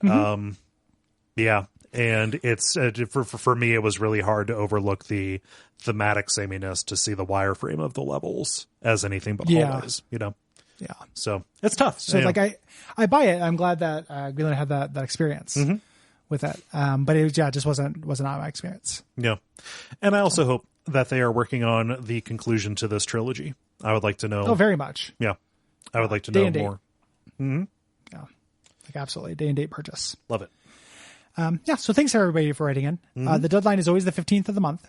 Yeah. And it's, for me, it was really hard to overlook the thematic sameness to see the wireframe of the levels as anything but hallways, Yeah. So it's tough. So I buy it. I'm glad that Glenn had that experience. With it. But it just wasn't not my experience. Yeah. And I also hope that they are working on the conclusion to this trilogy. I would like to know. Oh, very much. Yeah. I would like to know more. Yeah. Like absolutely, day and date purchase. Love it. So thanks everybody for writing in. The deadline is always the 15th of the month.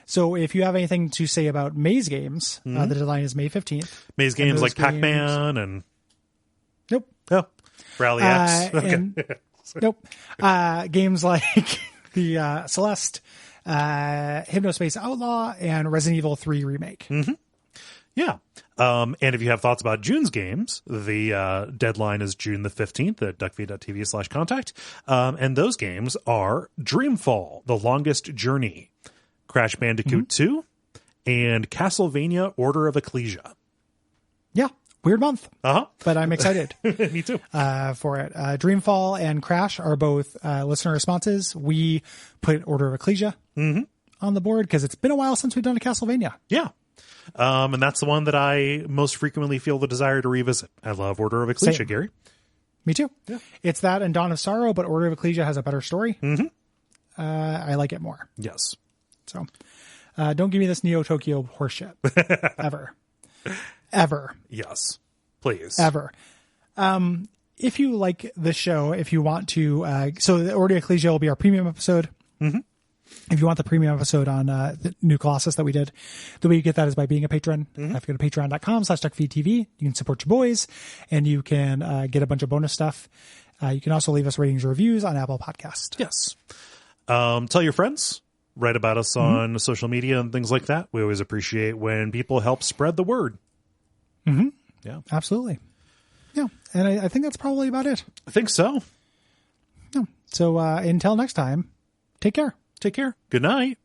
So if you have anything to say about Maze games, the deadline is May 15th. Maze games like Pac-Man and... Nope. Oh, Rally X. Okay. Nope. Games like the Celeste, Hypnospace Outlaw, and Resident Evil 3 Remake. Yeah. And if you have thoughts about June's games, the deadline is June the 15th at Duckfeed.tv/contact. And those games are Dreamfall, The Longest Journey, Crash Bandicoot 2, and Castlevania Order of Ecclesia. Yeah. Weird month. Uh-huh. But I'm excited. Me too. For it. Dreamfall and Crash are both listener responses. We put Order of Ecclesia on the board because it's been a while since we've done a Castlevania. Yeah. And that's the one that I most frequently feel the desire to revisit. I love Order of Ecclesia, Same. Gary. Me too. Yeah. It's that and Dawn of Sorrow, but Order of Ecclesia has a better story. I like it more. Yes. So don't give me this Neo Tokyo horseshit. Ever. Ever. Yes. Please. Ever. If you like the show, if you want to, so the Order of Ecclesia will be our premium episode. If you want the premium episode on the new Colossus that we did, the way you get that is by being a patron. If you go to patreon.com/Duckfeed.tv, you can support your boys and you can get a bunch of bonus stuff. You can also leave us ratings or reviews on Apple Podcast. Yes. Tell your friends. Write about us on social media and things like that. We always appreciate when people help spread the word. Yeah. Absolutely. Yeah. And I think that's probably about it. I think so. Yeah. So until next time, take care. Take care. Good night.